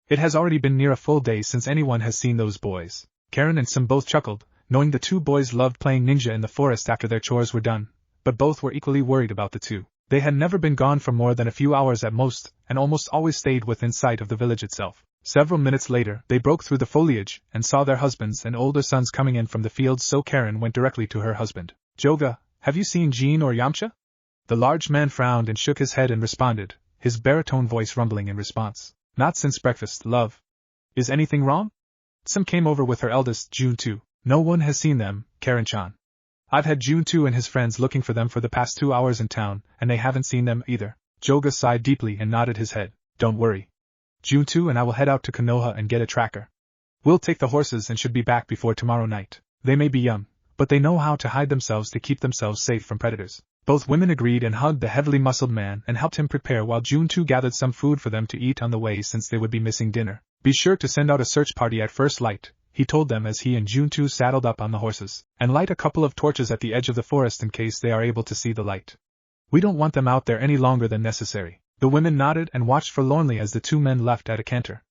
It has already been near a full day since anyone has seen those boys. Karen and Sim both chuckled, knowing the 2 boys loved playing ninja in the forest after their chores were done, but both were equally worried about the 2. They had never been gone for more than a few hours at most, and almost always stayed within sight of the village itself. Several minutes later, they broke through the foliage and saw their husbands and older sons coming in from the fields, so Karen went directly to her husband. Joga, have you seen Jean or Yamcha? The large man frowned and shook his head and responded, his baritone voice rumbling in response. Not since breakfast, love. Is anything wrong? Sim came over with her eldest, June too. No one has seen them, Karen-chan. I've had June too and his friends looking for them for the past 2 hours in town, and they haven't seen them either. Joga sighed deeply and nodded his head. Don't worry. June 2 and I will head out to Konoha and get a tracker. We'll take the horses and should be back before tomorrow night. They may be young, but they know how to hide themselves to keep themselves safe from predators. Both women agreed and hugged the heavily muscled man and helped him prepare while June 2 gathered some food for them to eat on the way since they would be missing dinner. Be sure to send out a search party at first light, he told them as he and June 2 saddled up on the horses, and light a couple of torches at the edge of the forest in case they are able to see the light. We don't want them out there any longer than necessary. The women nodded and watched forlornly as the 2 men left at a canter.